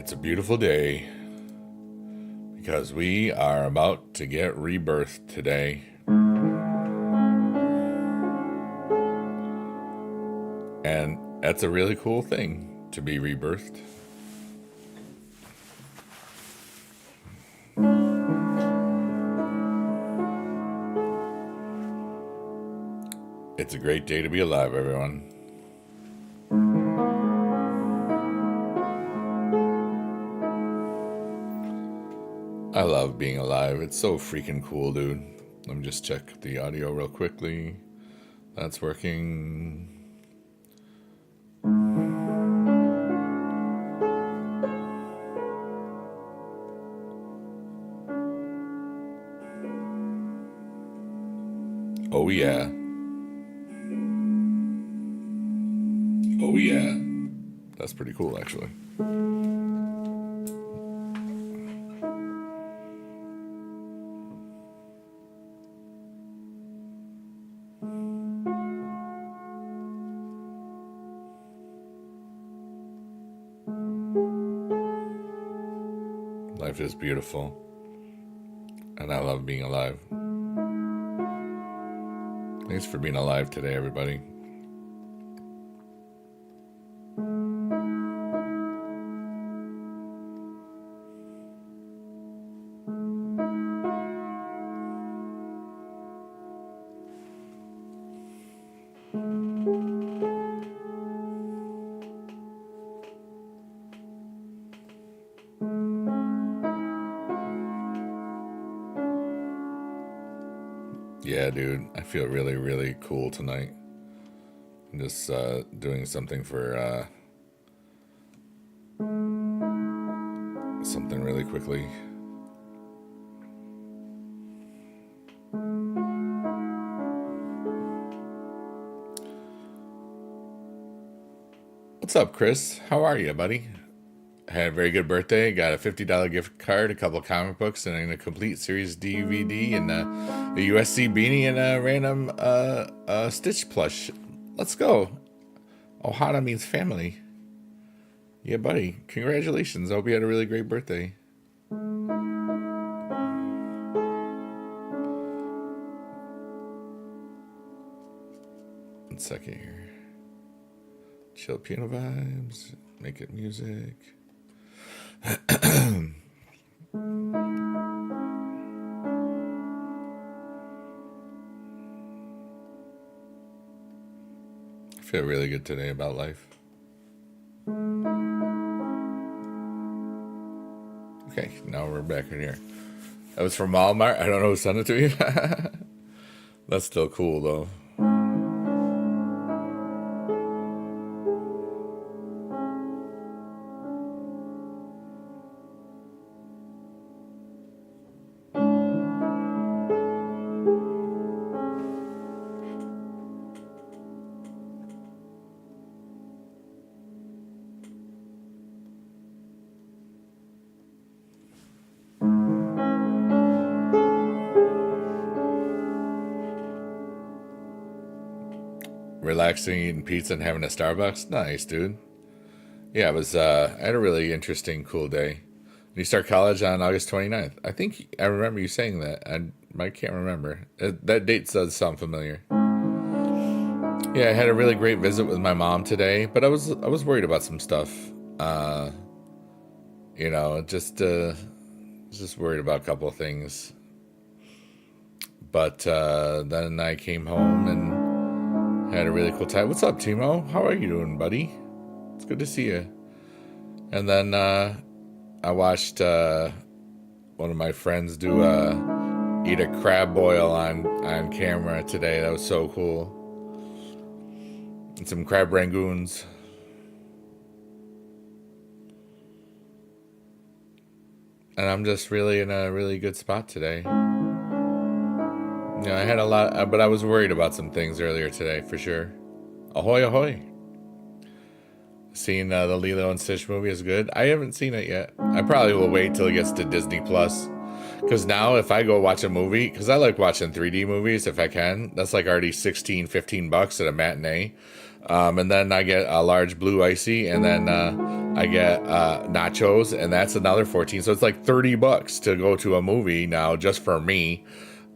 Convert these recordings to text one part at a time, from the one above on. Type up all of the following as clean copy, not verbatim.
It's a beautiful day because we are about to get rebirthed today. And that's a really cool thing, to be rebirthed. It's a great day to be alive, everyone. I love being alive. It's so freaking cool, dude. Let me just check the audio real quickly. That's working. Oh yeah. Oh yeah. That's pretty cool, actually. Life is beautiful, and I love being alive. Thanks for being alive today, everybody. Yeah, dude, I feel really, really cool tonight. I'm just doing something for something really quickly. What's up, Chris? How are you, buddy? Had a very good birthday. Got a $50 gift card, a couple comic books, and a complete series DVD, and a USC beanie, and a random Stitch plush. Let's go. Ohana means family. Yeah, buddy. Congratulations. I hope you had a really great birthday. One second here. Chill piano vibes. Make it music. I feel really good today about life. Okay, now we're back in here. That was from Walmart. I don't know who sent it to you. That's still cool, though. Relaxing, eating pizza, and having a Starbucks. Nice, dude. Yeah, it was. I had a really interesting, cool day. You start college on August 29th. I think I remember you saying that. I can't remember. That date does sound familiar. Yeah, I had a really great visit with my mom today, but I was worried about some stuff. Just worried about a couple of things. But then I came home and had a really cool time. What's up, Timo? How are you doing, buddy? It's good to see you. And then I watched one of my friends eat a crab boil on camera today. That was so cool. And some crab rangoons. And I'm just really in a really good spot today. I had a lot, but I was worried about some things earlier today, for sure. Ahoy, ahoy. Seeing the Lilo and Stitch movie is good. I haven't seen it yet. I probably will wait till it gets to Disney Plus. Because now if I go watch a movie, because I like watching 3D movies if I can, that's like already $16, $15 at a matinee. And then I get a large blue icy, and then I get nachos, and that's another 14. So it's like $30 to go to a movie now just for me.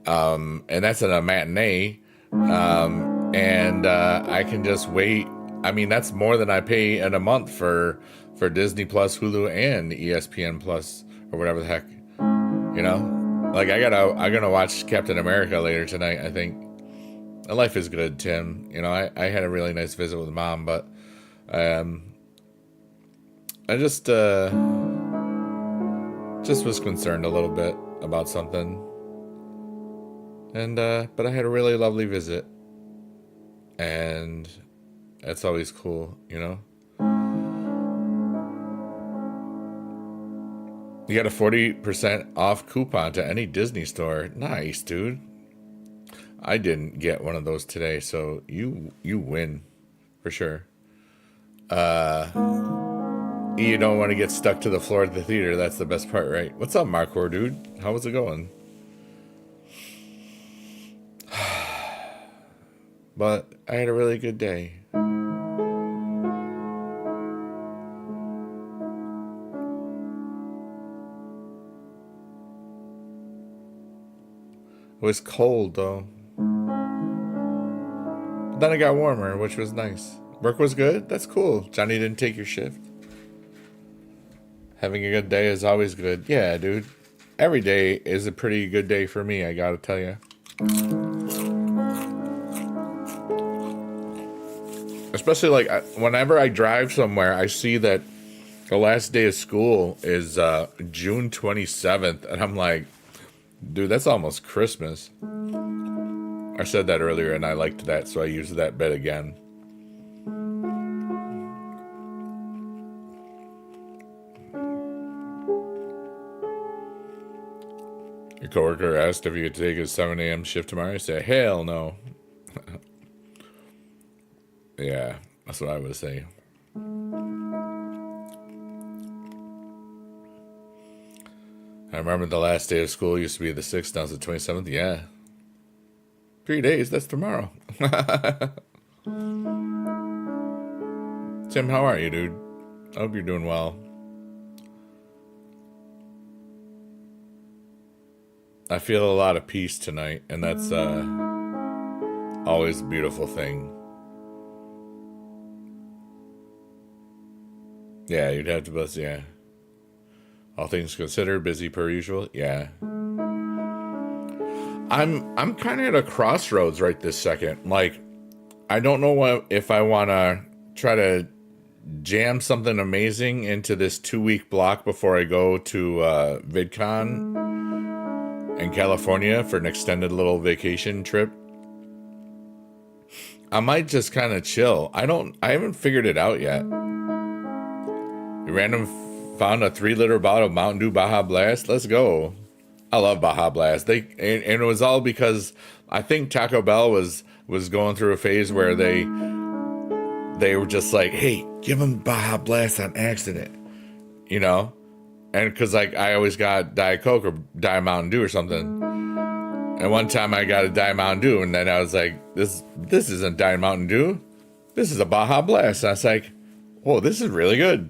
And that's in a matinee. And I can just wait. I mean, that's more than I pay in a month for Disney Plus, Hulu, and ESPN Plus, or whatever the heck. You know, like I'm gonna watch Captain America later tonight, I think. Life is good, Tim. You know, I had a really nice visit with Mom, but I just was concerned a little bit about something. And but I had a really lovely visit. And that's always cool, you know? You got a 40% off coupon to any Disney store. Nice, dude. I didn't get one of those today, so you win for sure. You don't want to get stuck to the floor at the theater. That's the best part, right? What's up, Marcor, dude? How was it going? But I had a really good day. It was cold, though. But then it got warmer, which was nice. Work was good? That's cool. Johnny didn't take your shift. Having a good day is always good. Yeah, dude. Every day is a pretty good day for me, I gotta tell you. Especially like whenever I drive somewhere, I see that the last day of school is June 27th, and I'm like, dude, that's almost Christmas. I said that earlier, and I liked that, so I used that bit again. Your coworker asked if you could take his 7 a.m. shift tomorrow. I said, hell no. Yeah, that's what I would say. I remember the last day of school used to be the 6th, now it's the 27th. Yeah. 3 days, that's tomorrow. Tim, how are you, dude? I hope you're doing well. I feel a lot of peace tonight, and that's always a beautiful thing. Yeah, you'd have to bust, yeah. All things considered, busy per usual. Yeah. I'm kind of at a crossroads right this second. Like, I don't know if I want to try to jam something amazing into this 2-week block before I go to VidCon in California for an extended little vacation trip. I might just kind of chill. I haven't figured it out yet. Random found a 3-liter bottle of Mountain Dew Baja Blast. Let's go. I love Baja Blast. And it was all because I think Taco Bell was going through a phase where they were just like, hey, give them Baja Blast on accident, you know? And because like I always got Diet Coke or Diet Mountain Dew or something. And one time I got a Diet Mountain Dew, and then I was like, this isn't Diet Mountain Dew. This is a Baja Blast. And I was like, whoa, this is really good.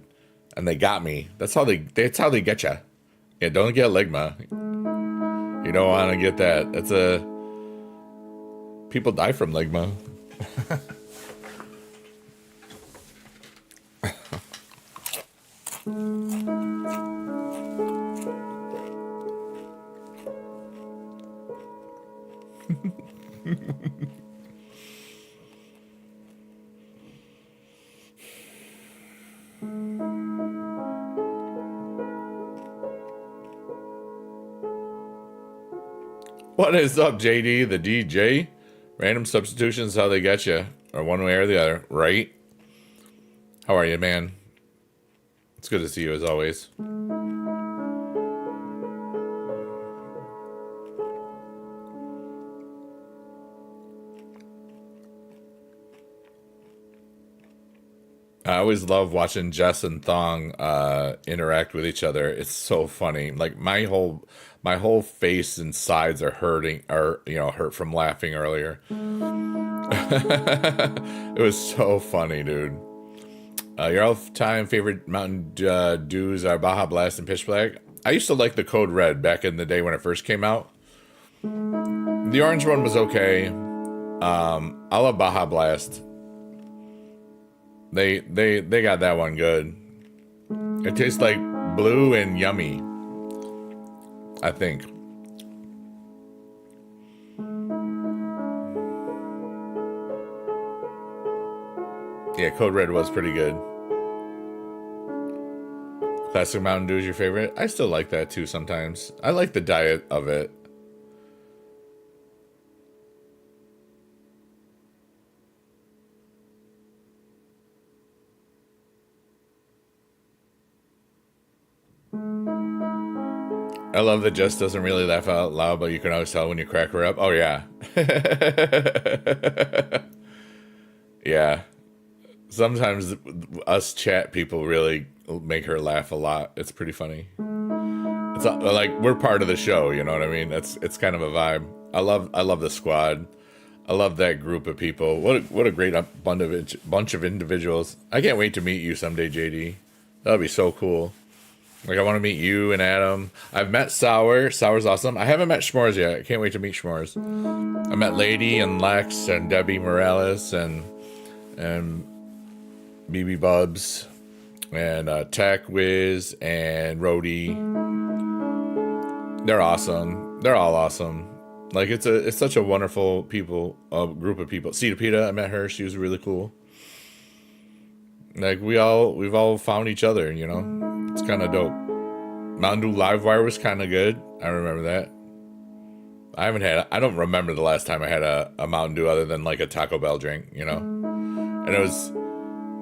And they got me. That's how they get you. Yeah, don't get Ligma. You don't want to get that. People die from Ligma. What is up, JD, the DJ? Random substitutions, how they get you, or one way or the other, right? How are you, man? It's good to see you as always. always love watching Jess and Thong interact with each other. It's so funny. Like my whole face and sides are hurting, or hurt from laughing earlier. It was so funny, dude. Your all-time favorite Mountain Dews are Baja Blast and Pitch Black. I used to like the Code Red back in the day when it first came out. The orange one was okay. I love Baja Blast. They got that one good. It tastes like blue and yummy, I think. Yeah, Code Red was pretty good. Classic Mountain Dew is your favorite? I still like that too sometimes. I like the diet of it. I love that Jess doesn't really laugh out loud, but you can always tell when you crack her up. Oh, yeah. Yeah. Sometimes us chat people really make her laugh a lot. It's pretty funny. It's like we're part of the show, you know what I mean? It's kind of a vibe. I love the squad. I love that group of people. What a great bunch of individuals. I can't wait to meet you someday, JD. That'll be so cool. Like, I want to meet you and Adam. I've met Sour. Sour's awesome. I haven't met Schmores yet. I can't wait to meet Schmores. I met Lady and Lex and Debbie Morales and BB Bubs and Tech Wiz and Rhodey. They're awesome. They're all awesome. Like, it's such a wonderful group of people. Cedar Pita, I met her. She was really cool. Like, we've all found each other, you know? It's kind of dope. Mountain Dew Livewire was kind of good. I remember that. I don't remember the last time I had a Mountain Dew other than like a Taco Bell drink, you know? And it was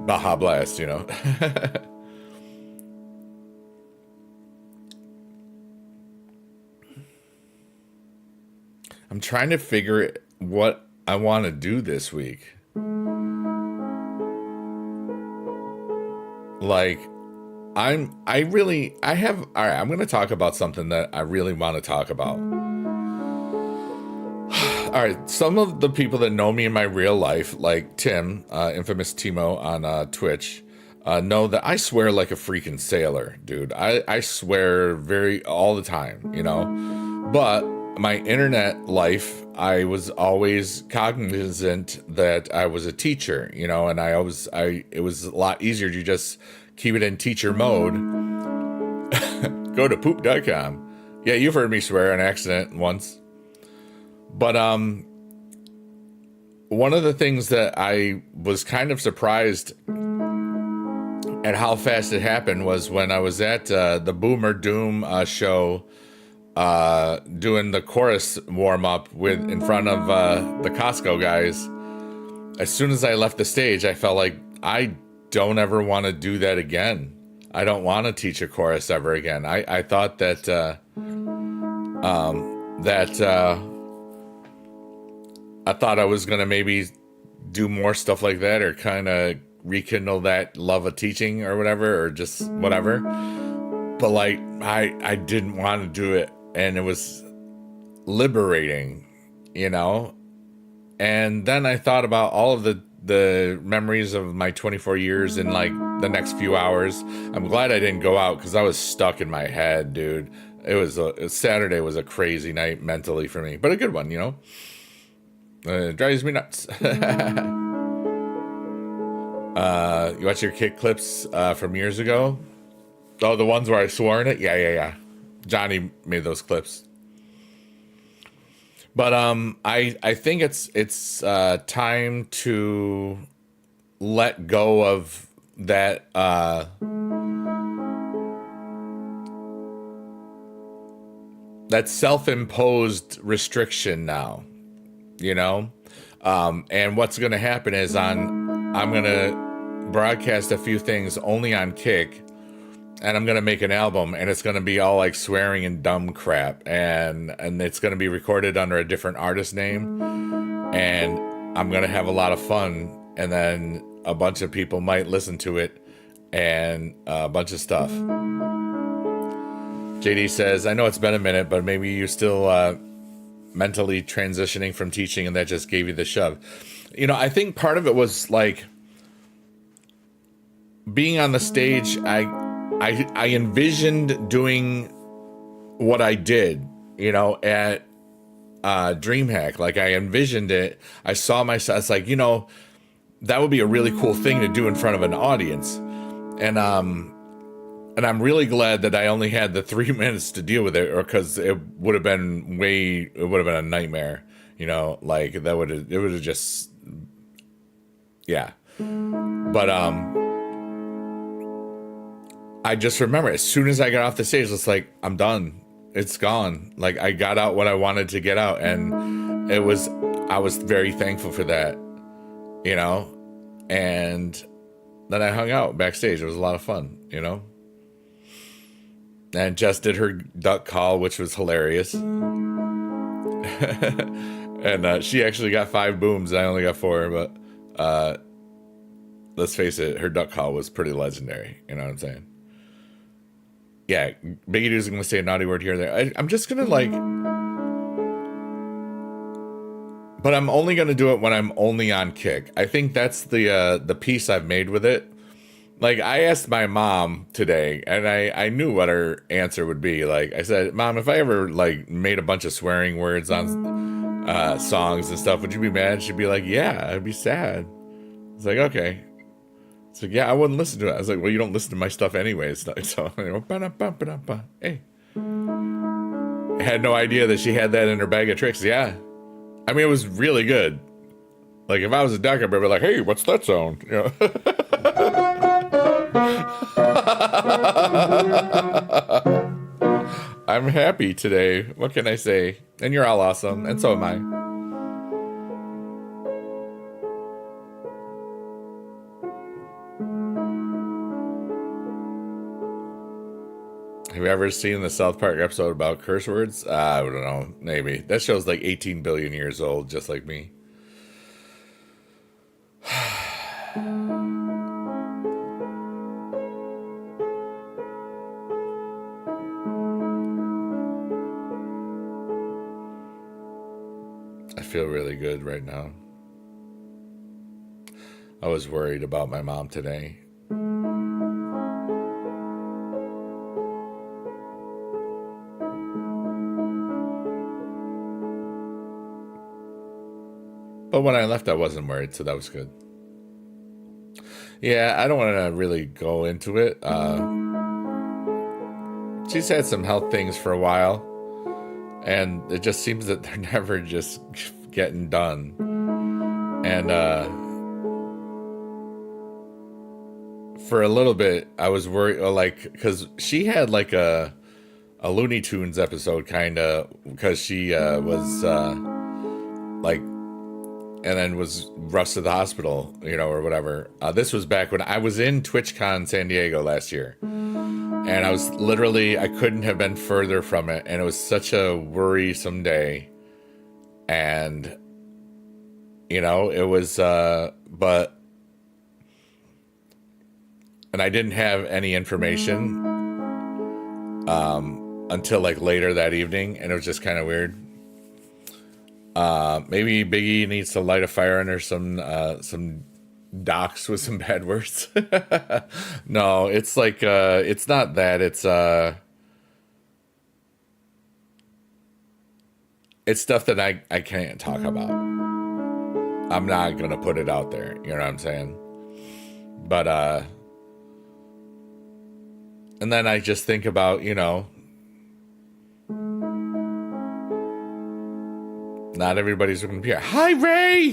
Baja Blast, you know? I'm trying to figure what I want to do this week. Like, all right, I'm going to talk about something that I really want to talk about. All right, some of the people that know me in my real life, like Tim, infamous Timo on Twitch, know that I swear like a freaking sailor, dude. I swear all the time, you know? But my internet life, I was always cognizant that I was a teacher, you know, and it was a lot easier to just keep it in teacher mode. Go to poop.com. Yeah, you've heard me swear on accident once. But one of the things that I was kind of surprised at how fast it happened was when I was at the Boomer Doom show doing the chorus warm-up in front of the Costco guys. As soon as I left the stage, I felt like I don't ever want to do that again. I don't want to teach a chorus ever again. I thought that I thought I was gonna maybe do more stuff like that, or kind of rekindle that love of teaching or whatever, or just whatever. But like, I didn't want to do it, and it was liberating, you know. And then I thought about all of the memories of my 24 years in like the next few hours. I'm glad I didn't go out because I was stuck in my head, dude. Saturday was a crazy night mentally for me, but a good one, you know. It drives me nuts. You watch your kick clips from years ago? Oh, the ones where I swore in it? Yeah. Johnny made those clips. But I think it's time to let go of that that self-imposed restriction now, you know. And what's going to happen is I'm going to broadcast a few things only on Kick, and I'm going to make an album, and it's going to be all like swearing and dumb crap, and it's going to be recorded under a different artist name, and I'm going to have a lot of fun and then a bunch of people might listen to it, and a bunch of stuff. JD says, I know it's been a minute, but maybe you're still mentally transitioning from teaching, and that just gave you the shove. I think part of it was like being on the stage. I envisioned doing what I did, at DreamHack. Like, I envisioned it. I saw myself. It's like, that would be a really cool thing to do in front of an audience. And I'm really glad that I only had the 3 minutes to deal with it, or because it would have been a nightmare. Like it would have just, yeah. But I just remember as soon as I got off the stage, it's like, I'm done. It's gone. Like, I got out what I wanted to get out. And I was very thankful for that, and then I hung out backstage. It was a lot of fun, and Jess did her duck call, which was hilarious. And she actually got 5 booms. I only got 4, but let's face it, her duck call was pretty legendary. You know what I'm saying? Yeah, Biggie Dude's going to say a naughty word here or there. I'm just going to but I'm only going to do it when I'm only on Kick. I think that's the piece I've made with it. Like, I asked my mom today, and I knew what her answer would be. Like, I said, Mom, if I ever, made a bunch of swearing words on songs and stuff, would you be mad? She'd be like, yeah, I'd be sad. It's like, okay. It's like, yeah, I wouldn't listen to it. I was like, well, you don't listen to my stuff anyways. So, hey. I had no idea that she had that in her bag of tricks. Yeah. I mean, it was really good. Like, if I was a duck, I'd be like, hey, what's that sound? I'm happy today. What can I say? And you're all awesome. And so am I. Have you ever seen the South Park episode about curse words? I don't know. Maybe. That show's like 18 billion years old, just like me. I feel really good right now. I was worried about my mom today. But when I left, I wasn't worried, so that was good. Yeah, I don't want to really go into it. She's had some health things for a while, and it just seems that they're never just getting done. And for a little bit, I was worried, because she had a Looney Tunes episode, kind of, because she was and then was rushed to the hospital, or whatever. This was back when I was in TwitchCon San Diego last year. And I was I couldn't have been further from it. And it was such a worrisome day. And, it was, and I didn't have any information until later that evening. And it was just kind of weird. Maybe Biggie needs to light a fire under some docs with some bad words. No, it's it's not that. It's stuff that I can't talk about. I'm not gonna put it out there. You know what I'm saying? But and then I just think about, not everybody's going to be here. Hi, Ray!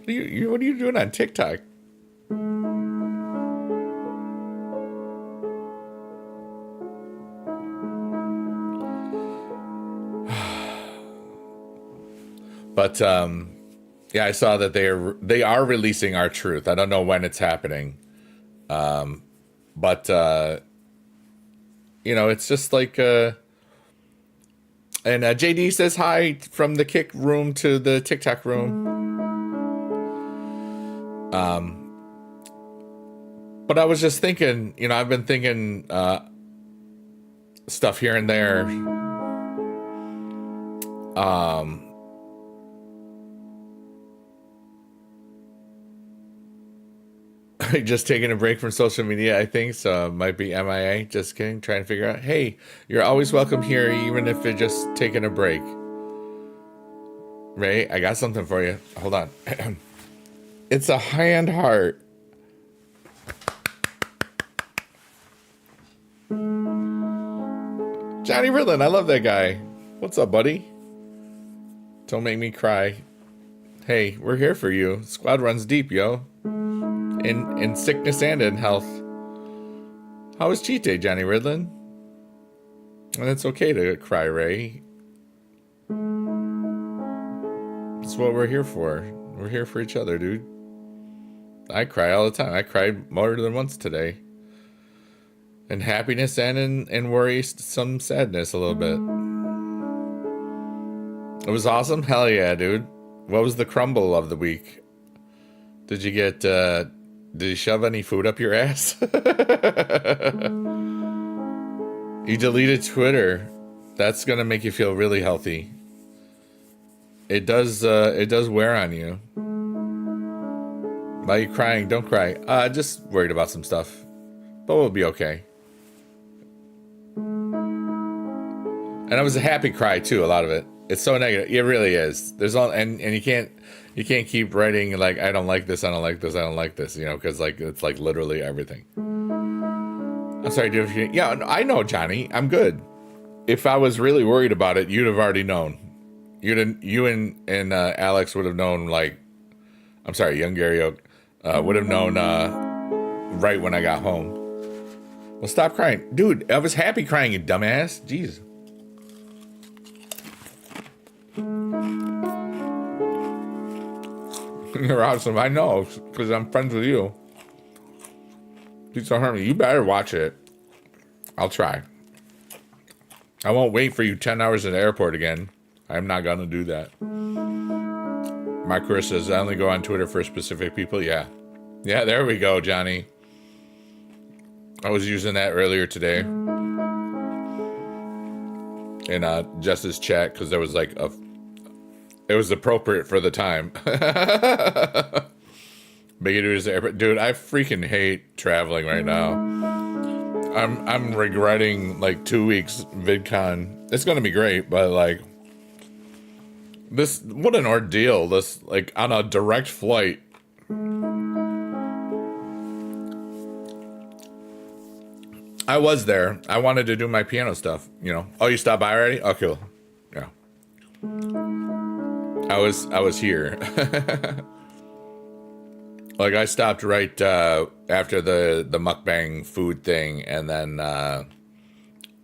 What are you doing on TikTok? But yeah, I saw that they are releasing Our Truth. I don't know when it's happening, but it's just and JD says hi from the Kick room to the TikTok room. But I was just thinking, I've been thinking stuff here and there. Just taking a break from social media, I think. So it might be MIA. Just kidding. Trying to figure out, hey, you're always welcome here, even if it's just taking a break. Ray, I got something for you. Hold on. It's a hand heart. Johnny Riddlin, I love that guy. What's up, buddy? Don't make me cry. Hey, we're here for you. Squad runs deep, yo. In sickness and in health. How was cheat day, Johnny Riddlin? And it's okay to cry, Ray. That's what we're here for. We're here for each other, dude. I cry all the time. I cried more than once today. In happiness and in worry, some sadness a little bit. It was awesome? Hell yeah, dude. What was the crumble of the week? Did you get, did you shove any food up your ass? You deleted Twitter. That's gonna make you feel really healthy. It does wear on you. Why are you crying? Don't cry. Just worried about some stuff. But we'll be okay. And it was a happy cry too, a lot of it. It's so negative. It really is. There's all and you can't keep writing like I don't like this, I don't like this, I don't like this, because like it's like literally everything. I'm sorry, dude. Yeah, I know, Johnny. I'm good. If I was really worried about it, you'd have already known. You and Alex would have known. Like, I'm sorry, young Gary Oak would have known right when I got home. Well, stop crying, dude. I was happy crying, you dumbass. Jeez. You're awesome. I know, because I'm friends with you. Pizza Hermie, you better watch it. I'll try. I won't wait for you 10 hours at the airport again. I'm not going to do that. My Chris says, I only go on Twitter for specific people. Yeah. Yeah, there we go, Johnny. I was using that earlier today. In Jess's chat, because there was like it was appropriate for the time. Big dude is there, but dude, I freaking hate traveling right now. I'm regretting like 2 weeks VidCon. It's gonna be great, but like this, what an ordeal! This like on a direct flight. I was there. I wanted to do my piano stuff. Oh, you stopped by already? Oh, cool. Yeah. I was here. Like I stopped right after the mukbang food thing, and then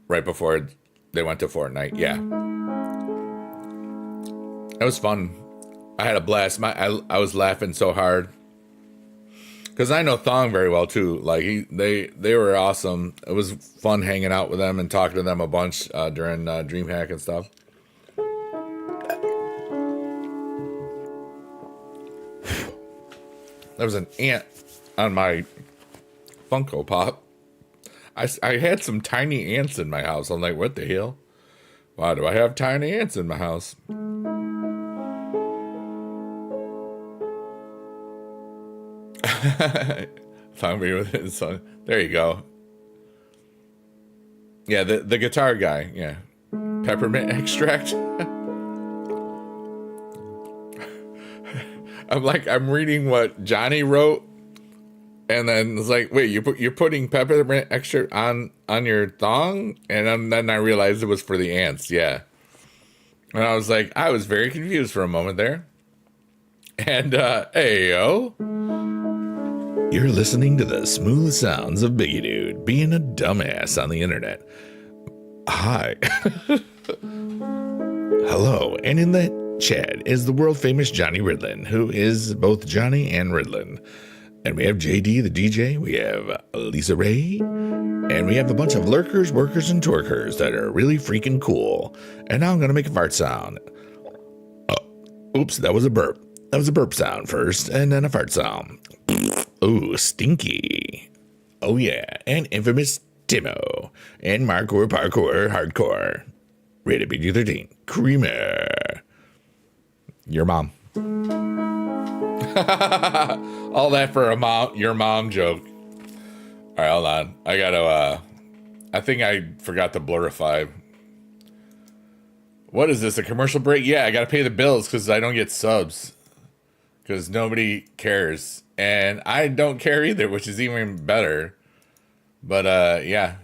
right before they went to Fortnite. Yeah, it was fun. I had a blast. I was laughing so hard because I know Thong very well too. Like they were awesome. It was fun hanging out with them and talking to them a bunch during DreamHack and stuff. There was an ant on my Funko Pop. I had some tiny ants in my house. I'm like, what the hell? Why do I have tiny ants in my house? Found me with his son. There you go. Yeah, the guitar guy. Yeah. Peppermint extract. I'm reading what Johnny wrote, and then it's like, wait, you're putting peppermint extract on your thong, and then I realized it was for the ants. Yeah, and I was like, I was very confused for a moment there. And hey yo, you're listening to the smooth sounds of Biggie Dude being a dumbass on the internet. Hi, hello, and in the chat is the world famous Johnny Riddlin, who is both Johnny and Riddlin. And we have JD the DJ, we have Lisa Ray, and we have a bunch of lurkers, workers, and twerkers that are really freaking cool. And now I'm going to make a fart sound. Oops, that was a burp. That was a burp sound first, and then a fart sound. Oh, Stinky. Oh, yeah. And infamous Timo. And Markor, Parkour, Hardcore. Rated PG-13. Creamer. Your mom. All that for your mom joke. All right, hold on. I gotta, I think I forgot to blurify. What is this, a commercial break? Yeah, I gotta pay the bills because I don't get subs. Because nobody cares. And I don't care either, which is even better. But, yeah.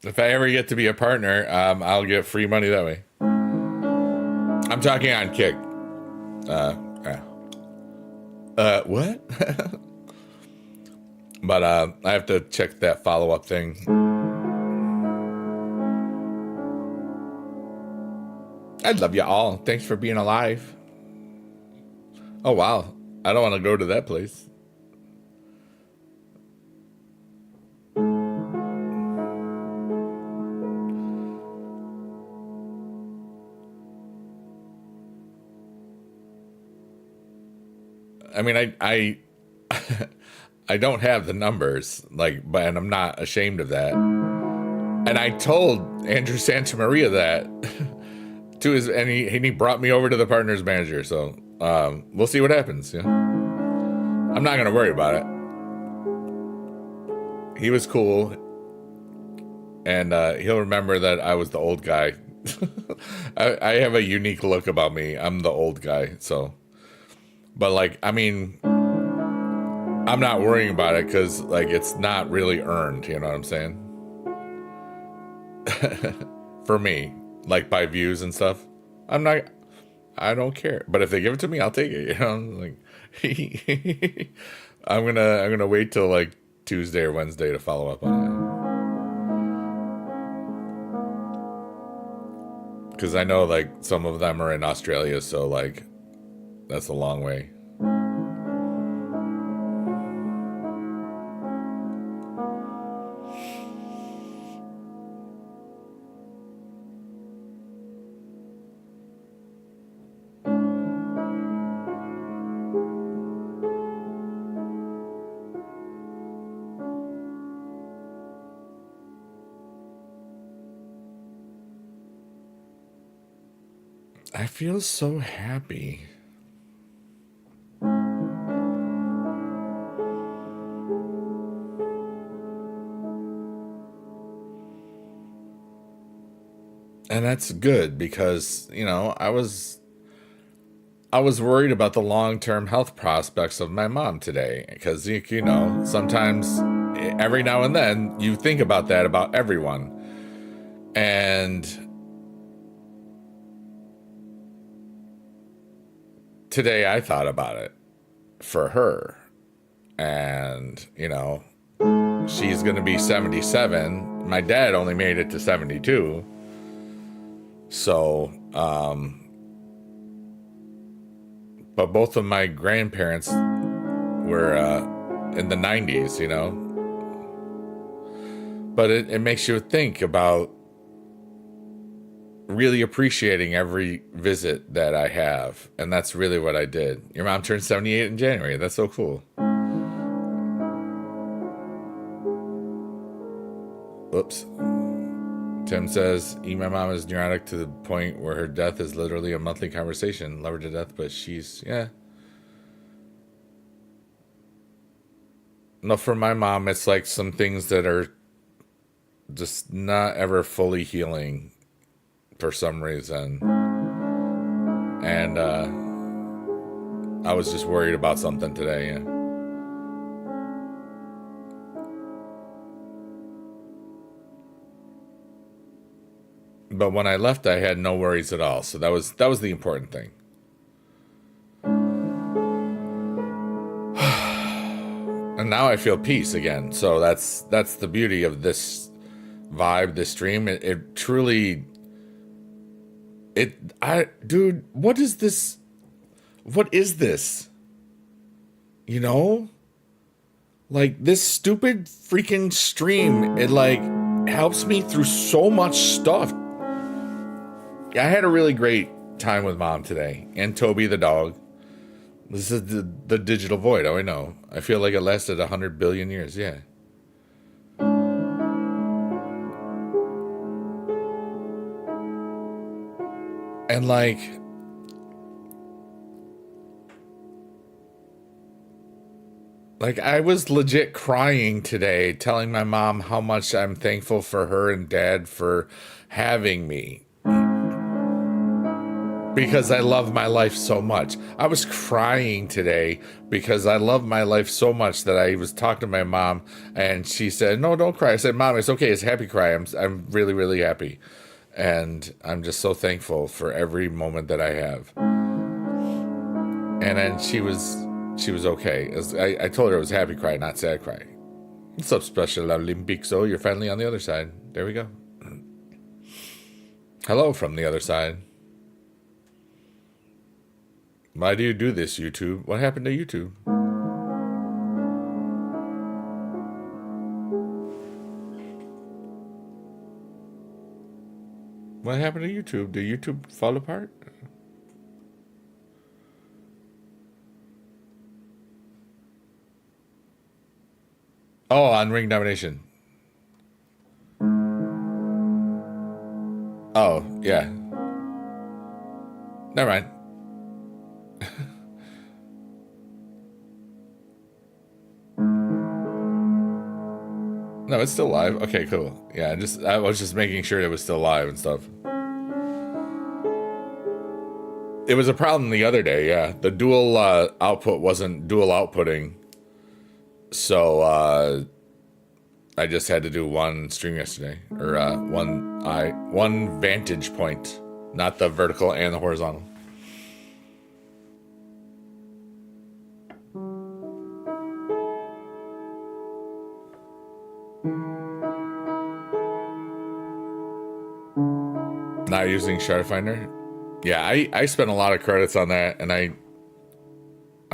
If I ever get to be a partner, I'll get free money that way. I'm talking on Kick. What? But I have to check that follow-up thing. I love you all. Thanks for being alive. Oh, wow. I don't want to go to that place. I mean, I I don't have the numbers, like, but and I'm not ashamed of that. And I told Andrew Santamaria that to his, and he brought me over to the partners manager. So we'll see what happens. Yeah, I'm not gonna worry about it. He was cool, and he'll remember that I was the old guy. I have a unique look about me. I'm the old guy. So, but like, I mean, I'm not worrying about it because like it's not really earned. You know what I'm saying? For me, like by views and stuff, I don't care. But if they give it to me, I'll take it. You know, like I'm gonna wait till like Tuesday or Wednesday to follow up on it. Because I know like some of them are in Australia, so like that's a long way. I feel so happy. And that's good because, you know, I was worried about the long-term health prospects of my mom today because, you know, sometimes every now and then you think about that about everyone. And today I thought about it for her. And, you know, she's going to be 77. My dad only made it to 72. So, but both of my grandparents were in the 90s, you know. But it makes you think about really appreciating every visit that I have. And that's really what I did. Your mom turned 78 in January. That's so cool. Oops. Tim says, my mom is neurotic to the point where her death is literally a monthly conversation. Love her to death, but she's, yeah. No, for my mom, it's like some things that are just not ever fully healing for some reason. And I was just worried about something today, yeah. But when I left, I had no worries at all. So that was the important thing. And now I feel peace again. So that's the beauty of this vibe, this stream. It truly, dude, what is this? What is this? You know? Like this stupid freaking stream, it like helps me through so much stuff. I had a really great time with Mom today and Toby the dog. This is the digital void. Oh, I know. I feel like it lasted 100 billion years. Yeah. And like I was legit crying today, telling my mom how much I'm thankful for her and dad for having me because I love my life so much. I was crying today because I love my life so much that I was talking to my mom and she said, "No, don't cry." I said, "Mom, it's okay. It's happy cry. I'm really, really happy." And I'm just so thankful for every moment that I have. And then she was okay. I told her it was happy cry, not sad cry. What's up, Special Olympics? Oh, you're finally on the other side. There we go. Hello from the other side. Why do you do this, YouTube? What happened to YouTube? What happened to YouTube? Did YouTube fall apart? Oh, on Ring Domination. Oh, yeah. Never mind. No, it's still live. Okay, cool. Yeah, I was just making sure it was still live and stuff. It was a problem the other day, yeah. The dual output wasn't dual outputting. So I just had to do one stream yesterday. Or one vantage point. Not the vertical and the horizontal. Not using Shardfinder. Yeah, I spent a lot of credits on that, and I'm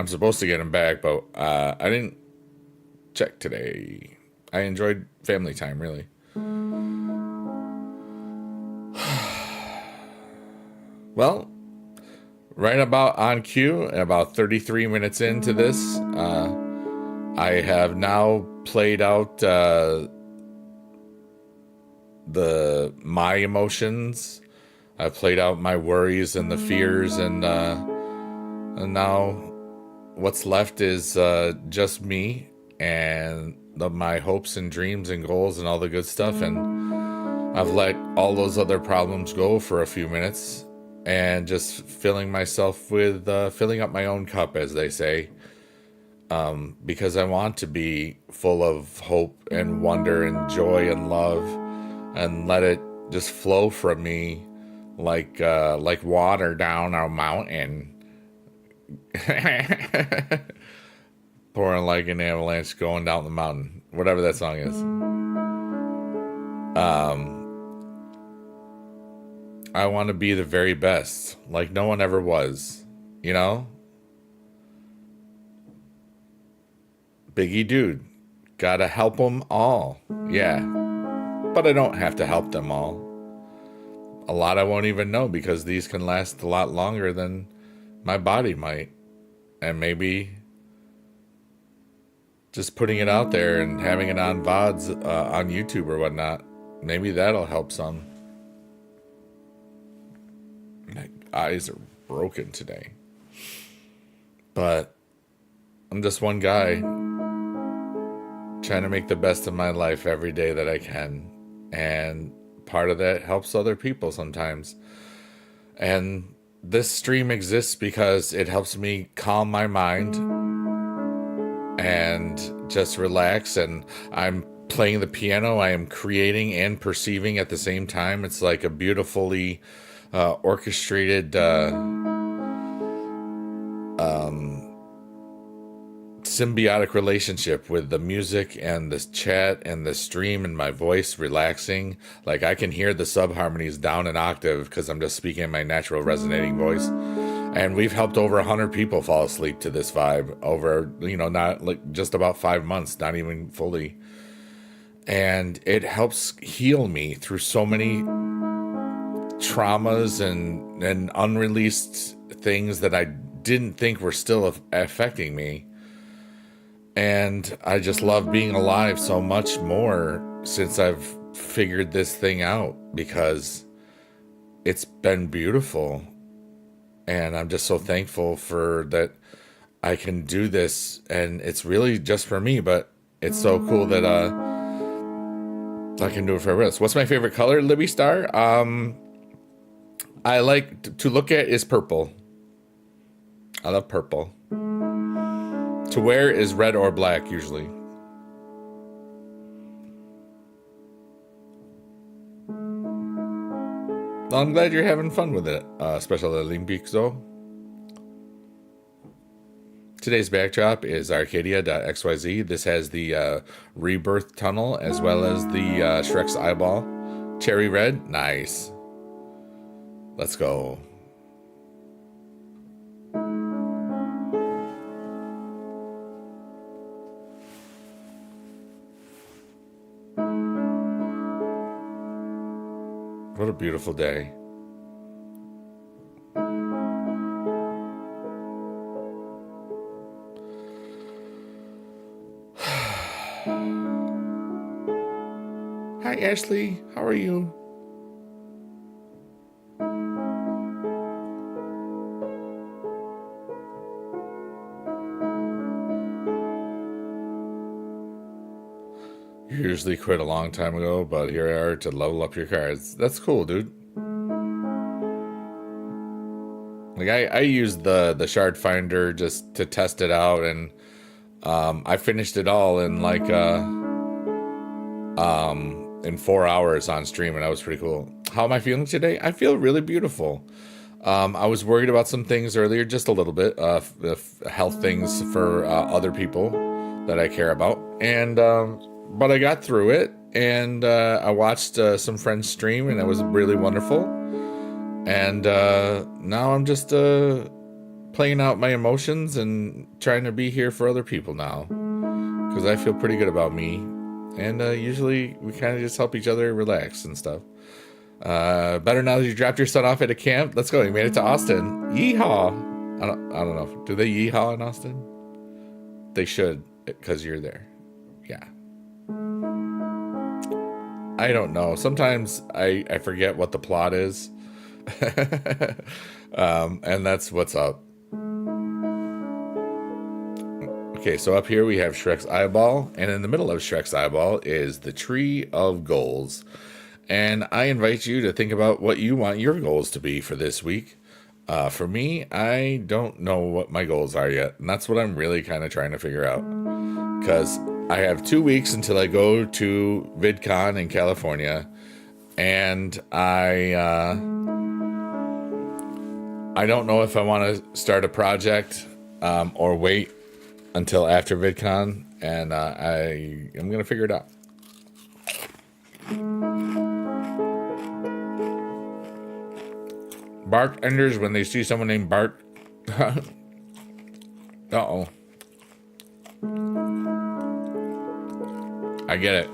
supposed to get them back, but I didn't check today. I enjoyed family time, really. Well, right about on cue, and about 33 minutes into this, I have now played out my emotions. I've played out my worries and the fears, and now what's left is just me and my hopes and dreams and goals and all the good stuff. And I've let all those other problems go for a few minutes and just filling myself with filling up my own cup, as they say, because I want to be full of hope and wonder and joy and love, and let it just flow from me like water down a mountain. Pouring like an avalanche going down the mountain. Whatever that song is. I want to be the very best, like no one ever was, you know? Biggie dude, gotta help them all. Yeah, but I don't have to help them all. A lot I won't even know, because these can last a lot longer than my body might. And maybe just putting it out there and having it on VODs on YouTube or whatnot, maybe that'll help some. My eyes are broken today. But I'm just one guy trying to make the best of my life every day that I can. And part of that helps other people sometimes. And this stream exists because it helps me calm my mind and just relax. And I'm playing the piano. I am creating and perceiving at the same time. It's like a beautifully orchestrated symbiotic relationship with the music and the chat and the stream and my voice relaxing. Like I can hear the sub harmonies down an octave because I'm just speaking in my natural resonating voice. And we've helped over 100 people fall asleep to this vibe over, not like just about 5 months, not even fully. And it helps heal me through so many traumas and unreleased things that I didn't think were still affecting me. And I just love being alive so much more since I've figured this thing out, because it's been beautiful. And I'm just so thankful for that I can do this, and it's really just for me, but it's so cool that I can do it for everyone else. What's my favorite color, Libby Star? I like to look at is purple. I love purple. To wear is red or black usually. Well, I'm glad you're having fun with it, Special Olympics though. Today's backdrop is Arcadia.xyz. This has the Rebirth Tunnel as well as the Shrek's Eyeball. Cherry red, nice. Let's go. What a beautiful day. Hi, Ashley. How are you? You usually quit a long time ago, but here I are to level up your cards. That's cool, dude. Like I used the shard finder just to test it out, and I finished it all in like in 4 hours on stream, and that was pretty cool. How am I feeling today? I feel really beautiful. I was worried about some things earlier, just a little bit, health things for other people that I care about, and but I got through it, and I watched some friends stream, and it was really wonderful. And now I'm just playing out my emotions and trying to be here for other people now, because I feel pretty good about me. And usually we kind of just help each other relax and stuff. Better now that you dropped your son off at a camp. Let's go. You made it to Austin. Yeehaw. I don't know. Do they yeehaw in Austin? They should, because you're there. Yeah. I don't know. Sometimes I forget what the plot is. And that's what's up. Okay, so up here we have Shrek's Eyeball, and in the middle of Shrek's Eyeball is the Tree of Goals. And I invite you to think about what you want your goals to be for this week. For me, I don't know what my goals are yet, and that's what I'm really kind of trying to figure out. Because I have 2 weeks until I go to VidCon in California, and I don't know if I want to start a project or wait until after VidCon, and I'm gonna figure it out. Bark enders when they see someone named Bart. Uh-oh. I get it.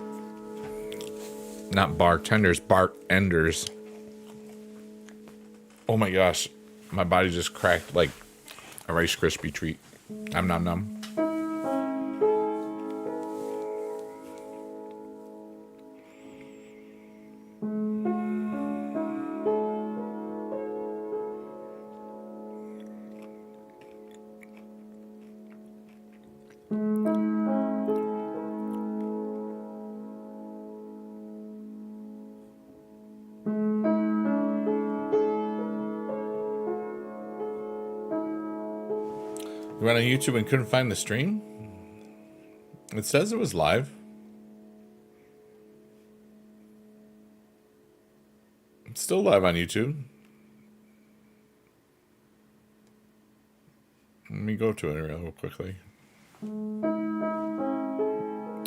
Not bartenders, Bart enders. Oh my gosh. My body just cracked like a Rice Krispie treat. Nom nom nom. You went on YouTube and couldn't find the stream? It says it was live. It's still live on YouTube. Let me go to it real quickly.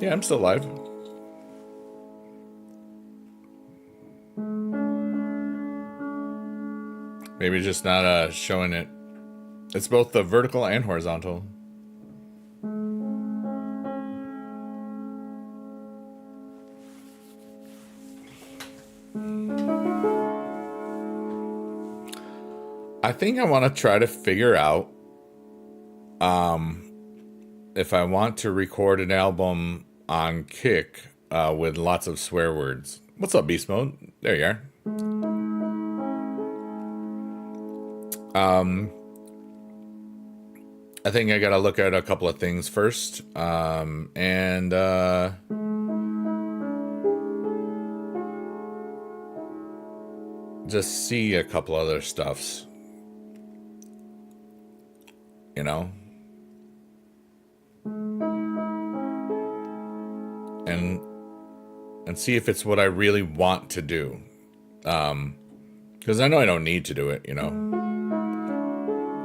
Yeah, I'm still live. Maybe just not showing it. It's both the vertical and horizontal. I think I want to try to figure out if I want to record an album on Kick with lots of swear words. What's up, Beast Mode? There you are. I think I gotta look at a couple of things first, and just see a couple other stuffs, you know, and see if it's what I really want to do, because I know I don't need to do it, you know,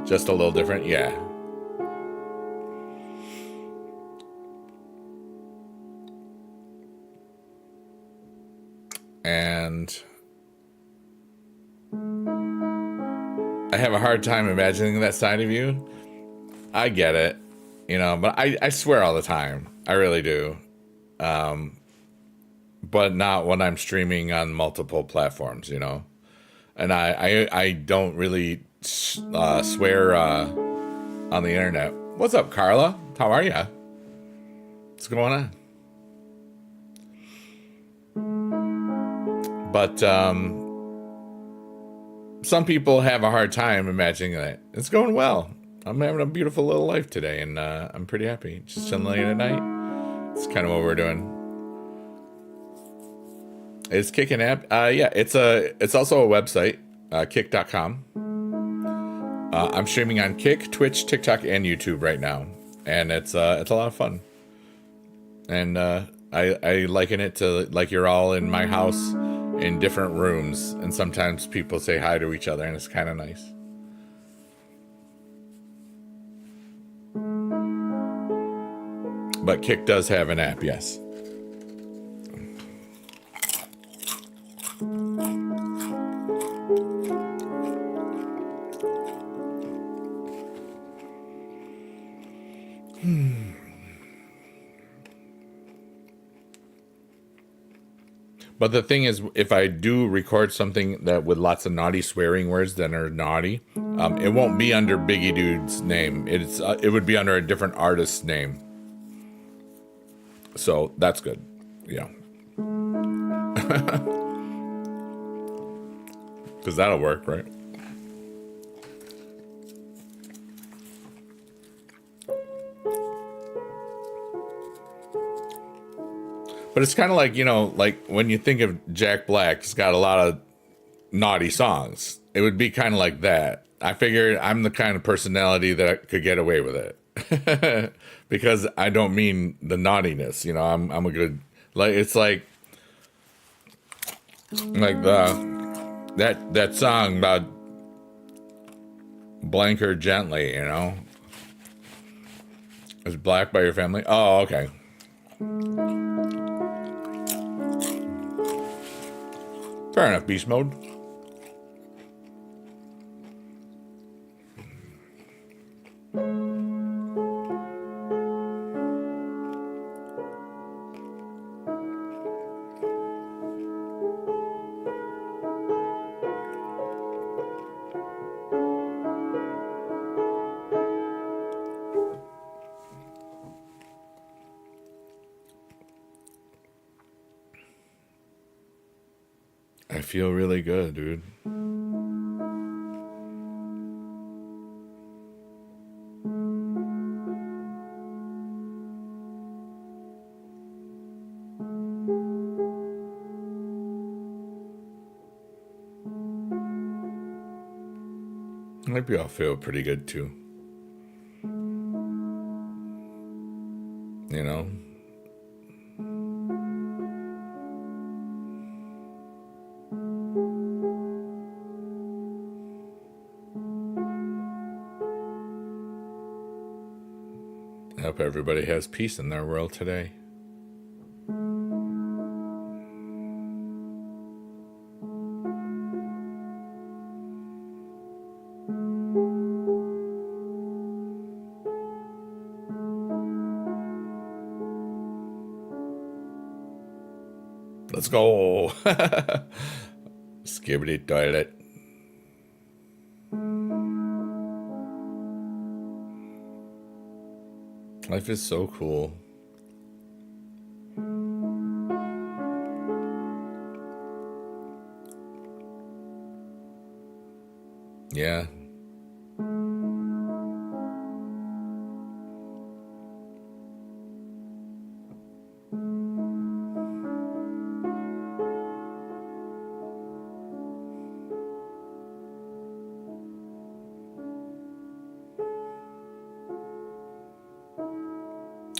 just a little different, yeah. And I have a hard time imagining that side of you. I get it, you know, but I swear all the time. I really do. But not when I'm streaming on multiple platforms, you know. And I don't really swear on the internet. What's up, Carla? How are ya? What's going on? But some people have a hard time imagining that. It's going well. I'm having a beautiful little life today, and I'm pretty happy. Just chilling late at night. It's kind of what we're doing. Is Kick an app? Yeah, it's also a website, kick.com. I'm streaming on Kick, Twitch, TikTok, and YouTube right now, and it's a lot of fun. And I liken it to like you're all in my house in different rooms, and sometimes people say hi to each other, and it's kind of nice. But Kick does have an app, yes. But the thing is, if I do record something that with lots of naughty swearing words that are naughty, it won't be under Biggie Dude's name. It would be under a different artist's name. So that's good, yeah. Because that'll work, right? But it's kind of like, you know, like when you think of Jack Black, he's got a lot of naughty songs. It would be kind of like that. I figured I'm the kind of personality that I could get away with it. Because I don't mean the naughtiness, you know, I'm a good, like, it's like that song about blank her gently, you know. Is Black by your family? Oh, okay. Fair enough, Beast Mode. I feel really good, dude. Maybe I'll feel pretty good too. You know? I hope everybody has peace in their world today. Let's go. Skibbity toilet. Life is so cool. Yeah.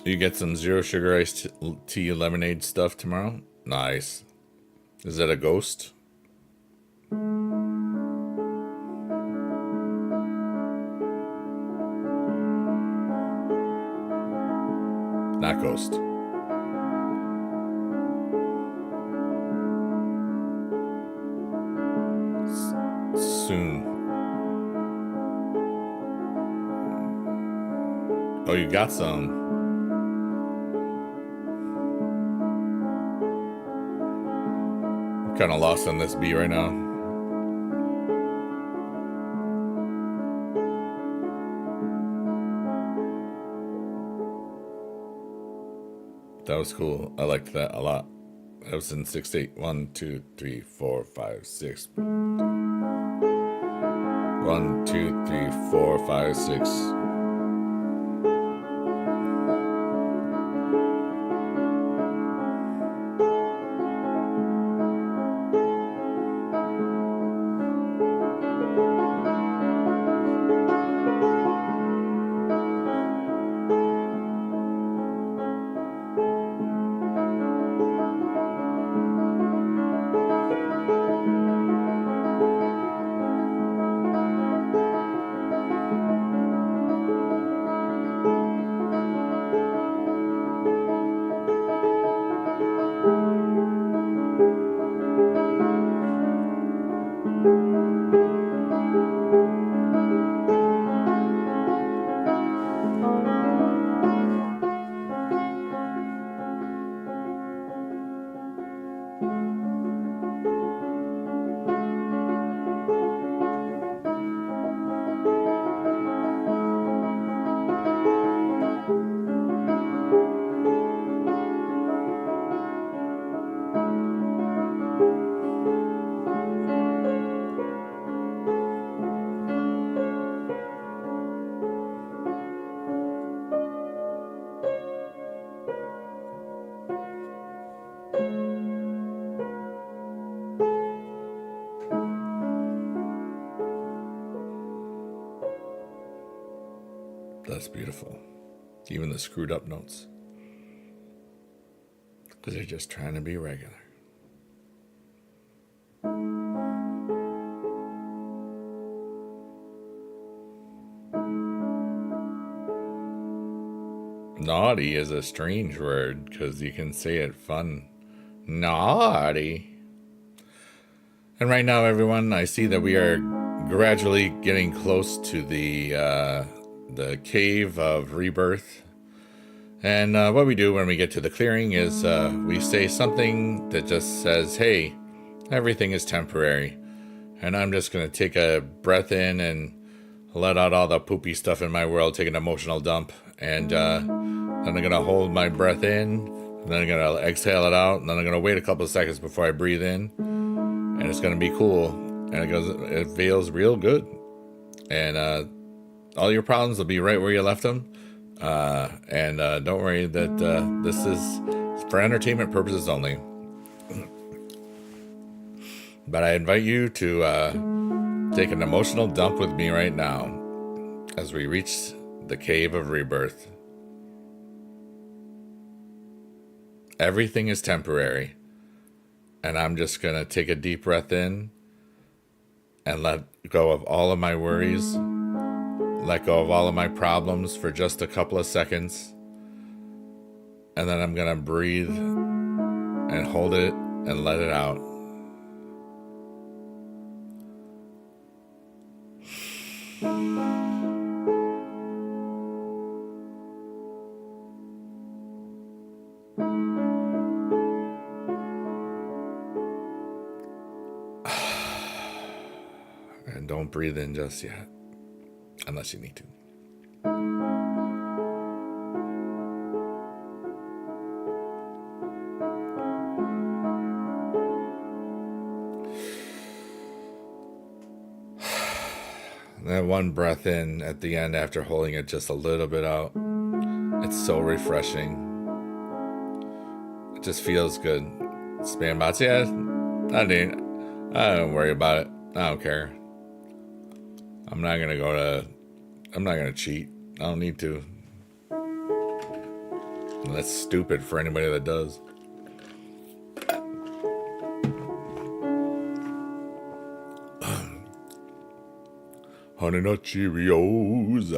You get some zero sugar iced tea lemonade stuff tomorrow? Nice. Is that a ghost? Not ghost. Soon. Oh, you got some. I'm kind of lost on this bee right now. That was cool. I liked that a lot. That was in 6/8. 1, 2, 3, 4, 5, 6. 1, 2, 3, 4, 5, 6. That's beautiful. Even the screwed up notes. Because they're just trying to be regular. Naughty is a strange word because you can say it fun. Naughty. And right now, everyone, I see that we are gradually getting close to the cave of rebirth. And what we do when we get to the clearing is we say something that just says, hey, everything is temporary. And I'm just going to take a breath in and let out all the poopy stuff in my world, take an emotional dump. And then I'm going to hold my breath in, and then I'm going to exhale it out, and then I'm going to wait a couple of seconds before I breathe in. And it's going to be cool. And it feels real good. And all your problems will be right where you left them. And don't worry that this is for entertainment purposes only. But I invite you to take an emotional dump with me right now as we reach the cave of rebirth. Everything is temporary. And I'm just going to take a deep breath in and let go of all of my worries, let go of all of my problems for just a couple of seconds. And then I'm going to breathe and hold it and let it out. And don't breathe in just yet, unless you need to. That one breath in at the end after holding it just a little bit out. It's so refreshing. It just feels good. Spam bots, yeah. I don't worry about it. I don't care. I'm not gonna cheat. I don't need to. That's stupid for anybody that does. Honey Nut Cheerios.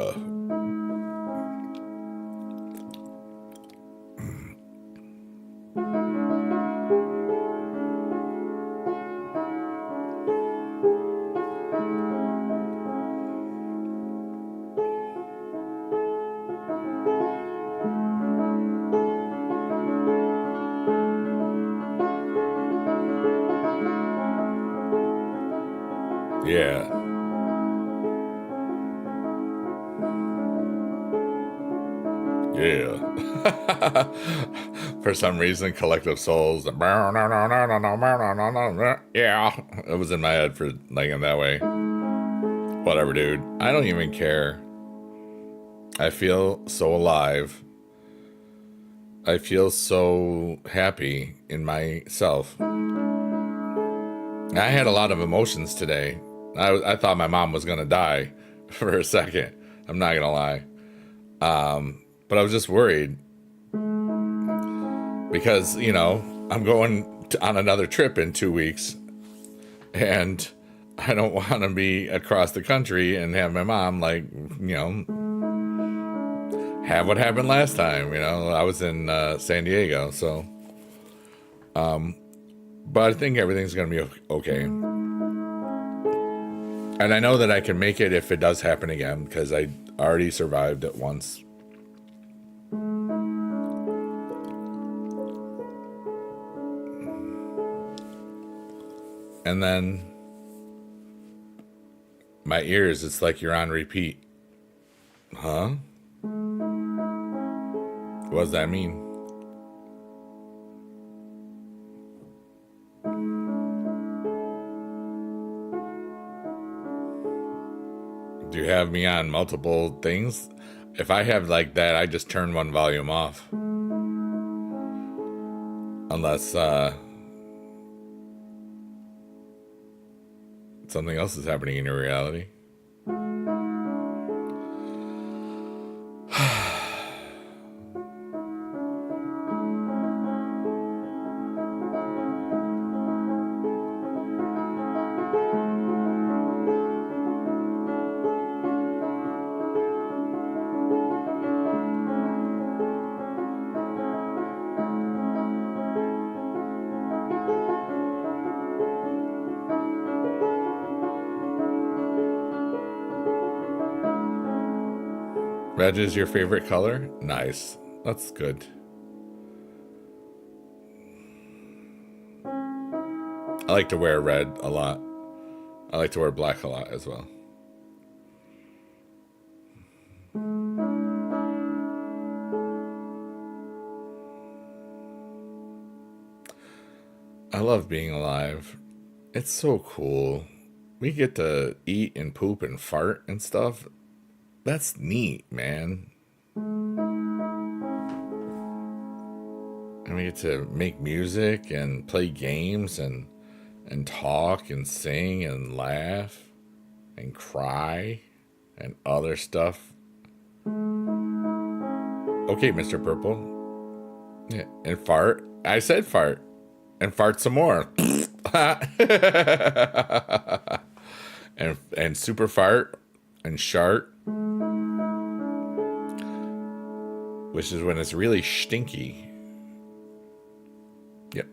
Yeah. Yeah. For some reason, Collective Souls. Yeah. It was in my head for like in that way. Whatever, dude. I don't even care. I feel so alive. I feel so happy in myself. I had a lot of emotions today. I thought my mom was gonna die for a second. I'm not gonna lie. But I was just worried because, you know, I'm going on another trip in 2 weeks and I don't want to be across the country and have my mom, like, you know, have what happened last time. You know, I was in San Diego, so. But I think everything's going to be okay. And I know that I can make it if it does happen again because I already survived it once. And then my ears, it's like you're on repeat. Huh? What does that mean? Do you have me on multiple things? If I have like that, I just turn one volume off. Unless something else is happening in your reality. Red is your favorite color? Nice. That's good. I like to wear red a lot. I like to wear black a lot as well. I love being alive. It's so cool. We get to eat and poop and fart and stuff. That's neat, man. And we get to make music and play games and talk and sing and laugh and cry and other stuff. Okay, Mr. Purple. Yeah, and fart. I said fart. And fart some more. and super fart and shart. Which is when it's really stinky. Yep.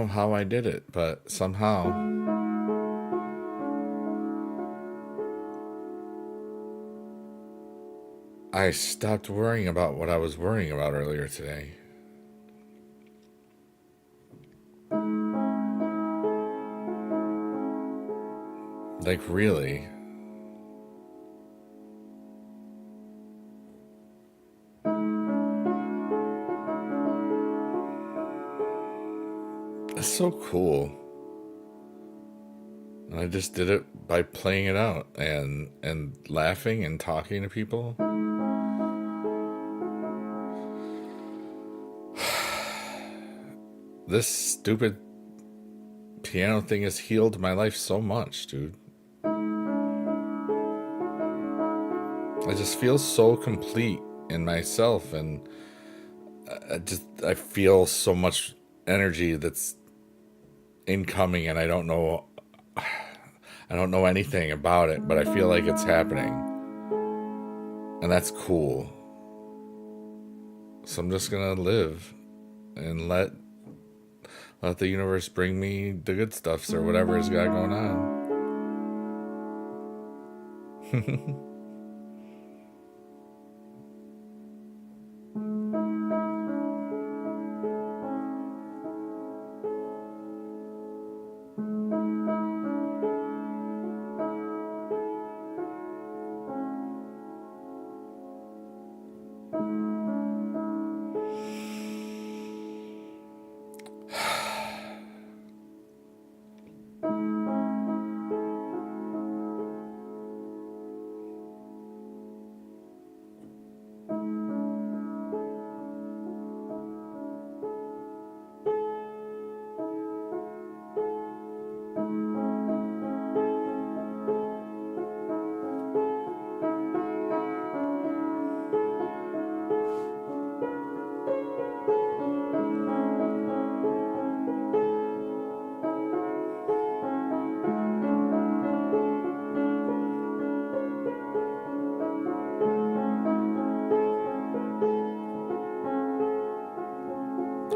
know how I did it, but somehow I stopped worrying about what I was worrying about earlier today. Like, really. It's so cool. And I just did it by playing it out and laughing and talking to people. This stupid piano thing has healed my life so much, dude. I just feel so complete in myself, and I feel so much energy that's incoming, and I don't know anything about it, but I feel like it's happening, and that's cool. So I'm just gonna live and let the universe bring me the good stuffs or whatever it's got going on.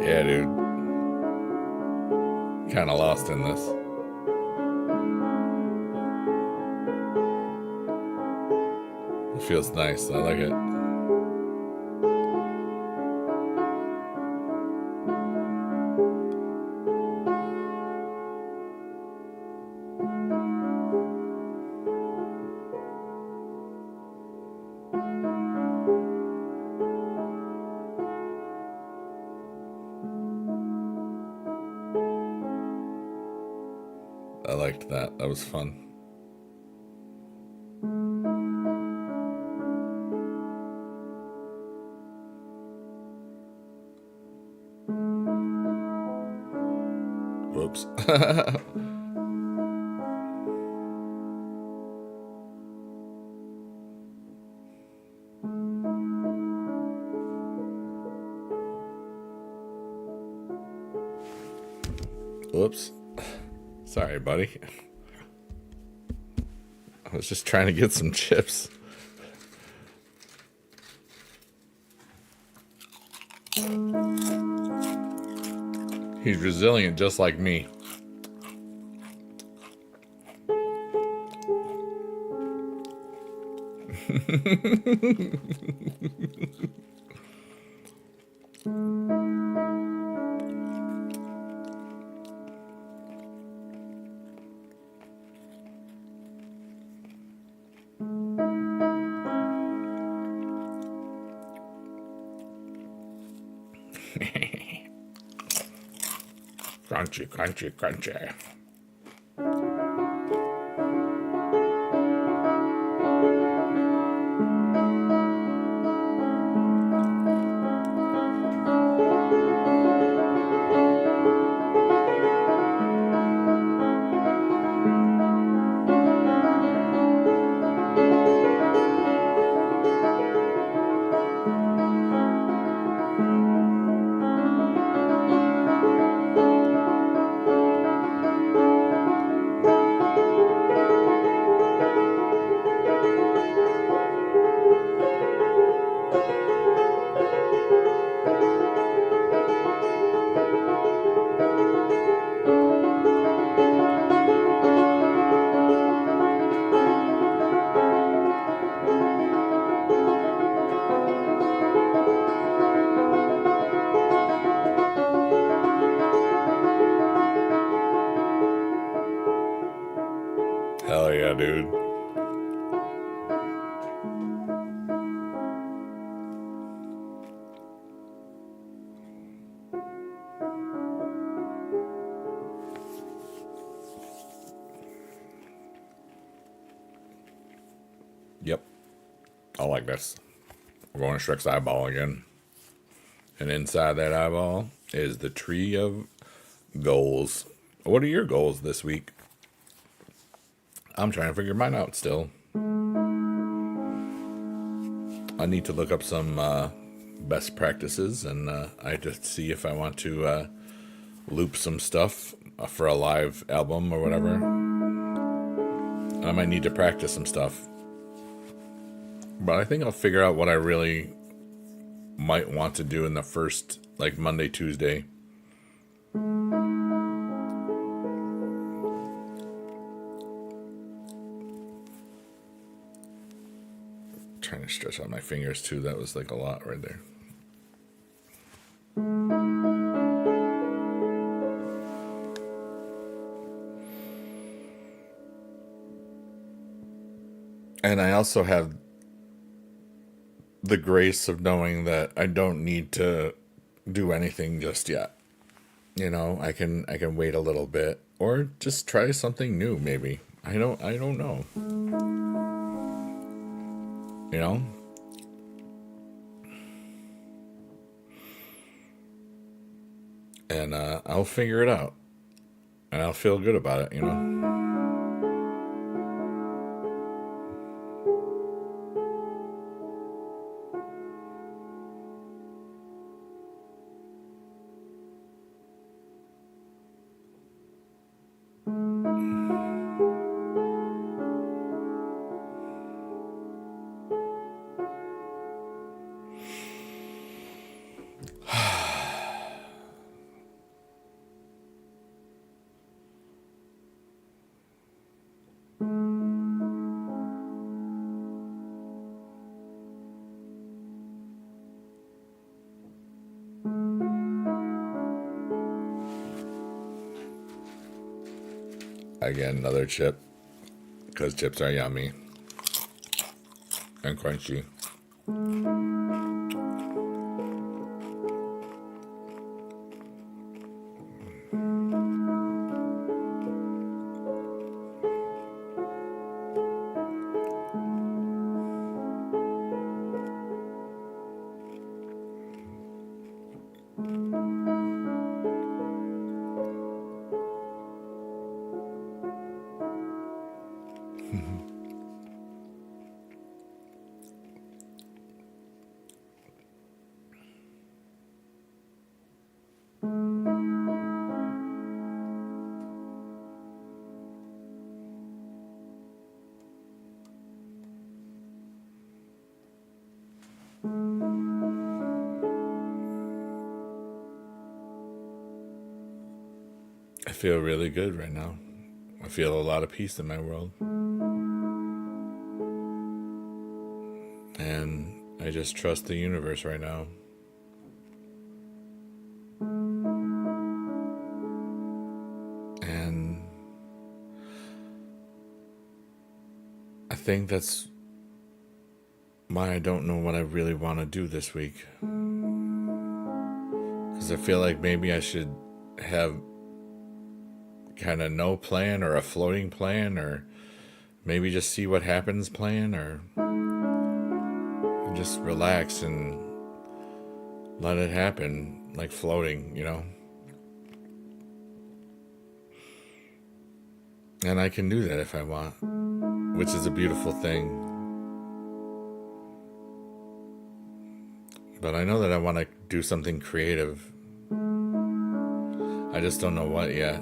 Yeah, dude. Kind of lost in this. It feels nice. I like it. I liked that. That was fun. Whoops. Whoops. Sorry, buddy. I was just trying to get some chips. He's resilient just like me. Crunchy, crunchy, crunchy. yeah, dude. Yep. I like this. We're going to Shrek's eyeball again. And inside that eyeball is the tree of goals. What are your goals this week? I'm trying to figure mine out still. I need to look up some best practices, and I just see if I want to loop some stuff for a live album or whatever. I might need to practice some stuff. But I think I'll figure out what I really might want to do in the first, like, Monday, Tuesday. Trying to stretch out my fingers too. That was like a lot right there. And I also have the grace of knowing that I don't need to do anything just yet. You know, I can wait a little bit or just try something new maybe. I don't know. You know? And I'll figure it out. And I'll feel good about it, you know? Again, another chip. Because chips are yummy. And crunchy. I feel really good right now. I feel a lot of peace in my world. And I just trust the universe right now. And I think that's why I don't know what I really want to do this week. Because I feel like maybe I should have kind of no plan or a floating plan, or maybe just see what happens plan, or just relax and let it happen, like floating, you know. And I can do that if I want, which is a beautiful thing. But I know that I want to do something creative. I just don't know what yet.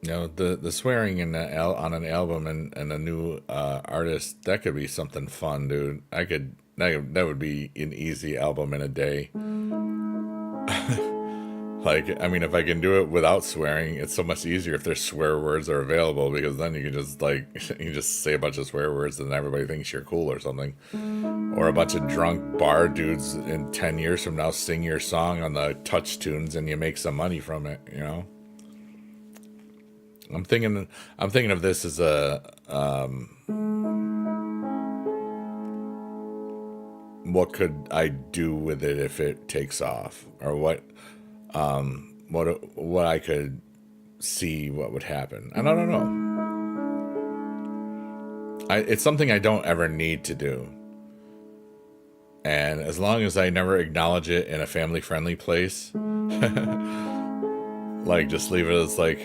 You know, the swearing in on an album and a new artist, that could be something fun, dude. That would be an easy album in a day. Like, I mean, if I can do it without swearing, it's so much easier if there's swear words are available, because then you can just say a bunch of swear words and everybody thinks you're cool or something. Or a bunch of drunk bar dudes in 10 years from now sing your song on the touch tunes and you make some money from it, you know? I'm thinking of this as a what could I do with it if it takes off, or what I could see what would happen. I don't know. It's something I don't ever need to do, and as long as I never acknowledge it in a family friendly place, like just leave it as like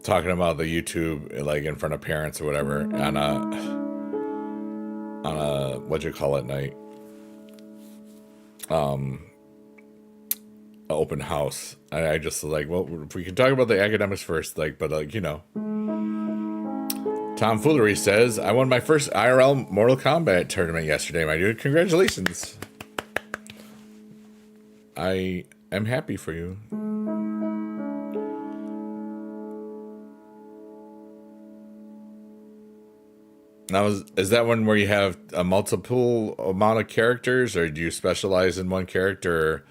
talking about the YouTube like in front of parents or whatever on a what you call it night, open house. I just like, well, if we can talk about the academics first, like, but like, Tomfoolery says, I won my first IRL Mortal Kombat tournament yesterday, my dude. Congratulations. I am happy for you. Now, is that one where you have a multiple amount of characters, or do you specialize in one character,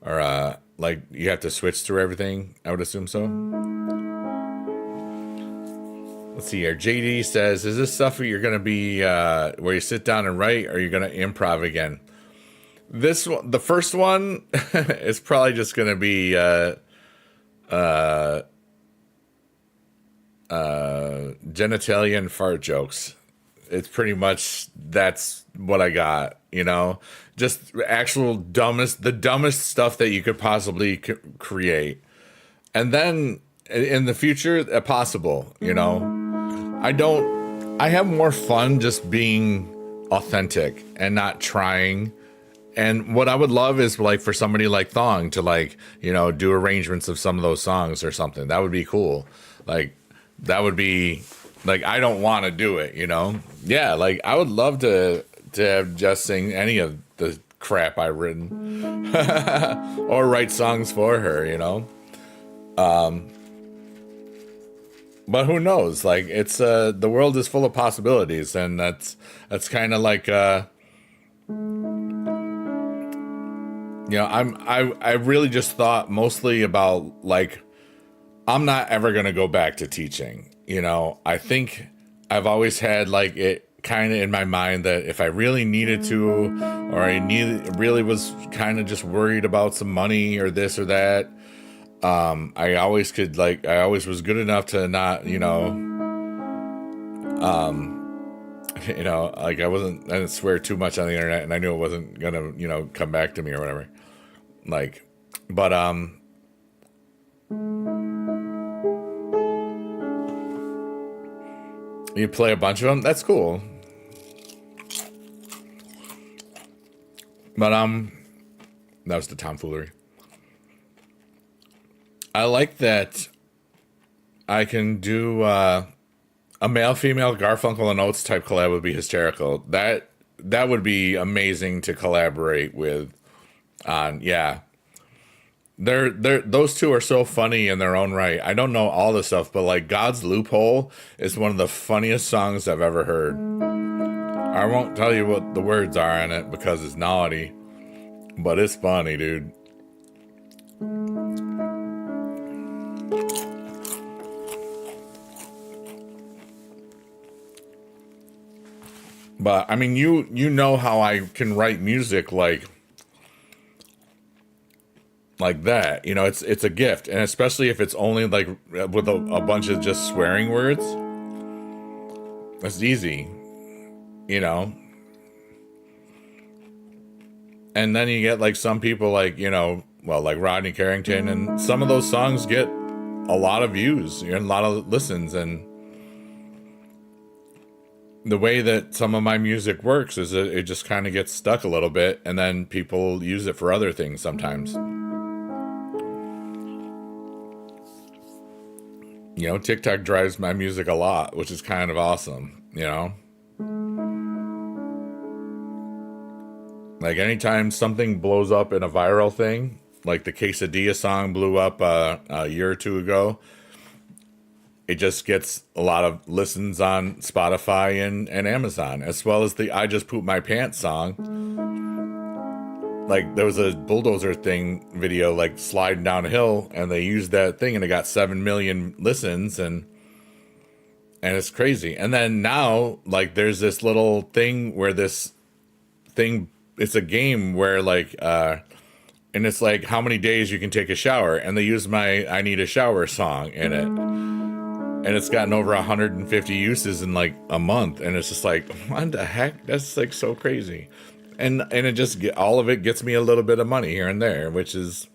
or like you have to switch through everything? I would assume so. Let's see here. JD says, is this stuff you're going to be where you sit down and write, or are you going to improv again? This one, the first one, is probably just going to be genitalian fart jokes. It's pretty much, that's what I got, just actual the dumbest stuff that you could possibly create. And then in the future, possible, I have more fun just being authentic and not trying. And what I would love is like for somebody like Thong to like, do arrangements of some of those songs or something. That would be cool. Like, that would be like, I don't want to do it, Yeah, like I would love to have just sing any of the crap I've written or write songs for her, But who knows? Like, it's the world is full of possibilities, and that's kind of like I really just thought mostly about like, I'm not ever gonna go back to teaching. I think I've always had like it kind of in my mind that if I really needed to, or really was kind of just worried about some money or this or that, I always was good enough to not, like I didn't swear too much on the internet, and I knew it wasn't gonna, come back to me or whatever. Like, but, you play a bunch of them. That's cool. But, that was the tomfoolery. I like that I can do, a male-female Garfunkel and Oates type collab would be hysterical. That would be amazing to collaborate with on. Yeah. Those two are so funny in their own right. I don't know all the stuff, but like God's Loophole is one of the funniest songs I've ever heard. I won't tell you what the words are in it because it's naughty, but it's funny, dude. But I mean, you know how I can write music like that, it's a gift, and especially if it's only like with a bunch of just swearing words, that's easy, and then you get like some people like, like Rodney Carrington, and some of those songs get a lot of views and a lot of listens, and the way that some of my music works is it just kind of gets stuck a little bit, and then people use it for other things sometimes. TikTok drives my music a lot, which is kind of awesome, Like anytime something blows up in a viral thing, like the Quesadilla song blew up a year or two ago, it just gets a lot of listens on Spotify and Amazon, as well as the I Just Pooped My Pants song. like there was a bulldozer thing video, like sliding down a hill, and they used that thing, and it got 7 million listens, and it's crazy. And then now, like, there's this little thing where this thing, it's a game where like, and it's like how many days you can take a shower, and they use my "I Need a Shower" song in it, and it's gotten over 150 uses in like a month, and it's just like, what the heck? That's like so crazy. And it just all of it gets me a little bit of money here and there, which is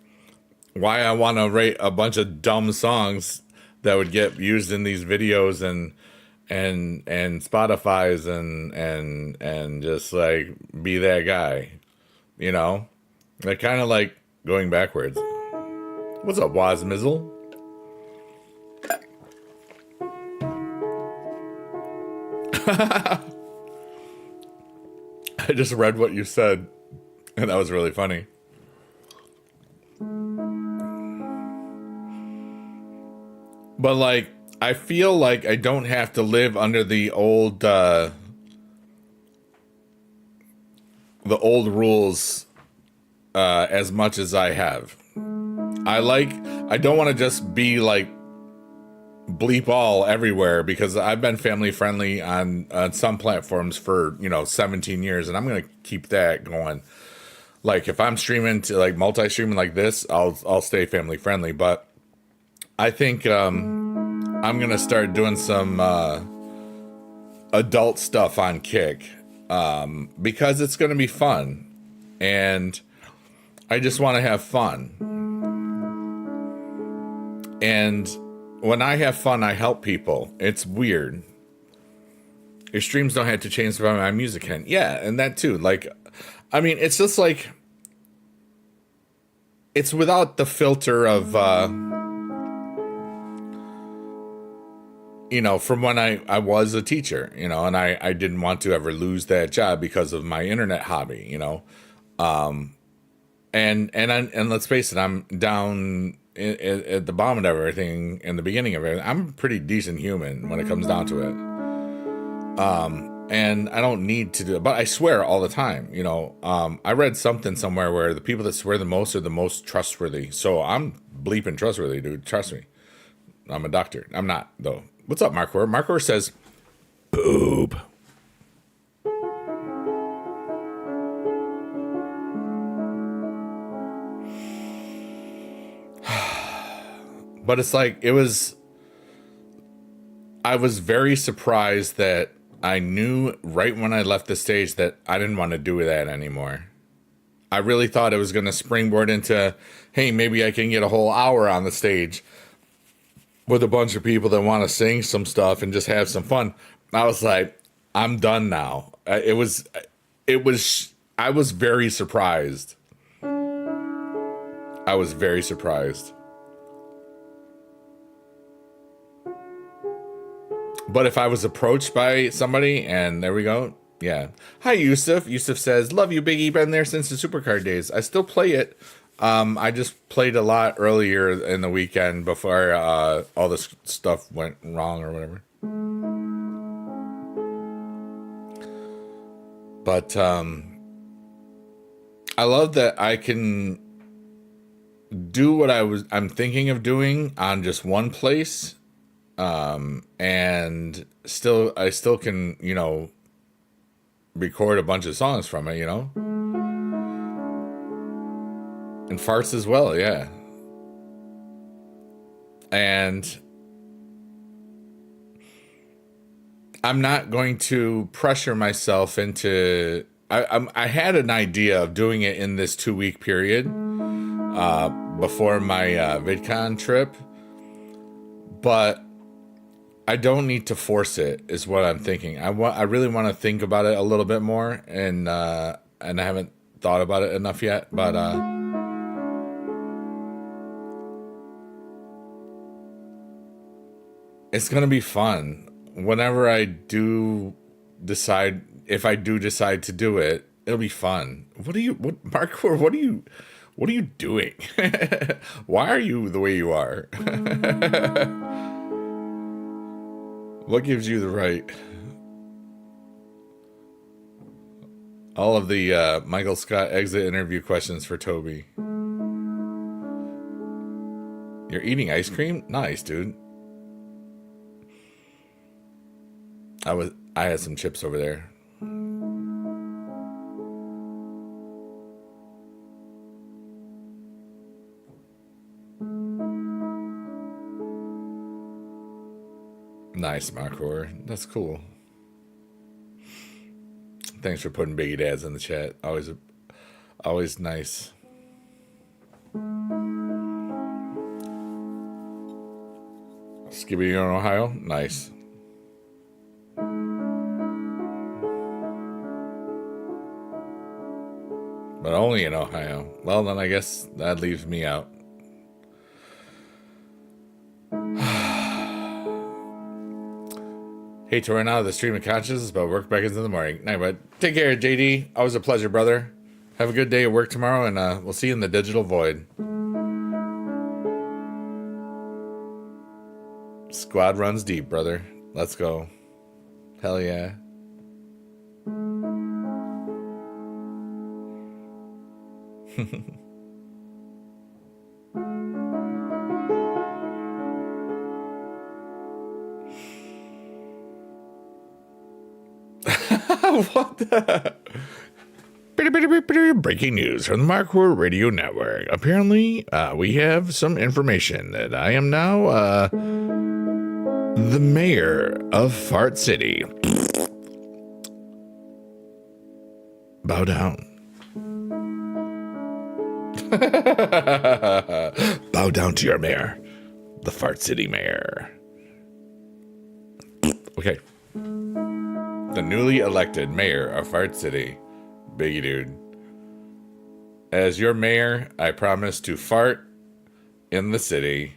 why I want to rate a bunch of dumb songs that would get used in these videos and Spotify's and just like be that guy, you know? Like kind of like going backwards. What's up, Waz Mizzle? I just read what you said, and that was really funny. But like, I feel like I don't have to live under the old rules as much as I have. I don't want to just be like bleep all everywhere, because I've been family friendly on some platforms for 17 years, and I'm gonna keep that going. Like if I'm streaming to like multi-streaming like this, I'll stay family friendly. But I think I'm gonna start doing some adult stuff on Kick, because it's gonna be fun, and I just want to have fun. And when I have fun, I help people. It's weird. Your streams don't have to change the way my music can. Yeah, and that too. Like, I mean, it's just like, it's without the filter of, from when I was a teacher, and I didn't want to ever lose that job because of my internet hobby, and let's face it, I'm down at the bottom of everything, in the beginning of everything. I'm a pretty decent human when it comes down to it. And I don't need to do it, but I swear all the time, I read something somewhere where the people that swear the most are the most trustworthy. So I'm bleeping trustworthy, dude. Trust me. I'm a doctor. I'm not, though. What's up, Markor? Markor says, boob. But it's like, I was very surprised that I knew right when I left the stage that I didn't want to do that anymore. I really thought it was going to springboard into, hey, maybe I can get a whole hour on the stage with a bunch of people that want to sing some stuff and just have some fun. I was like, I'm done now. I was very surprised. I was very surprised. But if I was approached by somebody, and there we go, yeah. Hi, Yusuf. Yusuf says, love you, Biggie. Been there since the Supercard days. I still play it. I just played a lot earlier in the weekend before all this stuff went wrong or whatever. But I love that I can do what I'm thinking of doing on just one place. And I still can, record a bunch of songs from it, and farts as well. Yeah. And I'm not going to pressure myself into, I had an idea of doing it in this 2-week period, before my, VidCon trip, but I don't need to force it, is what I'm thinking. I really want to think about it a little bit more, and I haven't thought about it enough yet. But it's gonna be fun whenever I do decide. If I do decide to do it, it'll be fun. Markor? What are you doing? Why are you the way you are? What gives you the right? All of the Michael Scott exit interview questions for Toby. You're eating ice cream? Nice, dude. I had some chips over there. Nice, Markor. That's cool. Thanks for putting Biggie Dads in the chat. Always nice. Skibby in Ohio? Nice. But only in Ohio. Well, then I guess that leaves me out. Hate to run out of the stream of consciousness, but work back into the morning. Night, bud. Take care, JD. Always a pleasure, brother. Have a good day at work tomorrow, and we'll see you in the digital void. Squad runs deep, brother. Let's go. Hell yeah. What the? Breaking news from the Markor Radio Network. Apparently, we have some information that I am now the mayor of Fart City. Bow down. Bow down to your mayor, the Fart City mayor. Okay. The newly elected mayor of Fart City, Biggie Dude. As your mayor, I promise to fart in the city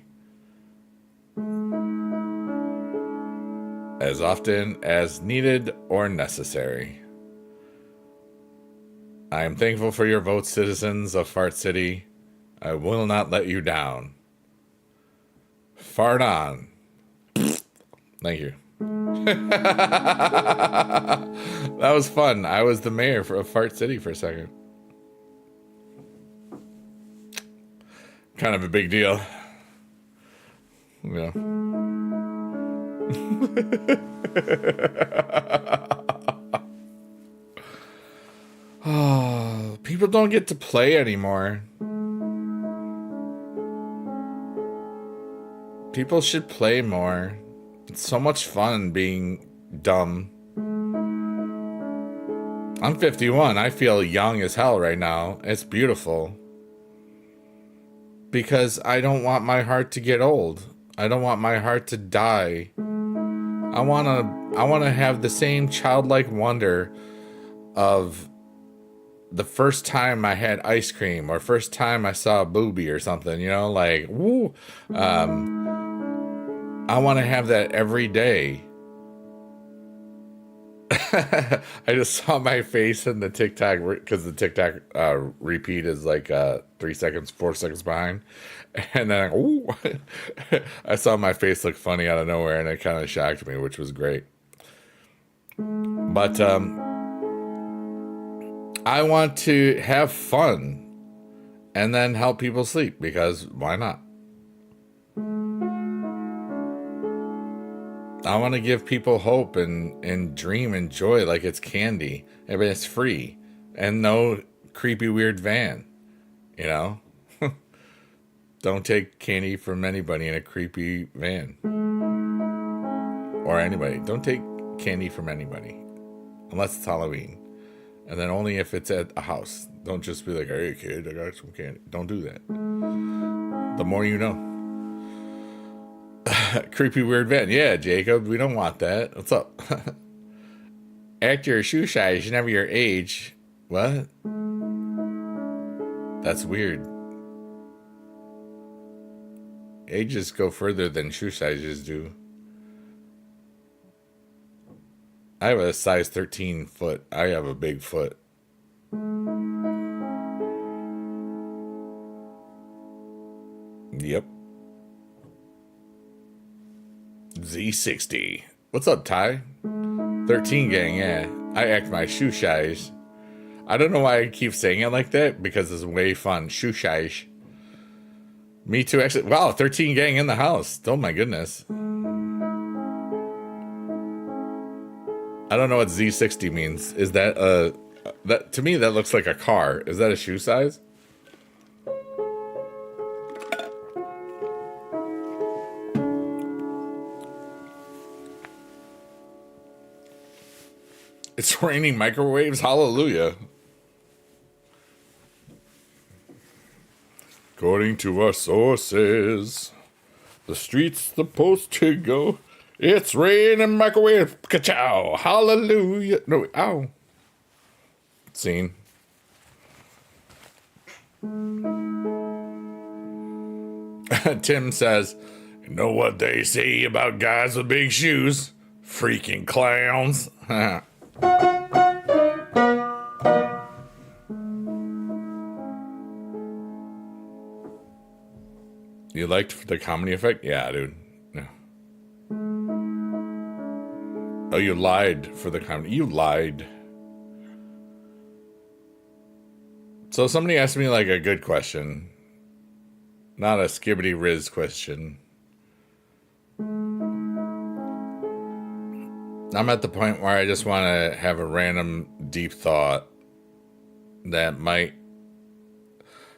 as often as needed or necessary. I am thankful for your vote, citizens of Fart City. I will not let you down. Fart on. Thank you. That was fun. I was the mayor of Fart City for a second. Kind of a big deal. Yeah. Oh, people don't get to play anymore. People should play more. It's so much fun being dumb. I'm 51. I feel young as hell right now. It's beautiful. Because I don't want my heart to get old. I don't want my heart to die. I want to have the same childlike wonder of the first time I had ice cream or first time I saw a booby or something, you know, like, woo. I want to have that every day. I just saw my face in the TikTok because the TikTok repeat is like 3 seconds, 4 seconds behind. And then ooh, I saw my face look funny out of nowhere and it kind of shocked me, which was great. But I want to have fun and then help people sleep because why not? I want to give people hope and dream and joy like it's candy. I mean, it's free and no creepy weird van, you know? Don't take candy from anybody in a creepy van. Or anybody. Don't take candy from anybody. Unless it's Halloween. And then only if it's at a house. Don't just be like, hey kid, I got some candy. Don't do that. The more you know. Creepy weird van. Yeah, Jacob, we don't want that. What's up? Act your shoe size, never your age. What? That's weird. Ages go further than shoe sizes do. I have a size 13 foot. I have a big foot. Yep. Z60. What's up, Ty? 13 gang, yeah. I act my shoe size. I don't know why I keep saying it like that, because it's way fun. Shushish. Me too, actually. Wow, 13 gang in the house. Oh my goodness. I don't know what Z60 means. Is that that to me that looks like a car. Is that a shoe size? It's raining microwaves. Hallelujah. According to our sources, the street's supposed to go. It's raining microwave. Ka-chow. Hallelujah. No, ow. Scene. Tim says, you know what they say about guys with big shoes? Freaking clowns. You liked the comedy effect? Yeah, dude. Yeah. Oh, you lied for the comedy. You lied. So somebody asked me like a good question. Not a skibbity riz question. I'm at the point where I just want to have a random deep thought that might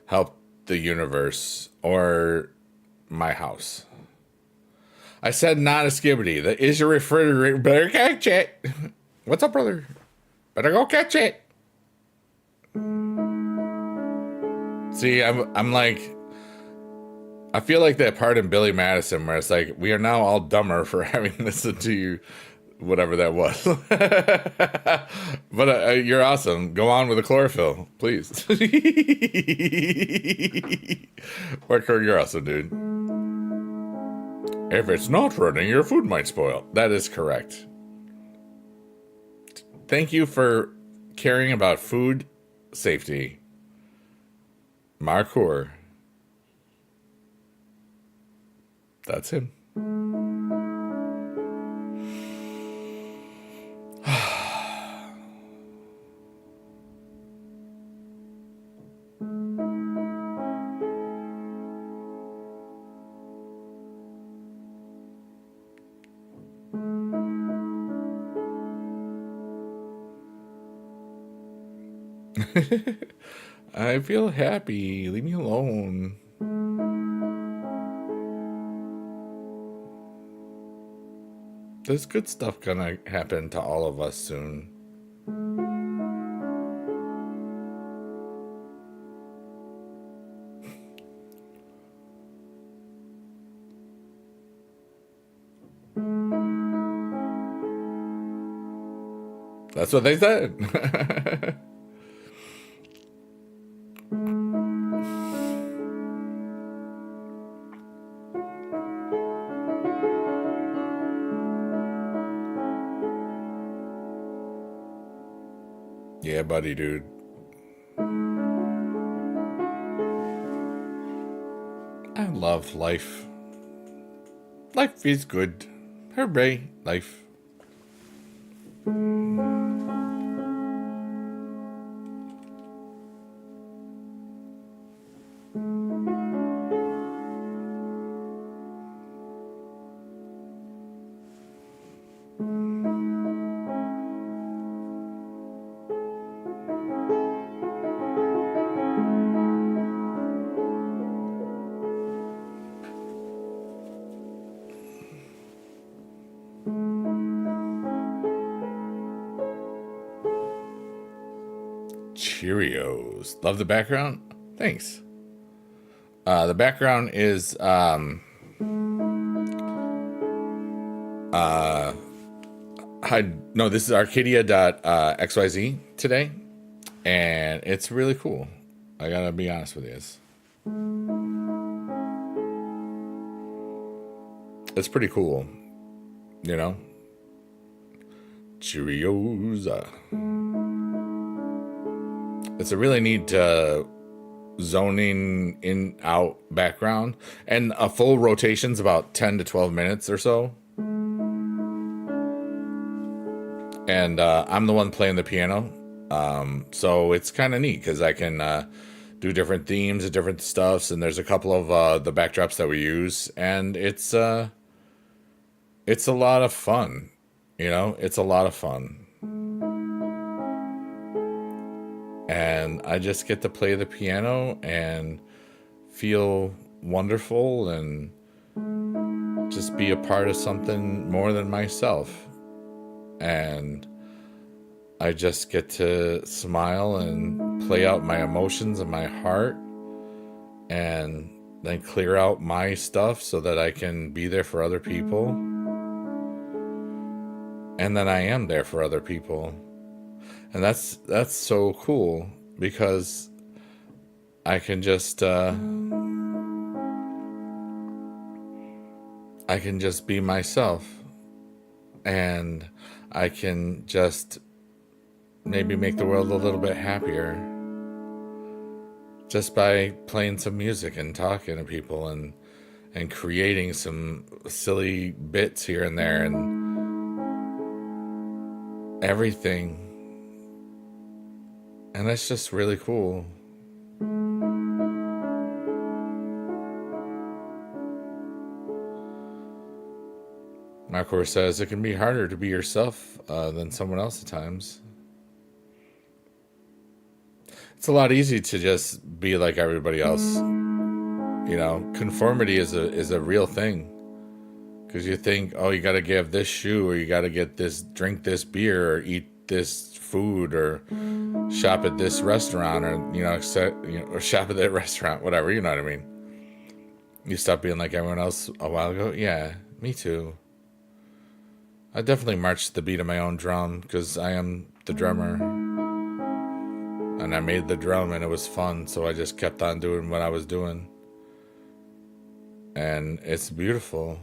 help the universe or my house. I said not a skibbity. That is your refrigerator. Better catch it. What's up, brother? Better go catch it. See, I'm like, I feel like that part in Billy Madison where it's like, we are now all dumber for having listened to you, whatever that was. But you're awesome. Go on with the chlorophyll, please. Marco, you're awesome, dude. If it's not running, your food might spoil. That is correct. Thank you for caring about food safety. Marcour. That's him. I feel happy. Leave me alone. There's good stuff gonna happen to all of us soon. That's what they said. Yeah, buddy, dude. I love life. Life is good. Hooray, life. Cheerios. Love the background? Thanks. The background is no, this is Arcadia.xyz today, and it's really cool. I gotta be honest with you. It's pretty cool, you know? Cheerios. It's a really neat zoning in out background, and a full rotation's about 10 to 12 minutes or so. And I'm the one playing the piano. So it's kind of neat because I can do different themes and different stuffs, and there's a couple of the backdrops that we use, and it's a lot of fun. It's a lot of fun. And I just get to play the piano and feel wonderful and just be a part of something more than myself. And I just get to smile and play out my emotions and my heart and then clear out my stuff so that I can be there for other people. And then I am there for other people. And that's so cool because I can just be myself, and I can just maybe make the world a little bit happier just by playing some music and talking to people and creating some silly bits here and there and everything. And that's just really cool. Marcor says it can be harder to be yourself than someone else at times. It's a lot easier to just be like everybody else. Conformity is a real thing. Because you think, oh, you got to give this shoe, or you got to drink this beer, or eat this food, or shop at this restaurant, or or shop at that restaurant, whatever. You know what I mean? You stop being like everyone else a while ago. Yeah, me too. I definitely marched to the beat of my own drum because I am the drummer, and I made the drum, and it was fun. So I just kept on doing what I was doing, and it's beautiful.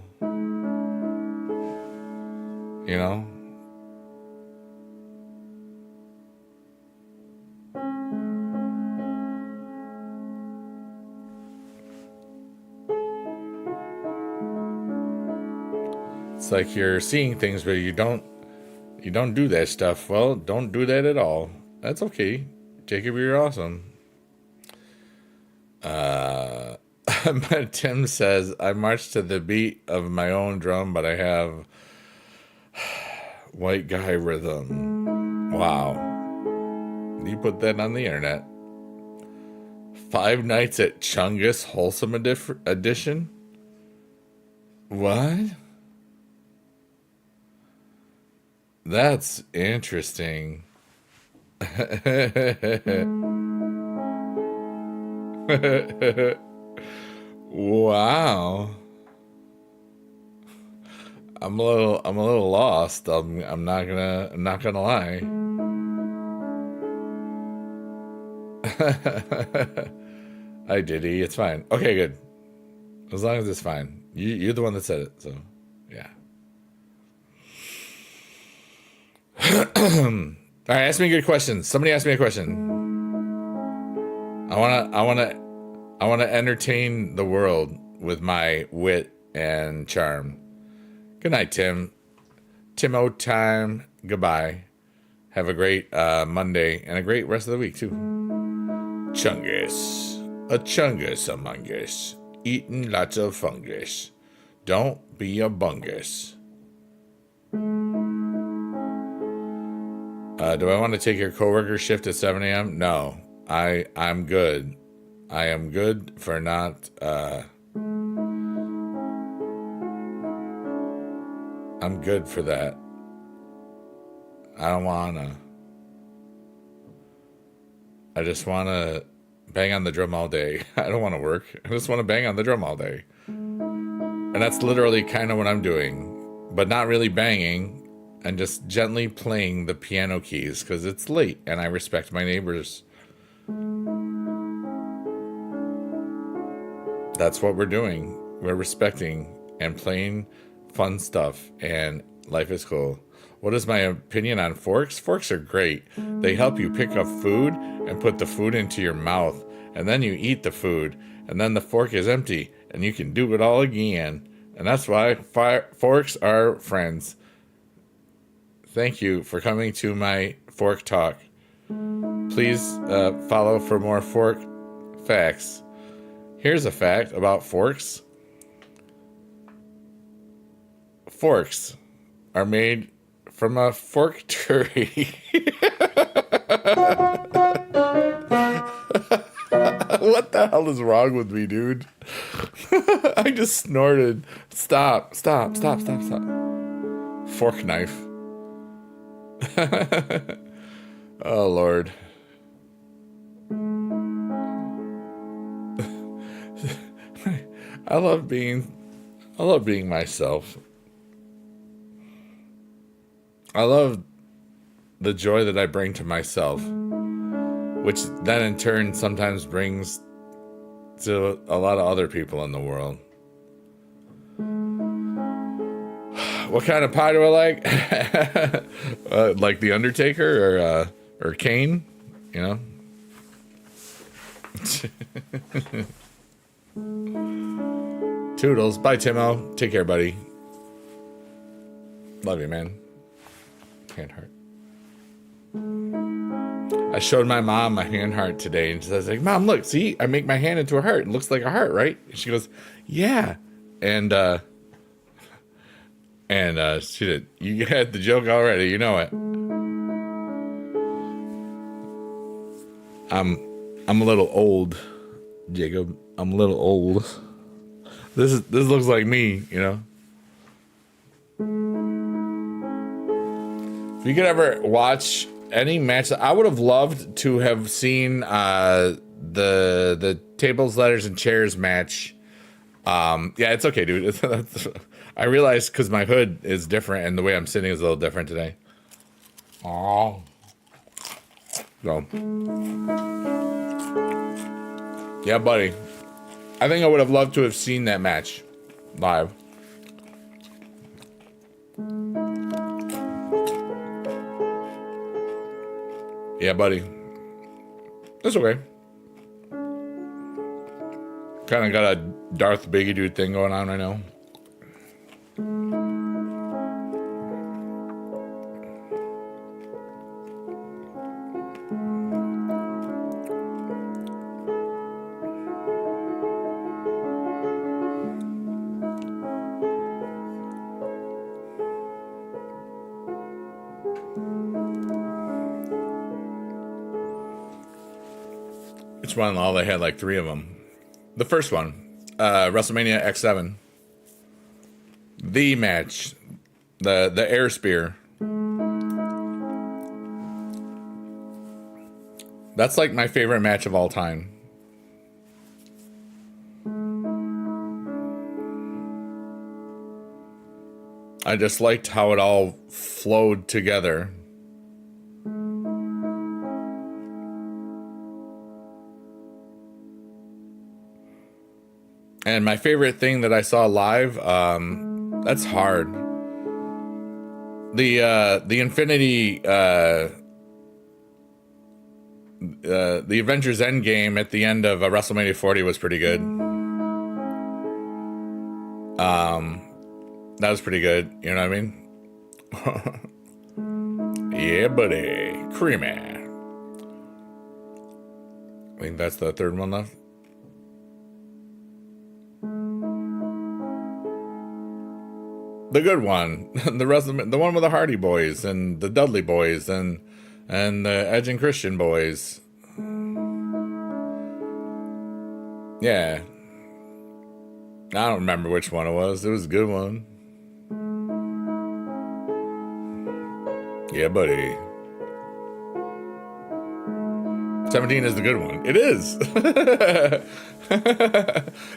It's like you're seeing things, but you don't do that stuff. Well, don't do that at all. That's okay. Jacob, you're awesome. Tim says, I march to the beat of my own drum, but I have white guy rhythm. Wow. You put that on the internet. 5 Nights at Chungus Wholesome Edition? What? That's interesting. Wow. I'm a little lost. I'm not gonna lie. I did. It's fine. Okay, good. As long as it's fine. You're the one that said it, so yeah. All right, ask me a good question. Somebody ask me a question. I wanna entertain the world with my wit and charm. Good night, Tim. Timo time. Goodbye. Have a great Monday and a great rest of the week too. Chungus. A chungus among us. Eating lots of fungus. Don't be a bungus. Do I want to take your coworker shift at 7 a.m.? No. I'm good. I am good for not I'm good for that. I don't wanna. I just wanna bang on the drum all day. I don't wanna work. I just wanna bang on the drum all day. And that's literally kind of what I'm doing. But not really banging. And just gently playing the piano keys because it's late and I respect my neighbors. That's what we're doing. We're respecting and playing fun stuff, and life is cool. What is my opinion on forks? Forks are great. They help you pick up food and put the food into your mouth, and then you eat the food, and then the fork is empty, and you can do it all again. And that's why forks are friends. Thank you for coming to my fork talk. Please follow for more fork facts. Here's a fact about forks. Forks are made from a fork tree. What the hell is wrong with me, dude? I just snorted. Stop. Fork knife. Oh, Lord. I love being myself. I love the joy that I bring to myself, which then in turn sometimes brings to a lot of other people in the world. What kind of pie do I like? Like the Undertaker or Kane, you know? Toodles. Bye, Timo. Take care, buddy. Love you, man. Hand heart. I showed my mom my hand heart today, and she was like, "Mom, look, see, I make my hand into a heart. It looks like a heart, right?" And she goes, "Yeah." And she did. You had the joke already. You know it. I'm a little old, Jacob. I'm a little old. This looks like me, you know. If you could ever watch any match, I would have loved to have seen the tables, ladders, and chairs match. Yeah, it's okay, dude. I realized because my hood is different and the way I'm sitting is a little different today. Oh. So. Yeah, buddy. I think I would have loved to have seen that match live. Yeah, buddy. That's okay. Kind of got a Darth Biggie dude thing going on right now. Which one? Oh, they had like 3 of them. The first one, WrestleMania X7. The match, the air spear. That's like my favorite match of all time. I just liked how it all flowed together. And my favorite thing that I saw live, that's hard. The Infinity, the Avengers Endgame at the end of WrestleMania 40 was pretty good. That was pretty good. You know what I mean? Yeah, buddy. Creamy. I think that's the third one left. The good one, the one with the Hardy Boys and the Dudley Boys and the Edge and Christian Boys. Yeah, I don't remember which one it was. It was a good one. Yeah, buddy. 17 is the good one. It is.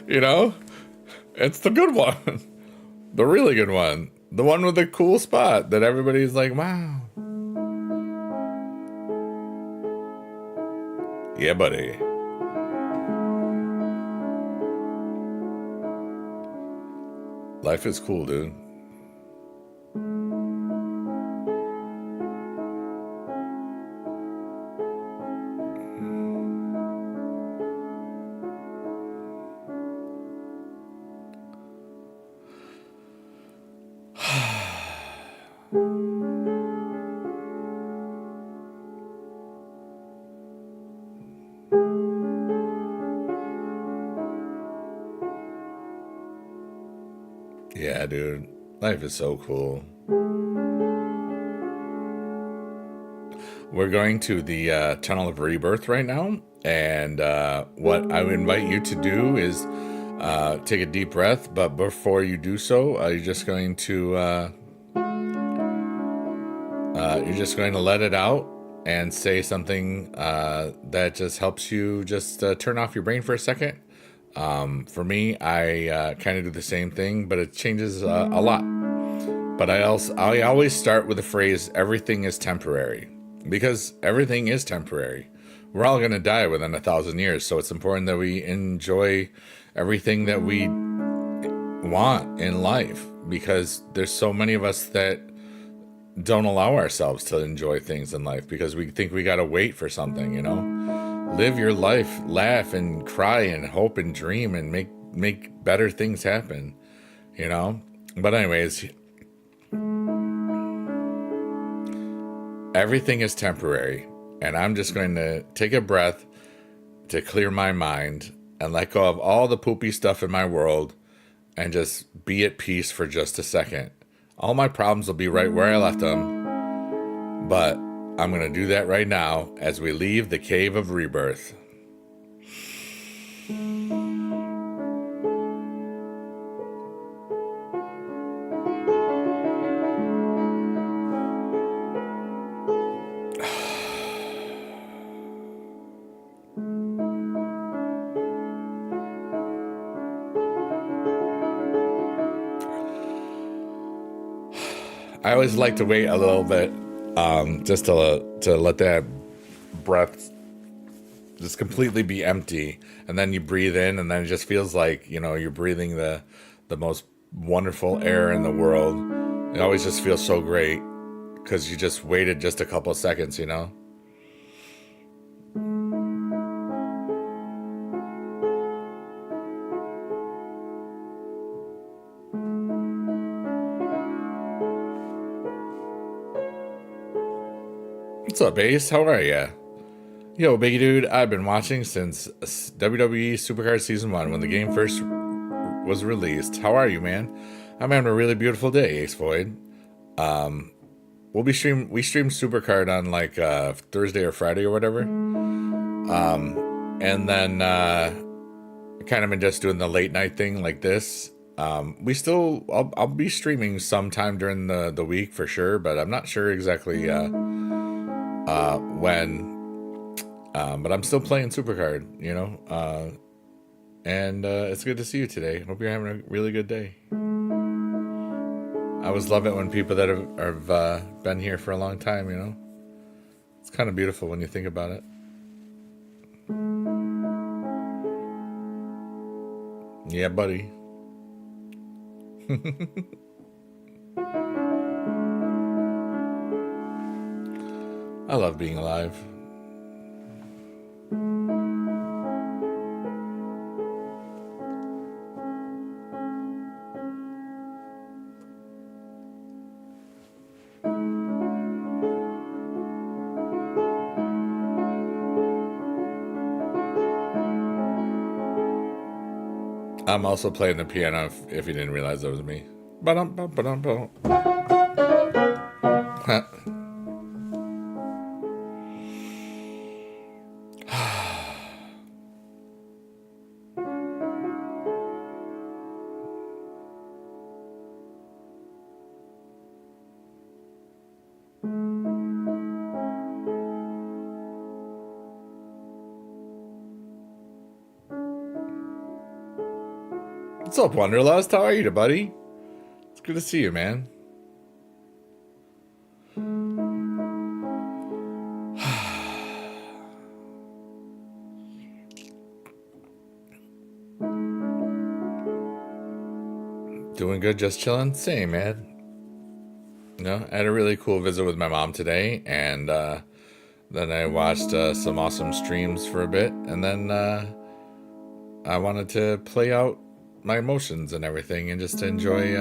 You know, it's the good one. The really good one. The one with the cool spot that everybody's like, wow. Yeah, buddy. Life is cool, dude. Yeah, dude. Life is so cool. We're going to the Tunnel of Rebirth right now. And what I would invite you to do is take a deep breath. But before you do so, you're just going to let it out and say something that just helps you just turn off your brain for a second. For me, I kind of do the same thing, but it changes a lot. But I always start with the phrase, everything is temporary, because everything is temporary. We're all going to die within 1,000 years. So it's important that we enjoy everything that we want in life, because there's so many of us that don't allow ourselves to enjoy things in life because we think we got to wait for something, you know? Live your life, laugh and cry and hope and dream and make better things happen, you know? But anyways, everything is temporary, and I'm just going to take a breath to clear my mind and let go of all the poopy stuff in my world and just be at peace for just a second. All my problems will be right where I left them, but I'm going to do that right now as we leave the cave of rebirth. I always like to wait a little bit, just to let that breath just completely be empty, and then you breathe in, and then it just feels like, you know, you're breathing the most wonderful air in the world. It always just feels so great because you just waited just a couple of seconds, you know. What's up, Ace? How are ya? Yo, big dude, I've been watching since WWE Supercard Season 1 when the game first was released. How are you, man? I'm having a really beautiful day, Ace Void. We stream Supercard on like Thursday or Friday or whatever. And then kind of been just doing the late night thing like this. I'll be streaming sometime during the week for sure, but I'm not sure exactly when. But I'm still playing Supercard, you know, and it's good to see you today. Hope you're having a really good day. I always love it when people that have been here for a long time, you know. It's kind of beautiful when you think about it. Yeah, buddy. I love being alive. I'm also playing the piano if you didn't realize that was me. Ba-dum-bum. What's up, Wanderlust? How are you, buddy? It's good to see you, man. Doing good, just chilling. Same, man. You know, I had a really cool visit with my mom today, and then I watched some awesome streams for a bit, and then I wanted to play out my emotions and everything, and just enjoy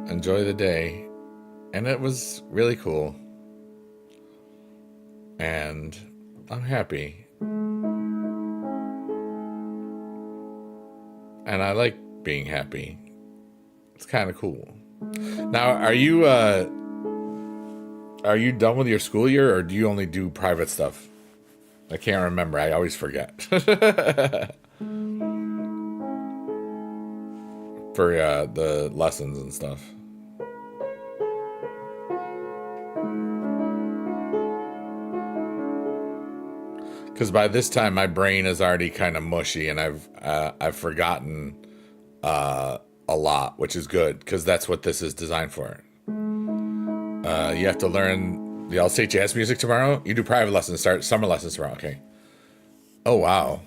the day, and it was really cool, and I'm happy, and I like being happy. It's kind of cool. Now, are you done with your school year, or do you only do private stuff? I can't remember. I always forget. For the lessons and stuff. Because by this time my brain is already kind of mushy, and I've forgotten a lot, which is good because that's what this is designed for. You have to learn the all state jazz music tomorrow. You do private lessons, start summer lessons tomorrow. Okay. Oh wow.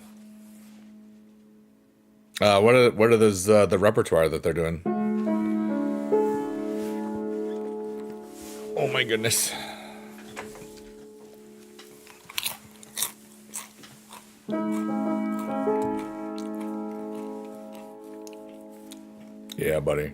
What are those the repertoire that they're doing? Oh my goodness. Yeah, buddy.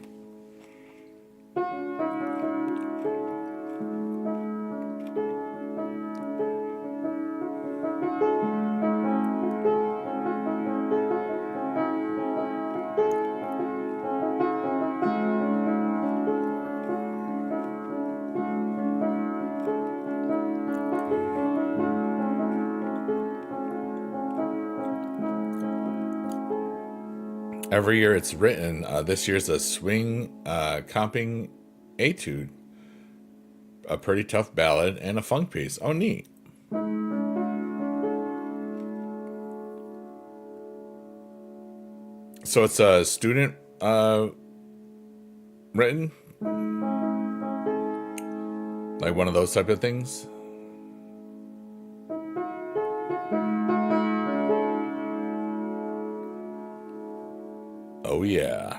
Every year it's written. This year's a swing comping etude, a pretty tough ballad, and a funk piece. Oh, neat. So it's a student written, like one of those type of things. Oh yeah.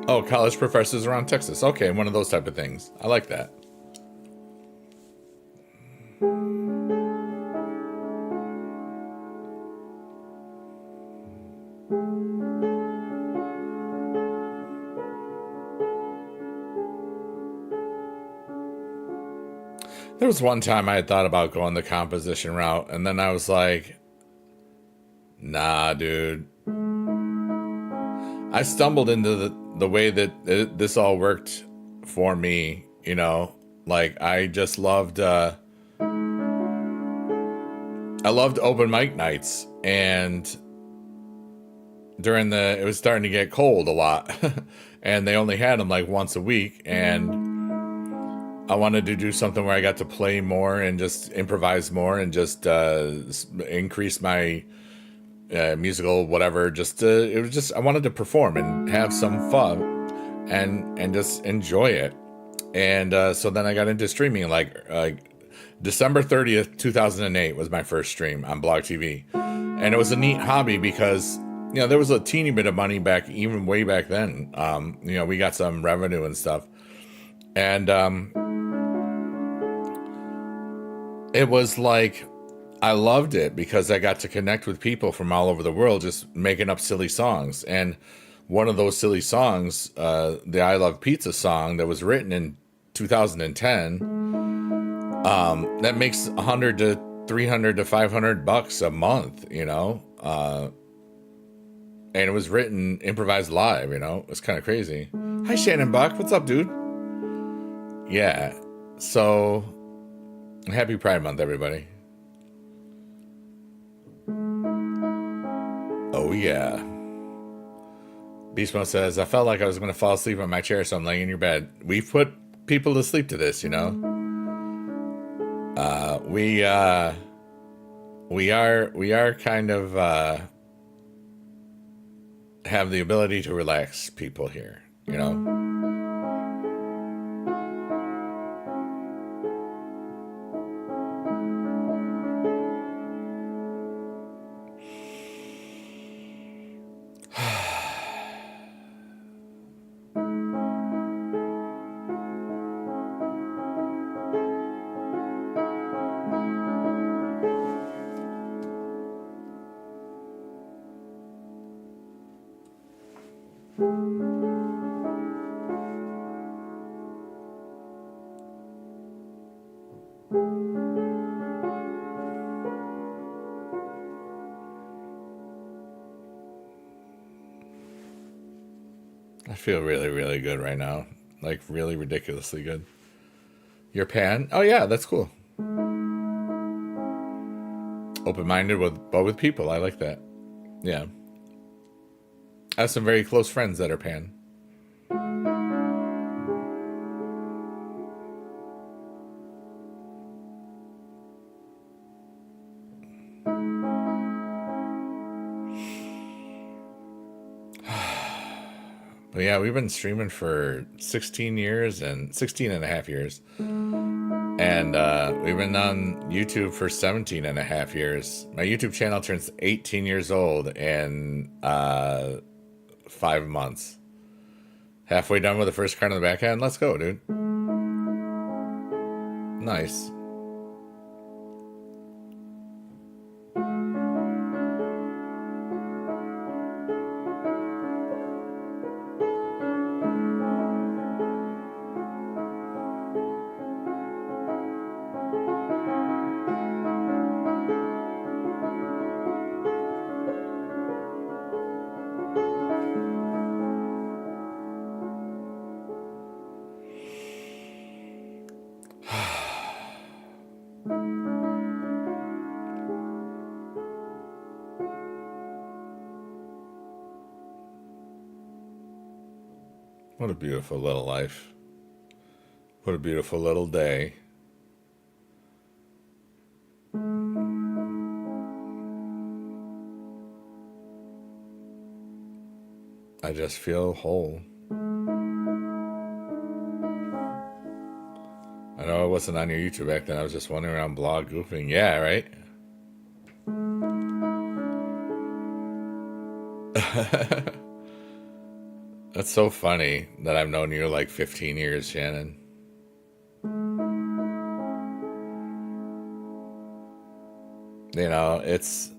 Oh, college professors around Texas. Okay, one of those type of things. I like that. There was one time I had thought about going the composition route, and then I was like, nah, dude. I stumbled into the way that this all worked for me, you know? Like, I just loved, I loved open mic nights, and it was starting to get cold a lot, and they only had them like once a week, and I wanted to do something where I got to play more and just improvise more and just increase my musical whatever. It was just I wanted to perform and have some fun and just enjoy it. And so then I got into streaming like December 30th, 2008 was my first stream on Blog TV, and it was a neat hobby because there was a teeny bit of money back even way back then. We got some revenue and stuff, and it was like I loved it because I got to connect with people from all over the world just making up silly songs. And one of those silly songs, the I Love Pizza song that was written in 2010, that makes 100 to 300 to $500 a month, and it was written improvised live, it was kind of crazy. Hi, Shannon Buck. What's up, dude? Yeah. So happy Pride Month, everybody. Oh, yeah. Beastmo says, I felt like I was going to fall asleep on my chair, so I'm laying in your bed. We've put people to sleep to this, We are kind of have the ability to relax people here, feel really, really good right now. Like, really ridiculously good. Your pan? Oh, yeah, that's cool. Open-minded with people. I like that. Yeah. I have some very close friends that are pan. But yeah, we've been streaming for 16 years and 16 and a half years. And we've been on YouTube for 17 and a half years. My YouTube channel turns 18 years old in 5 months. Halfway done with the first card on the back end. Let's go, dude. Nice. What a beautiful little life. What a beautiful little day. I just feel whole. I know I wasn't on your YouTube back then. I was just wandering around blog goofing. Yeah, right? That's so funny that I've known you like 15 years, Shannon. You know, it's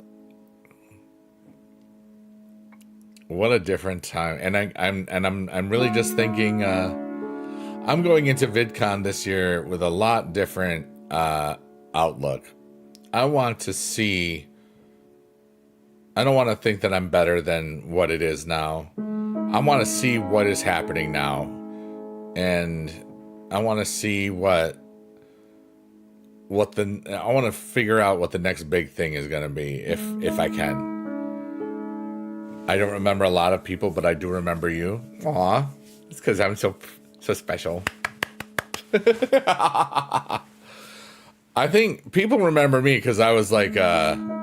what a different time. And I'm really just thinking I'm going into VidCon this year with a lot different outlook. I want to see, I don't want to think that I'm better than what it is now. I want to see what is happening now. And I want to see I want to figure out what the next big thing is going to be if I can. I don't remember a lot of people, but I do remember you. Aw, it's because I'm so special. I think people remember me because I was like, like I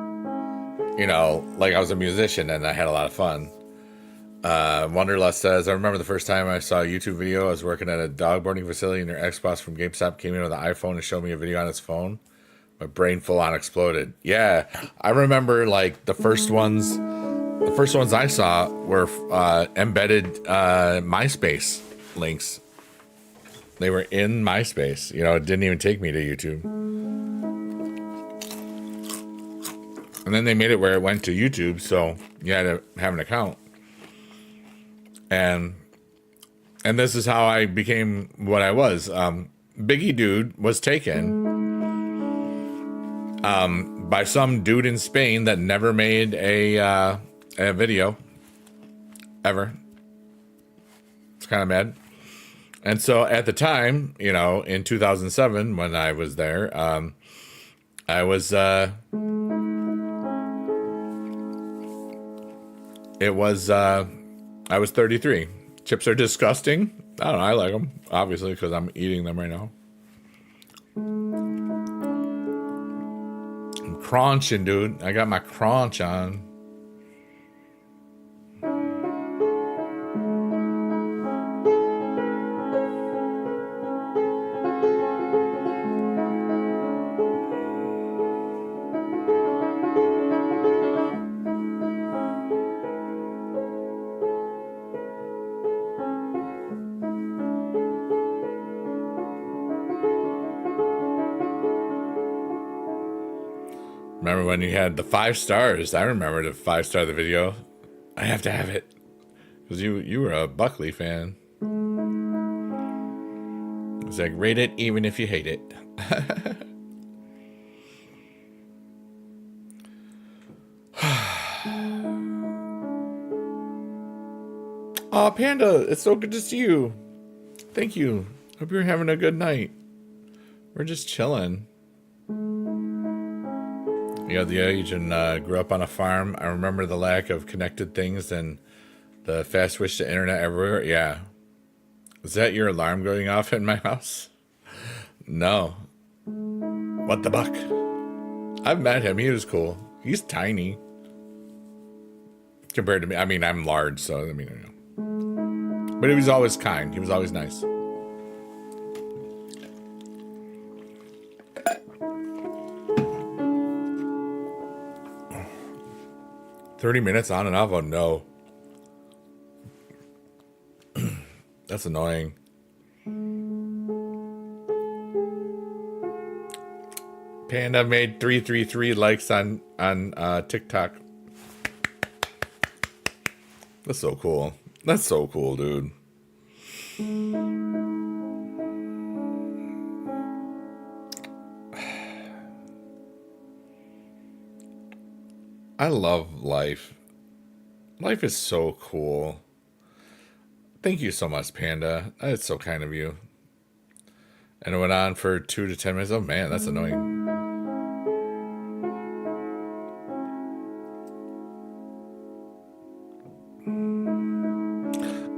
was a musician and I had a lot of fun. Wanderlust says, I remember the first time I saw a YouTube video. I was working at a dog boarding facility and their ex-boss from GameStop came in with an iPhone and showed me a video on his phone. My brain full on exploded. Yeah, I remember like the first ones I saw were embedded MySpace links. They were in MySpace. You know, it didn't even take me to YouTube. And then they made it where it went to YouTube, so you had to have an account. And this is how I became what I was. Biggie Dude was taken by some dude in Spain that never made a video ever. It's kind of mad. And so at the time, you know, in 2007 when I was there, I was I was 33. Chips are disgusting. I don't know. I like them, obviously, because I'm eating them right now. I'm crunching, dude. I got my crunch on. Remember when you had the 5 stars? I remember the 5-star the video. I have to have it. Because you were a Buckley fan. It's like, rate it even if you hate it. Aw, Panda, it's so good to see you. Thank you. Hope you're having a good night. We're just chilling. The age and grew up on a farm. I remember the lack of connected things and the fast switch to internet everywhere. Yeah. Is that your alarm going off in my house? No. What the buck? I've met him. He was cool. He's tiny. Compared to me. I mean, I'm large, so, But he was always kind. He was always nice. $30 on and off? Oh, no. That's annoying. Panda made 333 likes on TikTok. That's so cool. That's so cool, dude. I love life. Life is so cool. Thank you so much, Panda. That's so kind of you. And it went on for 2 to 10 minutes. Oh, man, that's annoying.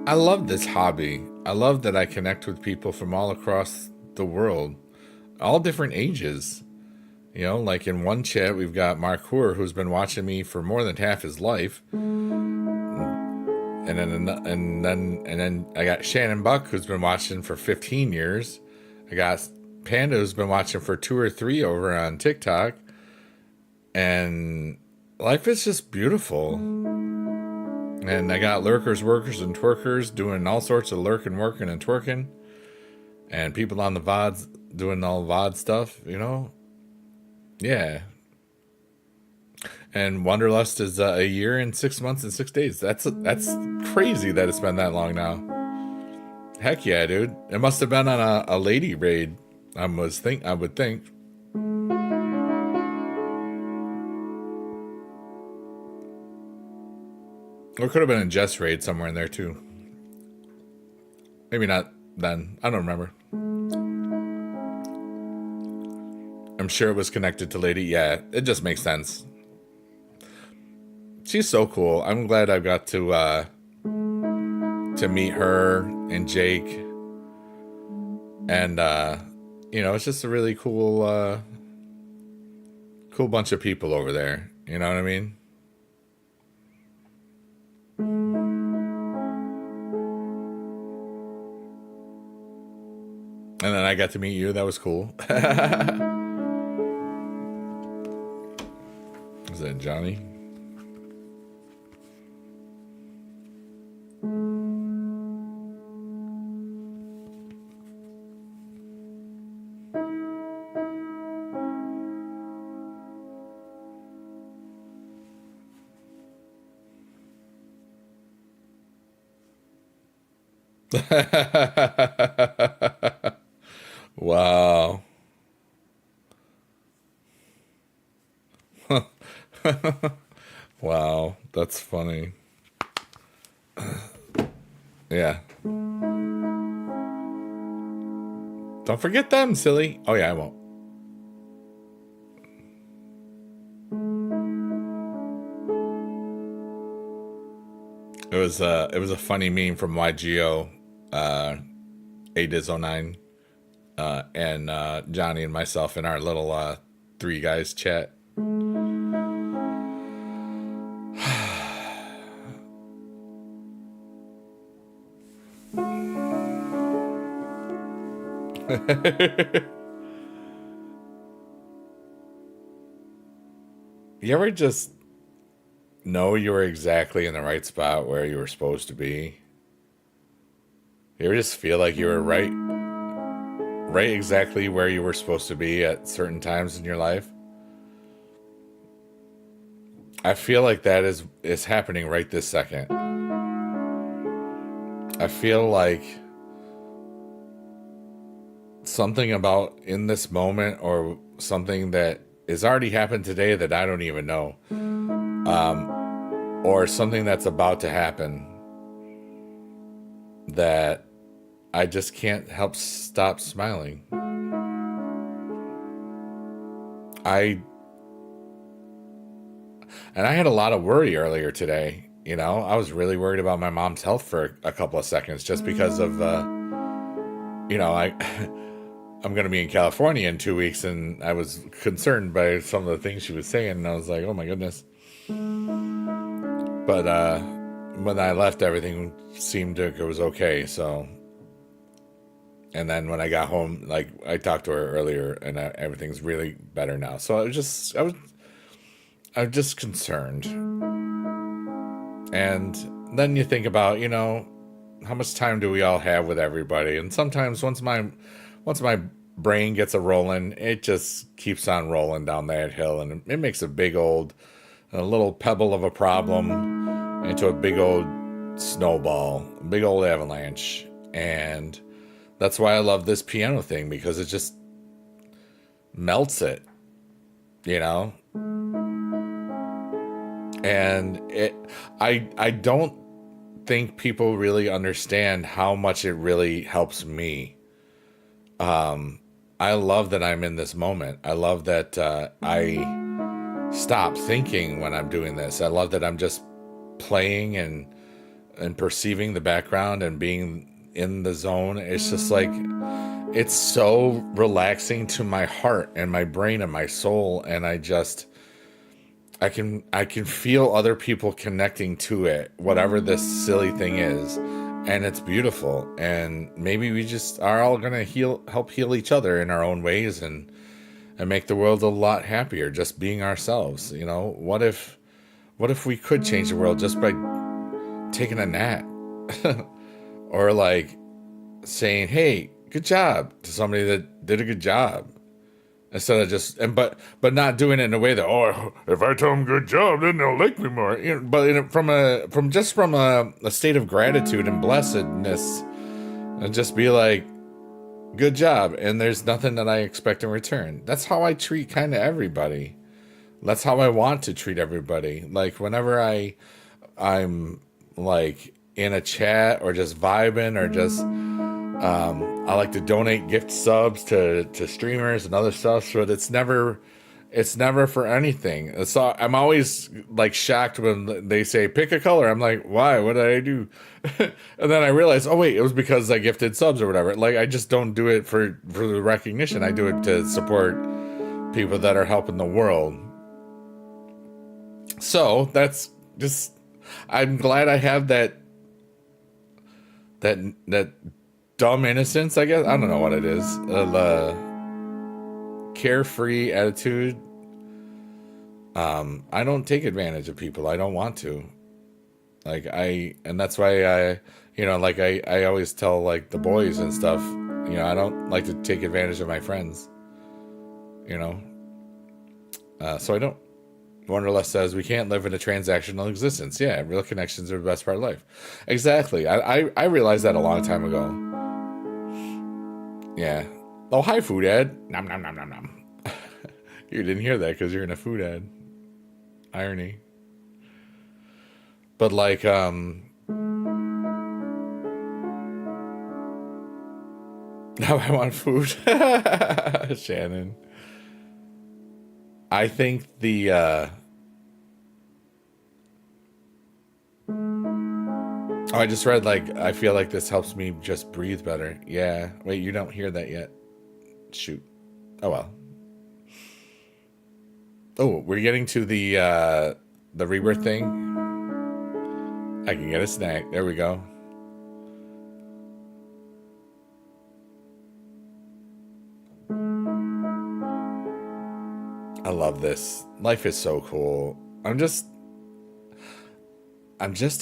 I love this hobby. I love that I connect with people from all across the world, all different ages. Like in one chat, we've got Mark Hoor, who's been watching me for more than half his life. And then I got Shannon Buck, who's been watching for 15 years. I got Panda, who's been watching for 2 or 3 over on TikTok. And life is just beautiful. And I got lurkers, workers, and twerkers doing all sorts of lurking, working, and twerking. And people on the VODs doing all VOD stuff, Yeah. And Wanderlust is a year and 6 months and 6 days. That's crazy that it's been that long now. Heck yeah, dude. It must have been on a lady raid, I would think. Or it could have been a Jess raid somewhere in there too. Maybe not then. I don't remember. I'm sure it was connected to Lady. Yeah, it just makes sense. She's so cool. I'm glad I got to meet her and Jake. And it's just a really cool bunch of people over there. You know what I mean? And then I got to meet you. That was cool. Is that Johnny? Wow. Wow, that's funny. Yeah. Don't forget them, silly. Oh yeah, I won't. It was a funny meme from YGO, ADiz09, and Johnny and myself in our little 3 guys chat. You ever just know you were exactly in the right spot where you were supposed to be? You ever just feel like you were right exactly where you were supposed to be at certain times in your life? I feel like that is happening right this second. I feel like something about in this moment or something that has already happened today that I don't even know, or something that's about to happen that I just can't help stop smiling. I had a lot of worry earlier today. I was really worried about my mom's health for a couple of seconds just because of, I I'm going to be in California in 2 weeks, and I was concerned by some of the things she was saying, and I was like, oh my goodness. But when I left, everything seemed like it was okay. So, and then when I got home, like I talked to her earlier, and everything's really better now. So I was just concerned. And then you think about, how much time do we all have with everybody? And sometimes once my brain gets a rolling, it just keeps on rolling down that hill, and it makes a little pebble of a problem into a big old snowball, a big old avalanche. And that's why I love this piano thing, because it just melts it, and I don't think people really understand how much it really helps me. I love that I'm in this moment. I love that I stop thinking when I'm doing this. I love that I'm just playing and perceiving the background and being in the zone. It's just like, it's so relaxing to my heart and my brain and my soul. And I can feel other people connecting to it, whatever this silly thing is. And it's beautiful. And maybe we just are all going to help heal each other in our own ways and make the world a lot happier just being ourselves. What if we could change the world just by taking a nap or like saying, hey, good job to somebody that did a good job, instead of just, but not doing it in a way that, oh, if I tell them good job, then they'll like me more. But from a state of gratitude and blessedness, and just be like, good job, and there's nothing that I expect in return. That's how I treat kind of everybody. That's how I want to treat everybody. Like whenever I'm like in a chat or just vibing or just, I like to donate gift subs to streamers and other stuff, but it's never for anything. So I'm always like shocked when they say pick a color. I'm like, why? What did I do? And then I realize, oh wait, it was because I gifted subs or whatever. Like I just don't do it for the recognition. I do it to support people that are helping the world. So that's just, I'm glad I have that dumb innocence, I guess. I don't know what it is. Carefree attitude. I don't take advantage of people. I don't want to. And that's why I always tell like the boys and stuff, I don't like to take advantage of my friends, so I don't. Wanderlust says we can't live in a transactional existence. Yeah, real connections are the best part of life. Exactly. I realized that a long time ago. Yeah. Oh, hi, food ad. Nom, nom, nom, nom, nom. You didn't hear that because you're in a food ad. Irony. But like, now I want food. Shannon. I think I just read, like, I feel like this helps me just breathe better. Yeah. Wait, you don't hear that yet. Shoot. Oh, well. Oh, we're getting to the rebirth thing. I can get a snack. There we go. I love this. Life is so cool. I'm just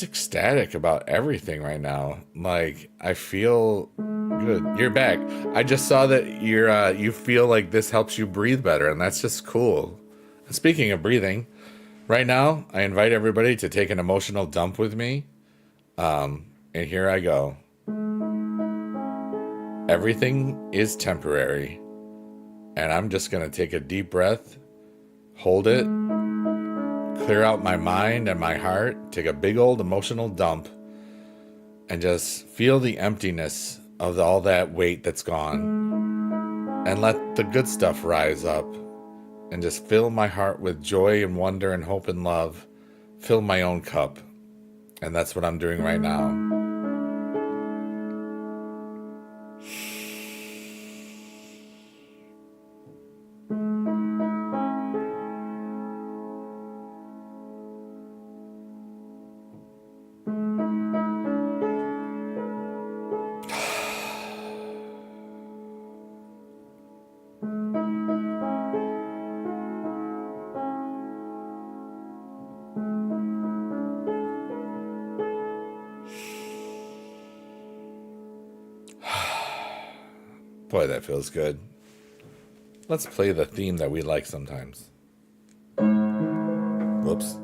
ecstatic about everything right now. Like, I feel good. You're back. I just saw that you feel like this helps you breathe better, and that's just cool. And speaking of breathing, right now, I invite everybody to take an emotional dump with me. And here I go. Everything is temporary. And I'm just going to take a deep breath, hold it, clear out my mind and my heart, take a big old emotional dump, and just feel the emptiness of all that weight that's gone, and let the good stuff rise up, and just fill my heart with joy and wonder and hope and love. Fill my own cup. And that's what I'm doing right now. Boy, that feels good. Let's play the theme that we like sometimes. Whoops.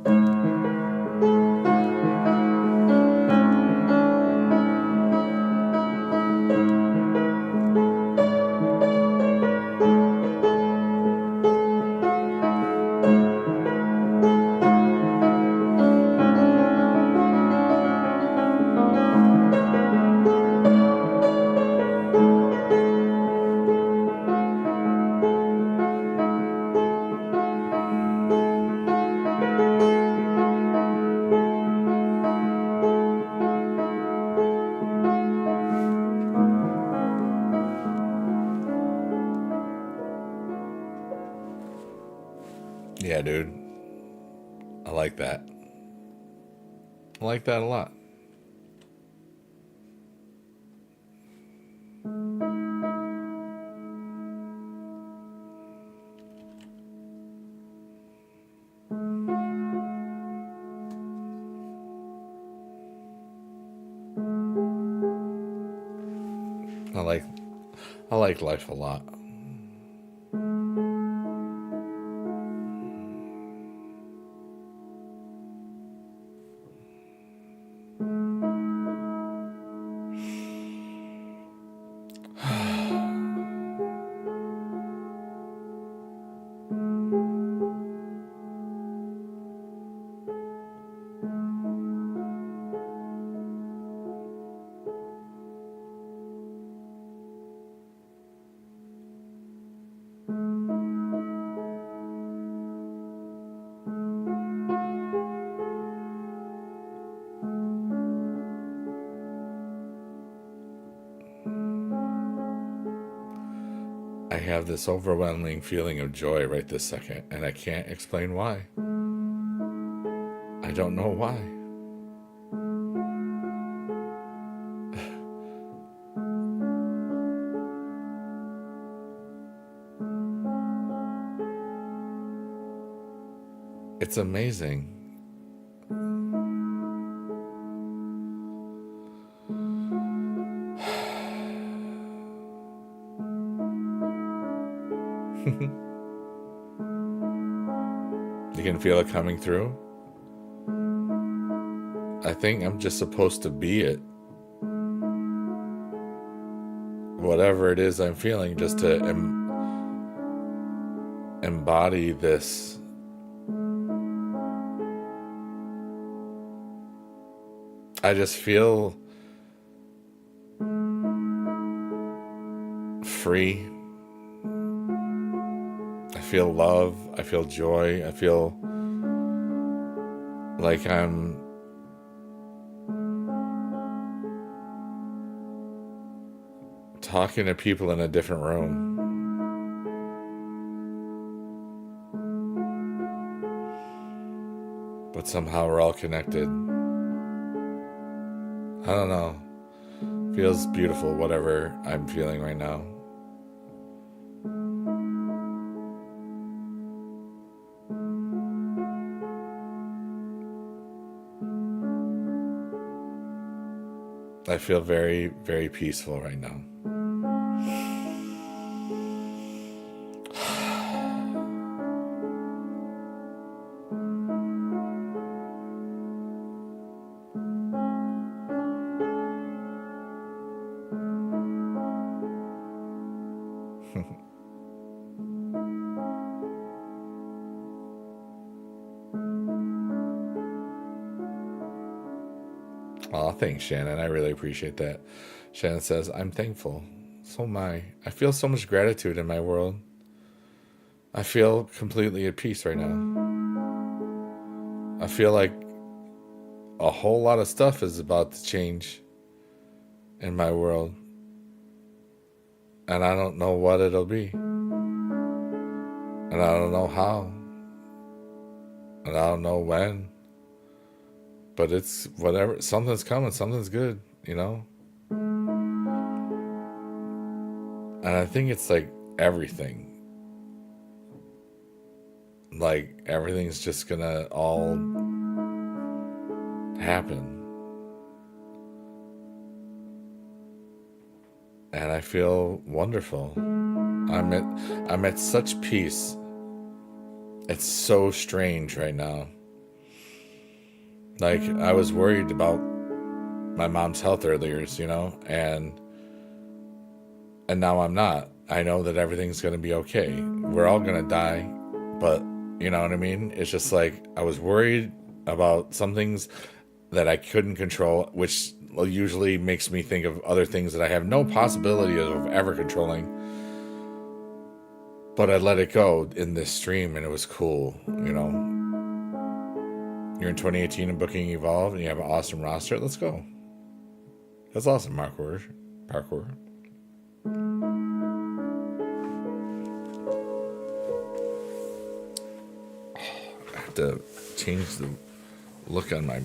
Yeah, dude. I like that. I like that a lot. I like I like life a lot. I have this overwhelming feeling of joy right this second, and I can't explain why. I don't know why. It's amazing. You can feel it coming through. I think I'm just supposed to be it. Whatever it is I'm feeling, just to embody this. I just feel free. I feel love. I feel joy. I feel like I'm talking to people in a different room. But somehow we're all connected. I don't know. Feels beautiful, whatever I'm feeling right now. I feel very, very peaceful right now. Oh, thanks, Shannon. I really appreciate that. Shannon says, I'm thankful. So am I. I feel so much gratitude in my world. I feel completely at peace right now. I feel like a whole lot of stuff is about to change in my world. And I don't know what it'll be. And I don't know how. And I don't know when. But it's whatever. Something's coming. Something's good, you know? And I think it's like everything. Like everything's just gonna all happen. And I feel wonderful. I'm at such peace. It's so strange right now. Like I was worried about my mom's health earlier, you know, and now I'm not. I know that everything's going to be okay. We're all going to die, but you know what I mean? It's just like I was worried about some things that I couldn't control, which usually makes me think of other things that I have no possibility of ever controlling. But I let it go in this stream, and it was cool, you know. You're in 2018 and booking Evolve, and you have an awesome roster. Let's go. That's awesome, parkour. I have to change the look on my...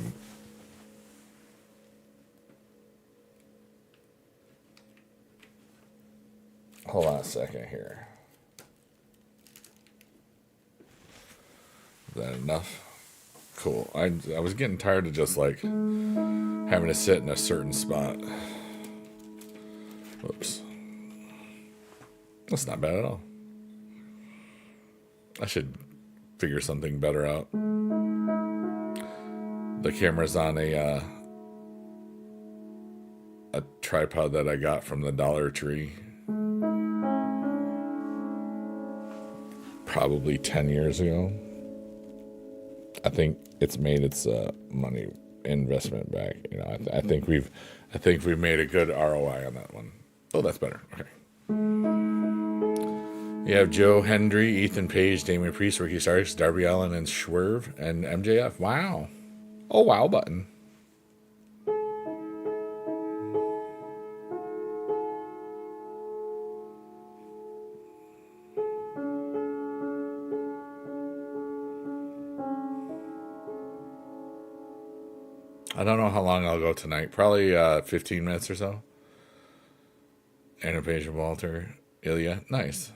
Hold on a second here. Is that enough? Cool. I was getting tired of just like having to sit in a certain spot. Whoops. That's not bad at all. I should figure something better out. The camera's on a tripod that I got from the Dollar Tree. Probably 10 years ago. I think it's made its money investment back. You know, I think we've made a good ROI on that one. Oh, that's better. Okay. You have Joe Hendry, Ethan Page, Damian Priest, Ricky Starks, Darby Allin, and Schwerve, and MJF. Wow. Oh, wow button. I don't know how long I'll go tonight. Probably 15 minutes or so. Anna Page and Walter. Ilya. Nice.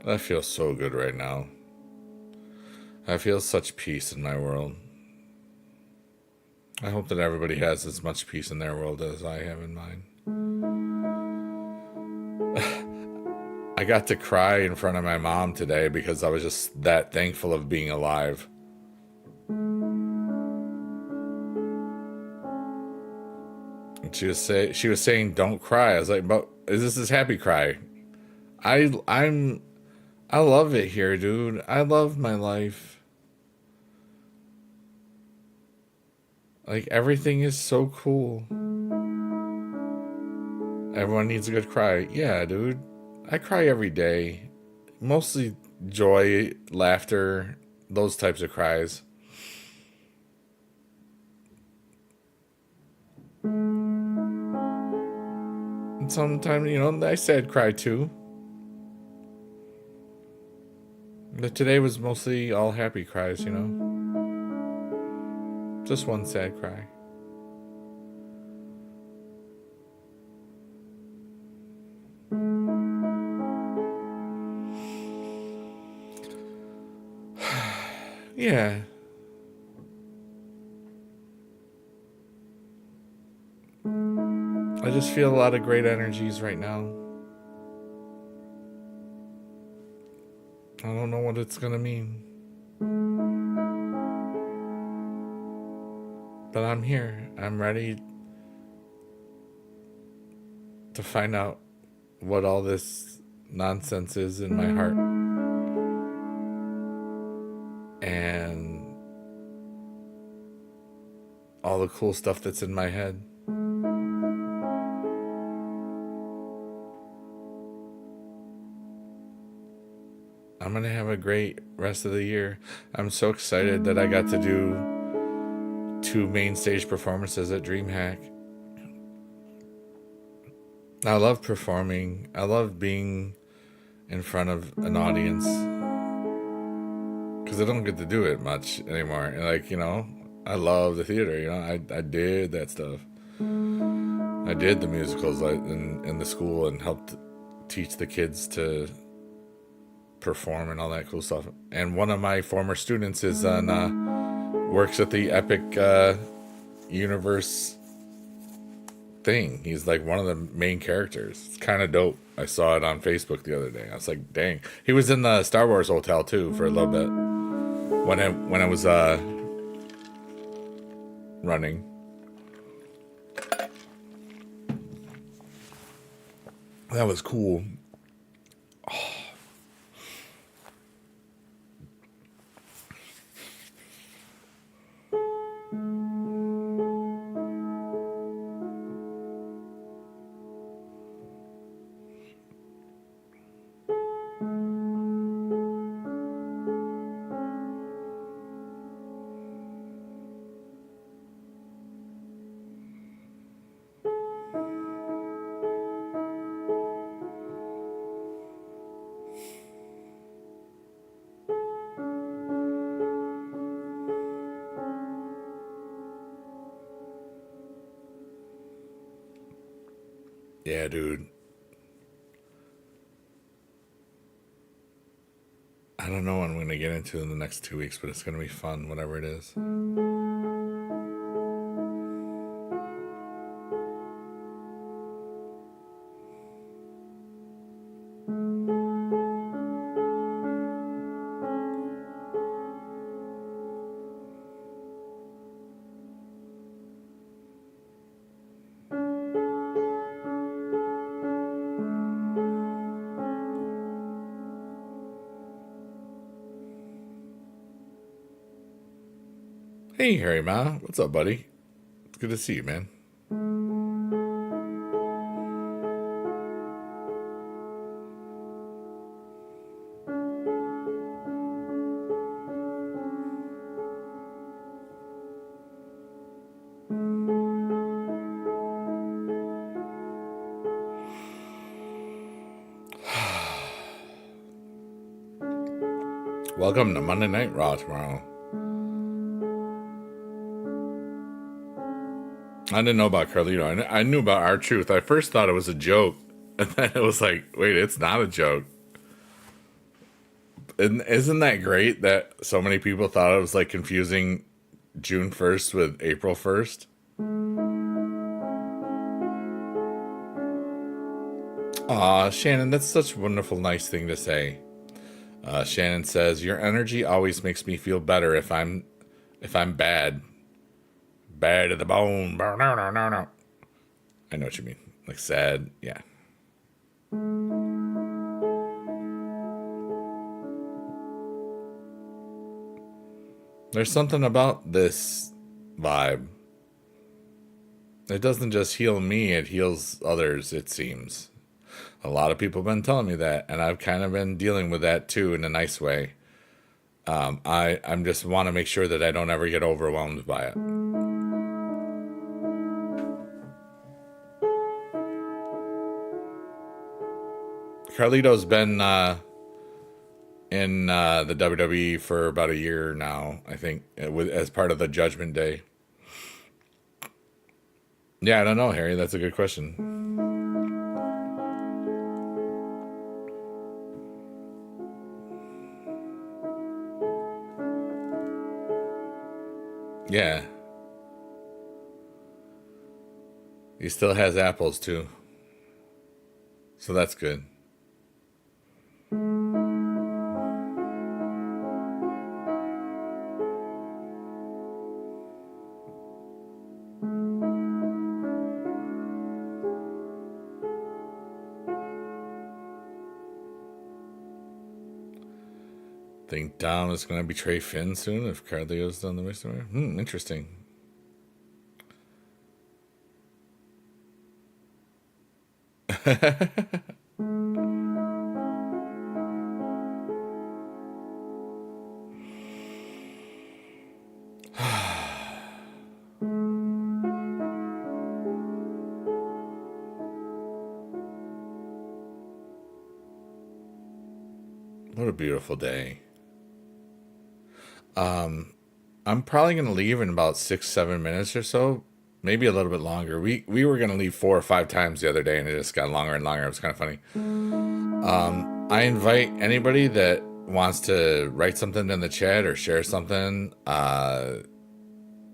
I feel so good right now. I feel such peace in my world. I hope that everybody has as much peace in their world as I have in mine. I got to cry in front of my mom today because I was just that thankful of being alive. And she was saying, "Don't cry." I was like, "But this is happy cry." I love it here, dude. I love my life. Like everything is so cool. Everyone needs a good cry. Yeah, dude. I cry every day. Mostly joy, laughter, those types of cries. And sometimes, you know, I sad cry too. But today was mostly all happy cries, you know. Just one sad cry. Yeah. I just feel a lot of great energies right now. I don't know what it's gonna mean. But I'm here. I'm ready to find out what all this nonsense is in my heart and all the cool stuff that's in my head. I'm going to have a great rest of the year. I'm so excited that I got to do 2 main stage performances at DreamHack. I love performing. I love being in front of an audience because I don't get to do it much anymore. And like, I love the theater. I did that stuff. I did the musicals in the school and helped teach the kids to perform and all that cool stuff. And one of my former students is works at the Epic Universe thing. He's like one of the main characters. It's kind of dope. I saw it on Facebook the other day. I was like, dang. He was in the Star Wars hotel too for a little bit when I was running. That was cool. Yeah, dude. I don't know what I'm going to get into in the next 2 weeks, but it's going to be fun, whatever it is. Hey, Harry Ma. What's up, buddy? It's good to see you, man. Welcome to Monday Night Raw tomorrow. I didn't know about Carlito. I knew about R-Truth. I first thought it was a joke. And then it was like, wait, it's not a joke. And isn't that great that so many people thought it was like confusing June 1st with April 1st? Aw, Shannon, that's such a wonderful, nice thing to say. Shannon says, your energy always makes me feel better if I'm bad. Bad to the bone. No, no, no, no. I know what you mean. Like sad. Yeah. There's something about this vibe. It doesn't just heal me, it heals others, it seems. A lot of people have been telling me that, and I've kind of been dealing with that too in a nice way. I'm just want to make sure that I don't ever get overwhelmed by it. Carlito's been in the WWE for about a year now, I think, as part of the Judgment Day. Yeah, I don't know, Harry. That's a good question. Yeah. He still has apples, too. So that's good. Think Dom is going to betray Finn soon if Carlito's done the mission. Interesting. What a beautiful day. I'm probably gonna leave in about 6, 7 minutes or so, maybe a little bit longer. We were gonna leave 4 or 5 times the other day, and it just got longer and longer. It was kind of funny. I invite anybody that wants to write something in the chat or share something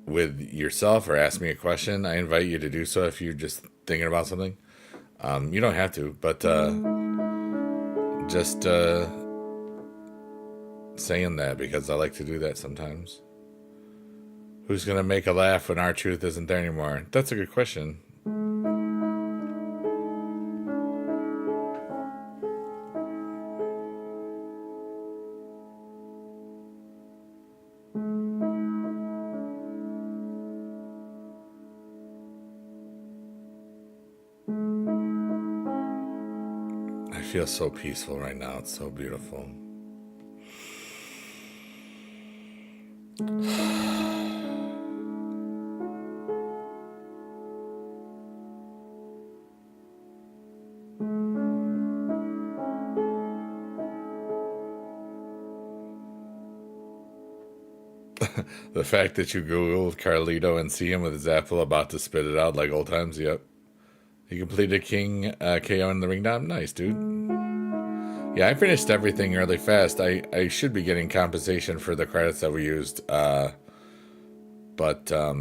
with yourself or ask me a question. I invite you to do so if you're just thinking about something. You don't have to, but just saying that because I like to do that sometimes. Who's gonna make a laugh when R-Truth isn't there anymore? That's a good question. I feel so peaceful right now. It's so beautiful. The fact that you Googled Carlito and see him with his apple about to spit it out like old times, yep. He completed King KO in the ring dom. Nice, dude. Yeah, I finished everything really fast. I should be getting compensation for the credits that we used. But I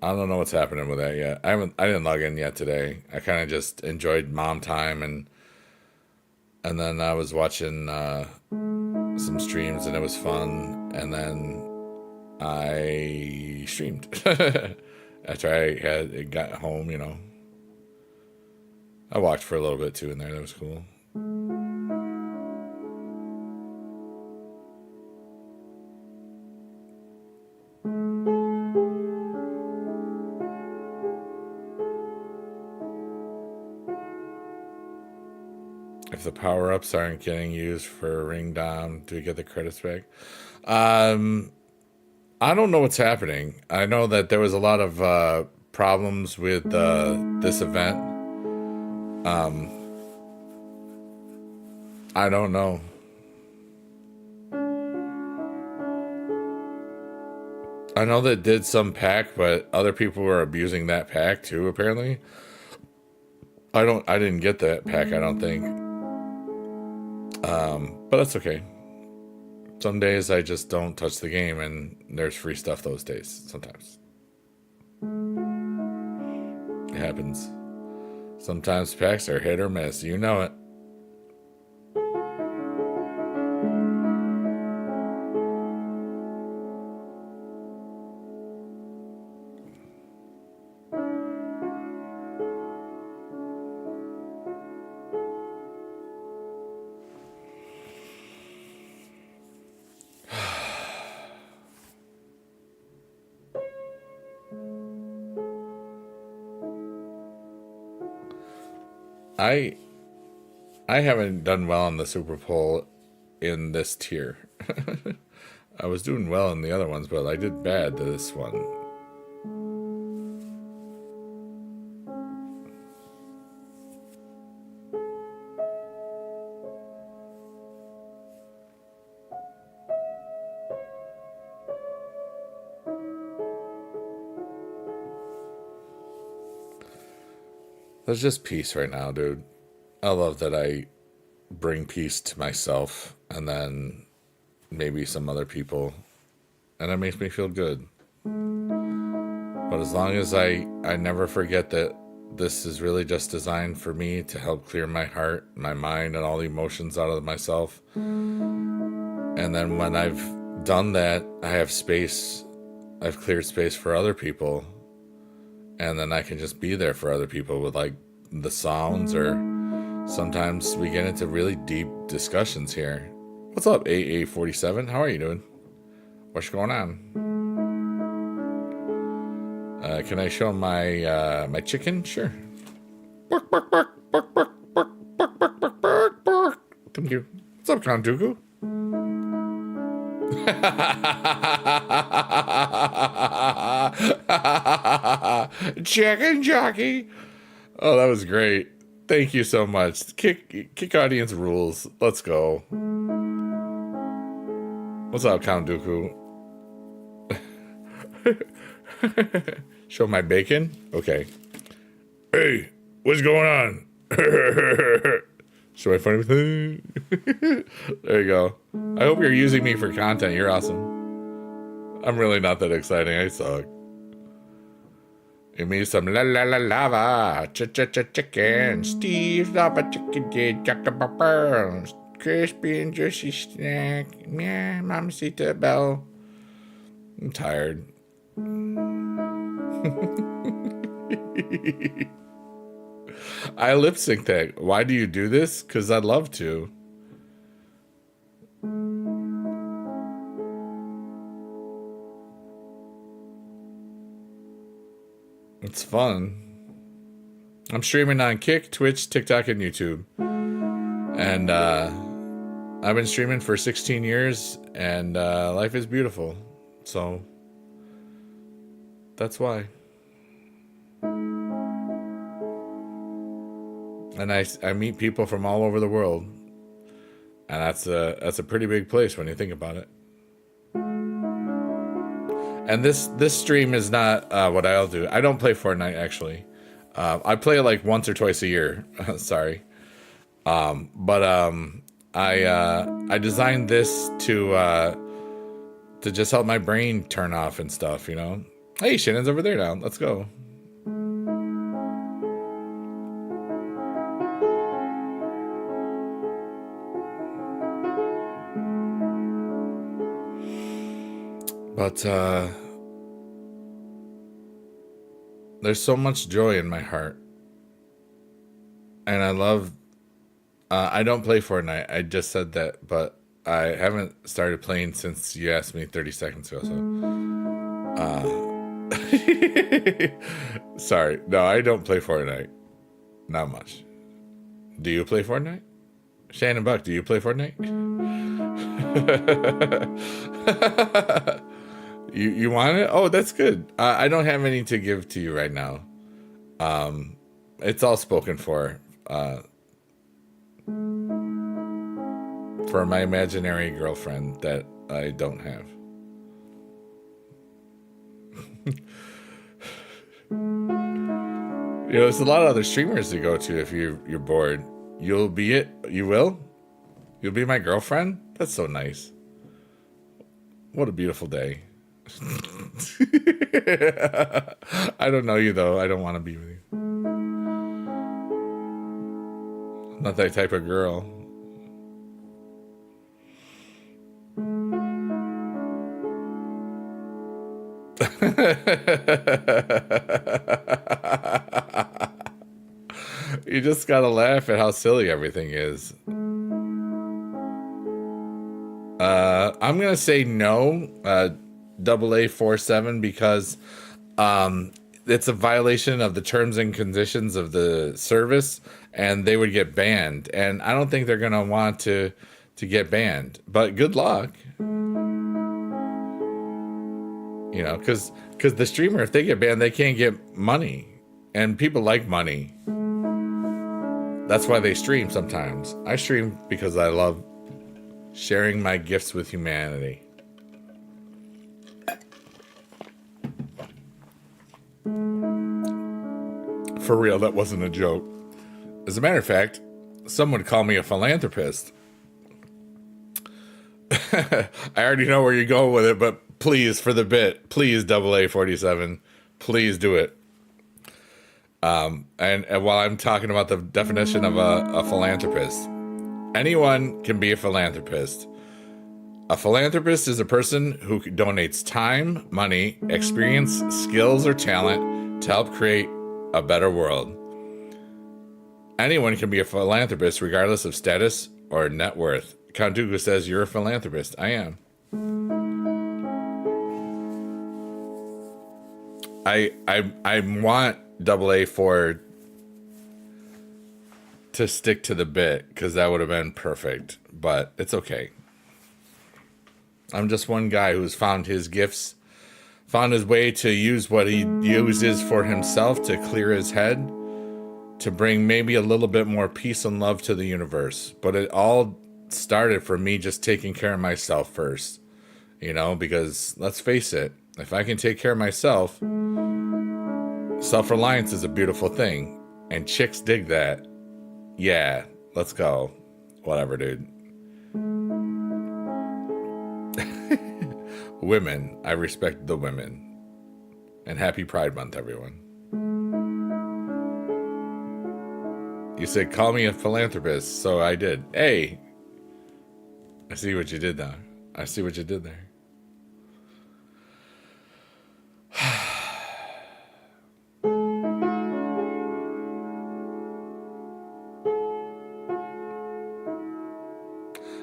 don't know what's happening with that yet. I didn't log in yet today. I kind of just enjoyed mom time and then I was watching some streams and it was fun, and then I streamed after I got home. I walked for a little bit too in there. That was cool. If the power-ups aren't getting used for ring dom, do we get the credits back? I don't know what's happening. I know that there was a lot of problems with this event. I don't know. I know that did some pack, but other people were abusing that pack too, apparently. I didn't get that pack, I don't think. But that's okay. Some days I just don't touch the game and there's free stuff those days, sometimes. It happens. Sometimes packs are hit or miss, you know it. I haven't done well on the Super Bowl in this tier. I was doing well in the other ones, but I did bad to this one. There's just peace right now, dude. I love that I bring peace to myself and then maybe some other people, and that makes me feel good. But as long as I never forget that this is really just designed for me to help clear my heart, my mind, and all the emotions out of myself. And then when I've done that, I have space. I've cleared space for other people. And then I can just be there for other people with like the sounds, or sometimes we get into really deep discussions here. What's up, AA47? How are you doing? What's going on? Can I show my my chicken? Sure. Bark, bark, bark, bark, bark, bark, bark, bark, bark, bark, bark. Thank you. What's up, Count Dooku? Chicken jockey. Oh, that was great. Thank you so much. Kick audience rules. Let's go. What's up, Count Dooku? Show my bacon? Okay. Hey, what's going on? Show my funny. There you go. I hope you're using me for content. You're awesome. I'm really not that exciting. I suck. Give me some la la la lava. Chicken. Steve lava chicken did. Crispy and juicy snack. Yeah, Mamacita Bell. I'm tired. I lip sync that. Why do you do this? Because I'd love to. It's fun. I'm streaming on Kick, Twitch, TikTok, and YouTube. And I've been streaming for 16 years, and life is beautiful. So that's why. And I meet people from all over the world, and that's a pretty big place when you think about it. And this stream is not what I'll do. I don't play Fortnite actually. I play it like once or twice a year. Sorry, but I designed this to just help my brain turn off and stuff. You know. Hey, Shannon's over there now. Let's go. But there's so much joy in my heart. And I love... I don't play Fortnite. I just said that. But I haven't started playing since you asked me 30 seconds ago. So... Sorry. No, I don't play Fortnite. Not much. Do you play Fortnite? Shannon Buck, do you play Fortnite? You want it? Oh, that's good. I don't have any to give to you right now. It's all spoken for my imaginary girlfriend that I don't have. You know, there's a lot of other streamers to go to if you're bored. You'll be it. You will? You'll be my girlfriend? That's so nice. What a beautiful day. I don't know you though. I don't want to be with you. I'm not that type of girl. You just gotta laugh at how silly everything is. I'm gonna say no, AA47, because it's a violation of the terms and conditions of the service, and they would get banned. And I don't think they're gonna want to get banned. But good luck. You know, because the streamer, if they get banned, they can't get money, and people like money. That's why they stream sometimes. I stream because I love sharing my gifts with humanity. For real, that wasn't a joke. As a matter of fact, some would call me a philanthropist. I already know where you're going with it, but please, for the bit, please, AA47, please do it. And while I'm talking about the definition of a philanthropist, anyone can be a philanthropist. A philanthropist is a person who donates time, money, experience, skills, or talent to help create a better world. Anyone can be a philanthropist regardless of status or net worth. Count Dooku says, you're a philanthropist. I am. I want AA4 to stick to the bit, because that would have been perfect. But it's okay. I'm just one guy who's found his gifts, found his way to use what he uses for himself to clear his head, to bring maybe a little bit more peace and love to the universe. But it all started for me just taking care of myself first, you know, because let's face it, if I can take care of myself, self-reliance is a beautiful thing, and chicks dig that. Yeah, let's go. Whatever, dude. Women, I respect the women. And happy Pride Month, everyone. You said, call me a philanthropist, so I did. Hey, I see what you did there. I see what you did there.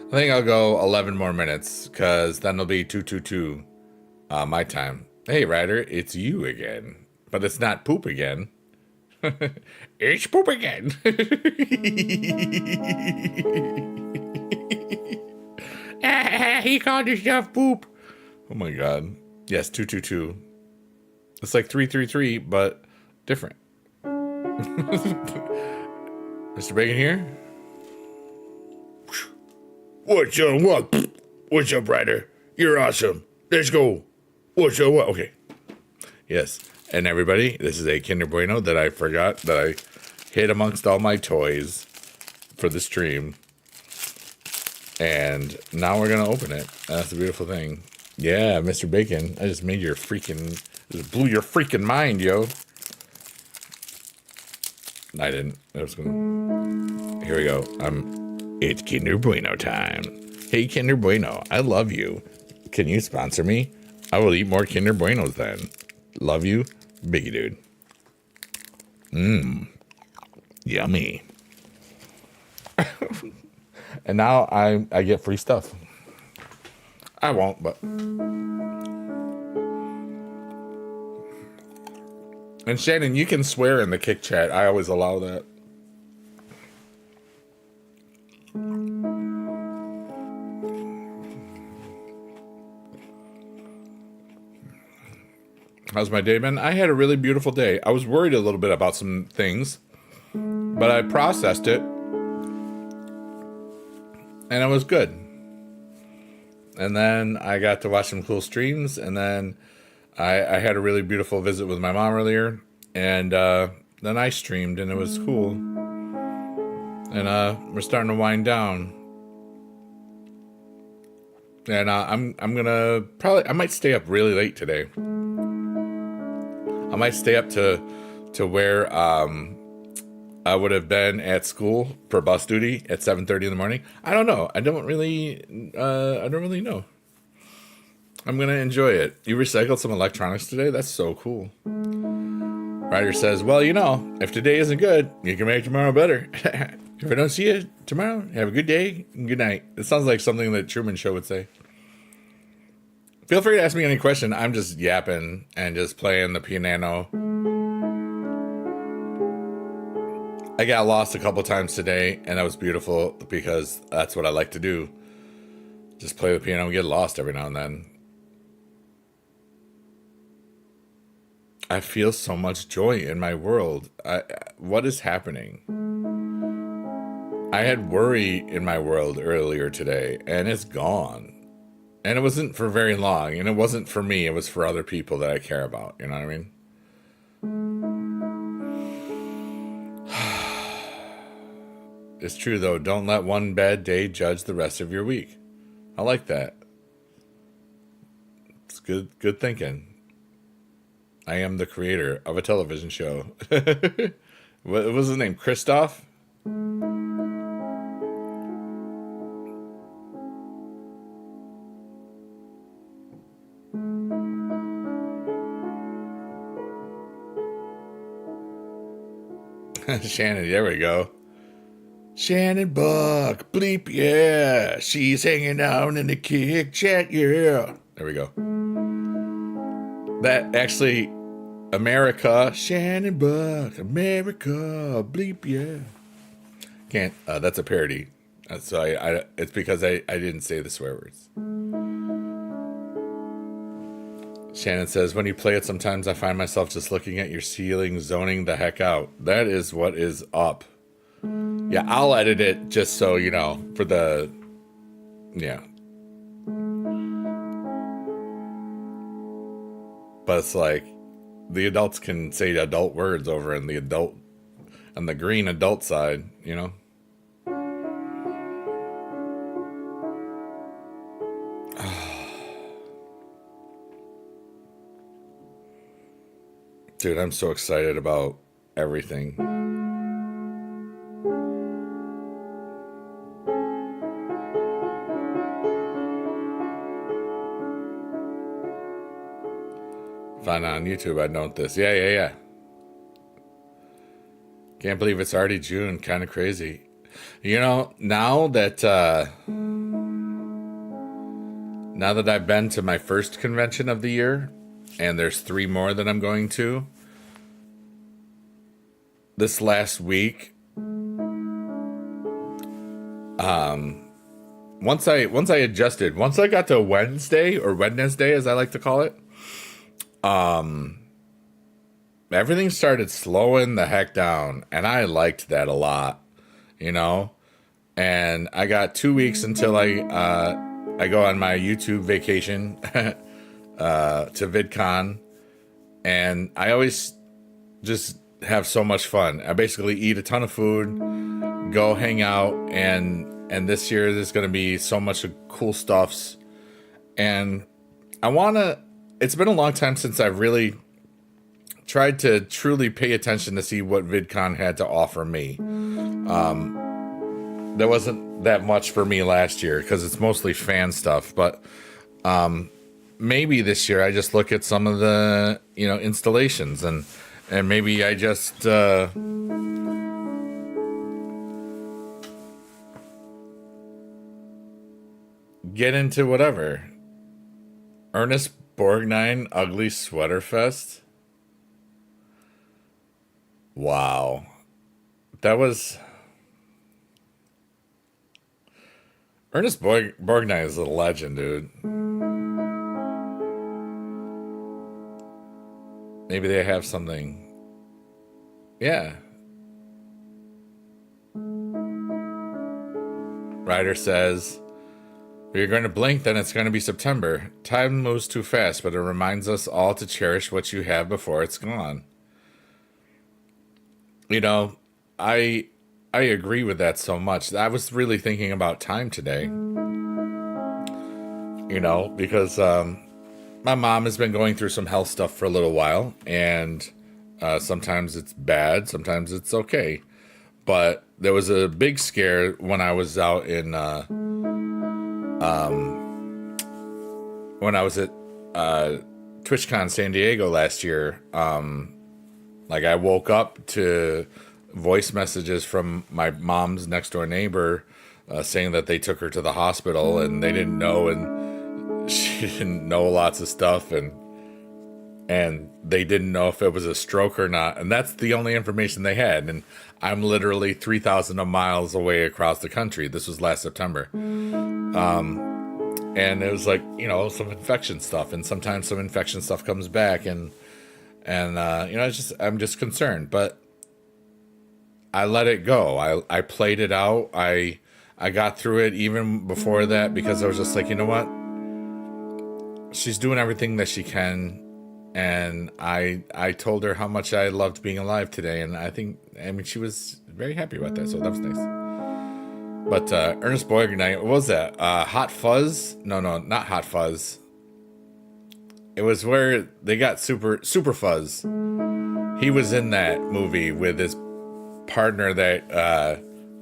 I think I'll go 11 more minutes, because then it'll be 2:22 my time. Hey, Ryder, it's you again. But it's not poop again. It's poop again. He called himself poop. Oh my god. Yes, 2:22. It's like 3:33, but different. Mr. Bacon here? What's up? What? What's up, Ryder? You're awesome. Let's go. What's up? What? Okay. Yes. And everybody, this is a Kinder Bueno that I forgot that I hid amongst all my toys for the stream. And now we're going to open it. That's a beautiful thing. Yeah, Mr. Bacon. I just made your freaking... Just blew your freaking mind, yo. I didn't. I was going to... Here we go. It's Kinder Bueno time. Hey, Kinder Bueno, I love you. Can you sponsor me? I will eat more Kinder Buenos then. Love you, Biggie dude. Yummy. And now I get free stuff. I won't, but... And Shannon, you can swear in the Kick Chat. I always allow that. How's my day been? I had a really beautiful day. I was worried a little bit about some things, but I processed it, and it was good. And then I got to watch some cool streams, and then I had a really beautiful visit with my mom earlier, and then I streamed, and it was cool. And we're starting to wind down. And I'm gonna I might stay up really late today. I might stay up to where I would have been at school for bus duty at 7:30 in the morning. I don't know. I don't really know. I'm gonna enjoy it. You recycled some electronics today? That's so cool. Ryder says, well, you know, if today isn't good, you can make tomorrow better. If I don't see you tomorrow, have a good day and good night. It sounds like something that Truman Show would say. Feel free to ask me any question. I'm just yapping and just playing the piano. I got lost a couple times today, and that was beautiful because that's what I like to do. Just play the piano and get lost every now and then. I feel so much joy in my world. What is happening? I had worry in my world earlier today, and it's gone. And it wasn't for very long, and it wasn't for me. It was for other people that I care about. You know what I mean? It's true, though. Don't let one bad day judge the rest of your week. I like that. It's good thinking. I am the creator of a television show. What was his name? Christoph? Shannon, there we go. Shannon Buck, bleep, yeah. She's hanging out in the kick chat, yeah. There we go. That actually, America, Shannon Buck, America, bleep, yeah. Can't, that's a parody. So it's because I didn't say the swear words. Shannon says, when you play it, sometimes I find myself just looking at your ceiling, zoning the heck out. That is what is up. Yeah, I'll edit it just so, you know, for the, yeah. But it's like, the adults can say adult words over on the green adult side, you know? Dude, I'm so excited about everything. Find on YouTube, I note this. Yeah. Can't believe it's already June. Kind of crazy. You know, now that I've been to my first convention of the year, and there's 3 more that I'm going to, this last week, once I adjusted, once I got to Wednesday, or Wednesday as I like to call it, everything started slowing the heck down, and I liked that a lot, you know. And I got 2 weeks until I go on my YouTube vacation to VidCon, and I always just have so much fun. I basically eat a ton of food, go hang out, and this year there's going to be so much cool stuffs, and it's been a long time since I've really tried to truly pay attention to see what VidCon had to offer me. There wasn't that much for me last year because it's mostly fan stuff, but maybe this year I just look at some of the, you know, installations, and maybe I just get into whatever. Ernest Borgnine Ugly Sweater Fest. Wow. That was... Ernest Borgnine is a legend, dude. Maybe they have something. Yeah. Ryder says, if you're going to blink, then it's going to be September. Time moves too fast, but it reminds us all to cherish what you have before it's gone. You know, I agree with that so much. I was really thinking about time today. You know, because my mom has been going through some health stuff for a little while, and sometimes it's bad, sometimes it's okay. But there was a big scare when I was out in when I was at TwitchCon San Diego last year. Like, I woke up to voice messages from my mom's next door neighbor saying that they took her to the hospital and they didn't know, and she didn't know lots of stuff, and they didn't know if it was a stroke or not, and that's the only information they had. And I'm literally 3,000 miles away across the country. This was last September. And it was like, you know, some infection stuff, and sometimes some infection stuff comes back, and you know, I'm just concerned, but I let it go. I played it out. I got through it even before that, because I was just like, you know what? She's doing everything that she can. And I told her how much I loved being alive today. And I mean, she was very happy about that. So that was nice. But Ernest Borgnine, what was that? Hot Fuzz? No, not Hot Fuzz. It was where they got Super Fuzz. He was in that movie with his partner that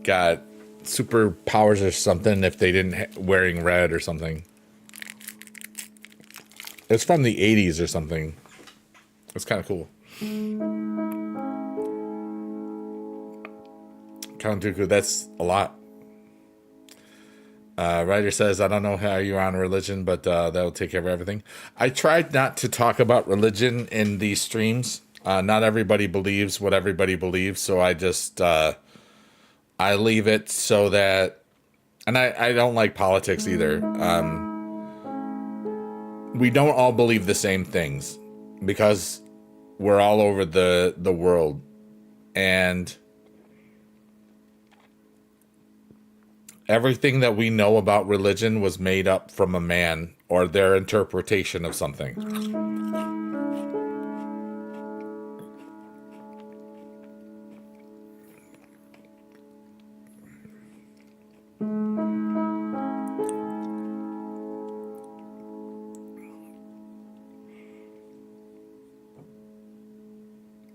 got superpowers or something if they didn't wearing red or something. It's from the 80s or something. It's kind of cool. Count Dooku, that's a lot. Ryder says, I don't know how you're on religion, but that'll take care of everything. I tried not to talk about religion in these streams. Not everybody believes what everybody believes, so I just I leave it so that, and I don't like politics either. We don't all believe the same things because we're all over the world, and everything that we know about religion was made up from a man or their interpretation of something.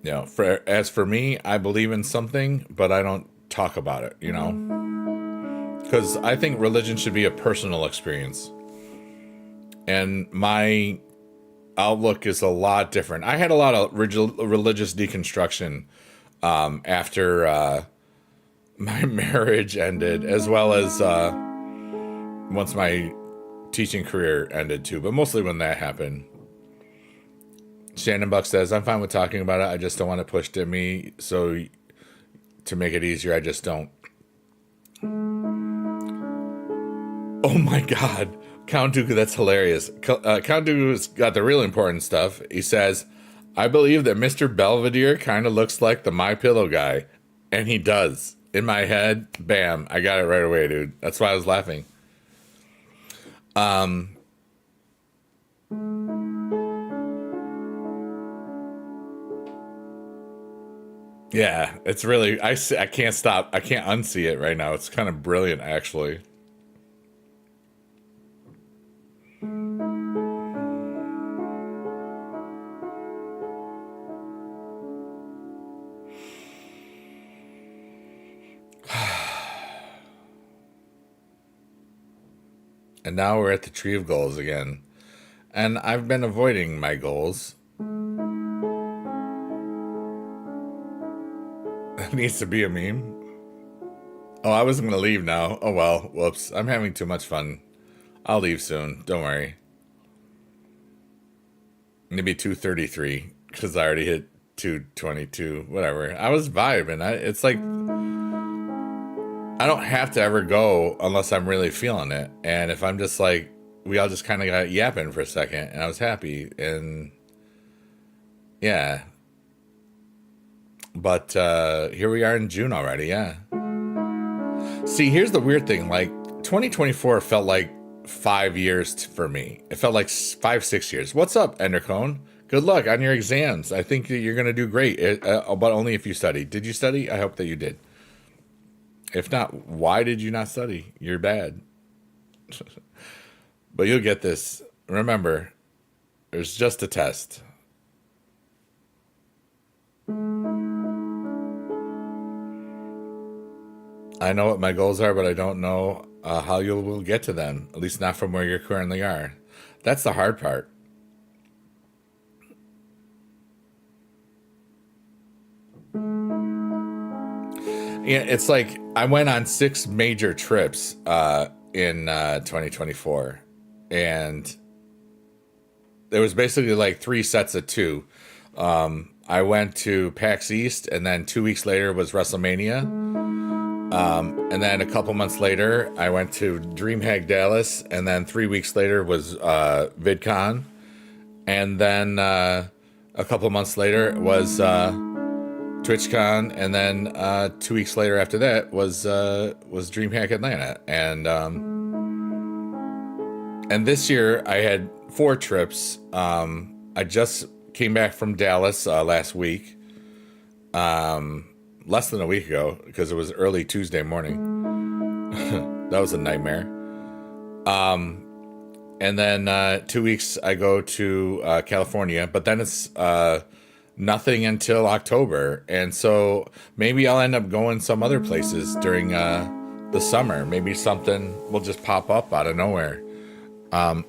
You know, as for me, I believe in something, but I don't talk about it, you know? Because I think religion should be a personal experience. And my outlook is a lot different. I had a lot of religious deconstruction after my marriage ended, as well as once my teaching career ended too, but mostly when that happened. Shannon Buck says, I'm fine with talking about it. I just don't want to push to me. So to make it easier, I just don't. Oh my God. Count Dooku, that's hilarious. Count Dooku's got the real important stuff. He says, I believe that Mr. Belvedere kind of looks like the My Pillow guy. And he does. In my head, bam, I got it right away, dude. That's why I was laughing. Yeah, it's really, I can't stop. I can't unsee it right now. It's kind of brilliant, actually. And now we're at the Tree of Goals again. And I've been avoiding my goals. That needs to be a meme. Oh, I wasn't going to leave now. Oh, well, whoops. I'm having too much fun. I'll leave soon. Don't worry. Maybe 2:33 because I already hit 2:22. Whatever. I was vibing. It's like I don't have to ever go unless I'm really feeling it. And if I'm just like, we all just kind of got yapping for a second, and I was happy. And yeah. But here we are in June already, yeah. See, here's the weird thing. Like, 2024 felt like 5 years for me. It felt like 5-6 years. What's up, Endercone? Good luck on your exams. I think that you're going to do great, but only if you study. Did you study? I hope that you did. If not, why did you not study? You're bad. But you'll get this. Remember, there's just a test. I know what my goals are, but I don't know how you will get to them, at least not from where you currently are. That's the hard part. Yeah, it's like I went on 6 major trips in 2024, and there was basically like 3 sets of 2. I went to PAX East, and then 2 weeks later was WrestleMania. And then a couple months later, I went to DreamHack Dallas, and then 3 weeks later was VidCon, and then a couple months later was TwitchCon, and then 2 weeks later after that was DreamHack Atlanta, and this year I had 4 trips. I just came back from Dallas last week. Less than a week ago, because it was early Tuesday morning. That was a nightmare. And then 2 weeks I go to California, but then it's nothing until October. And so maybe I'll end up going some other places during the summer. Maybe something will just pop up out of nowhere.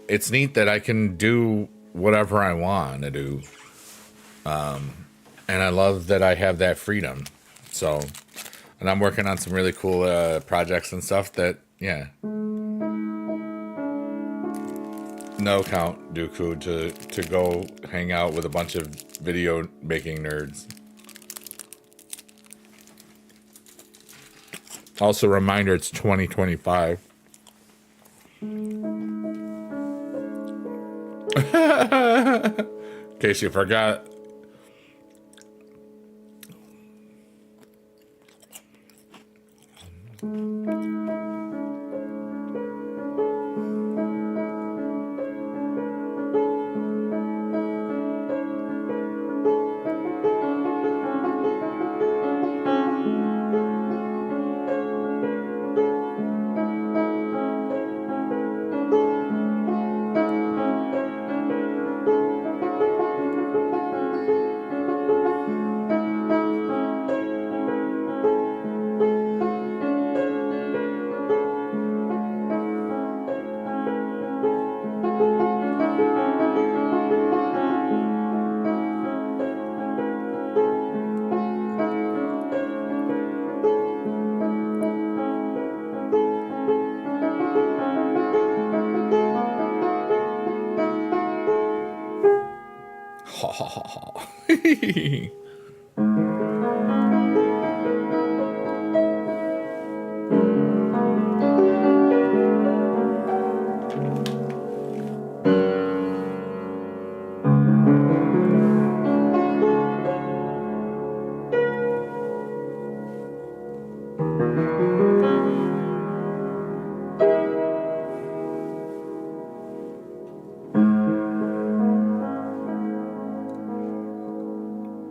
It's neat that I can do whatever I want to do. And I love that I have that freedom. So And I'm working on some really cool projects and stuff that, yeah. No count, Dooku, to go hang out with a bunch of video making nerds. Also, reminder, it's 2025. In case you forgot.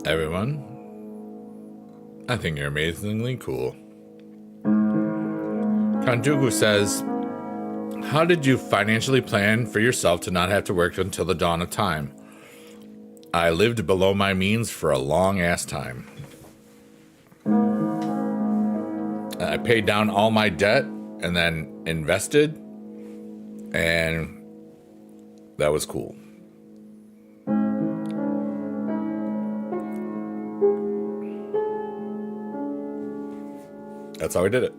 Everyone, I think you're amazingly cool. Kandugu says, how did you financially plan for yourself to not have to work until the dawn of time? I lived below my means for a long ass time. I paid down all my debt and then invested, and that was cool. That's how I did it.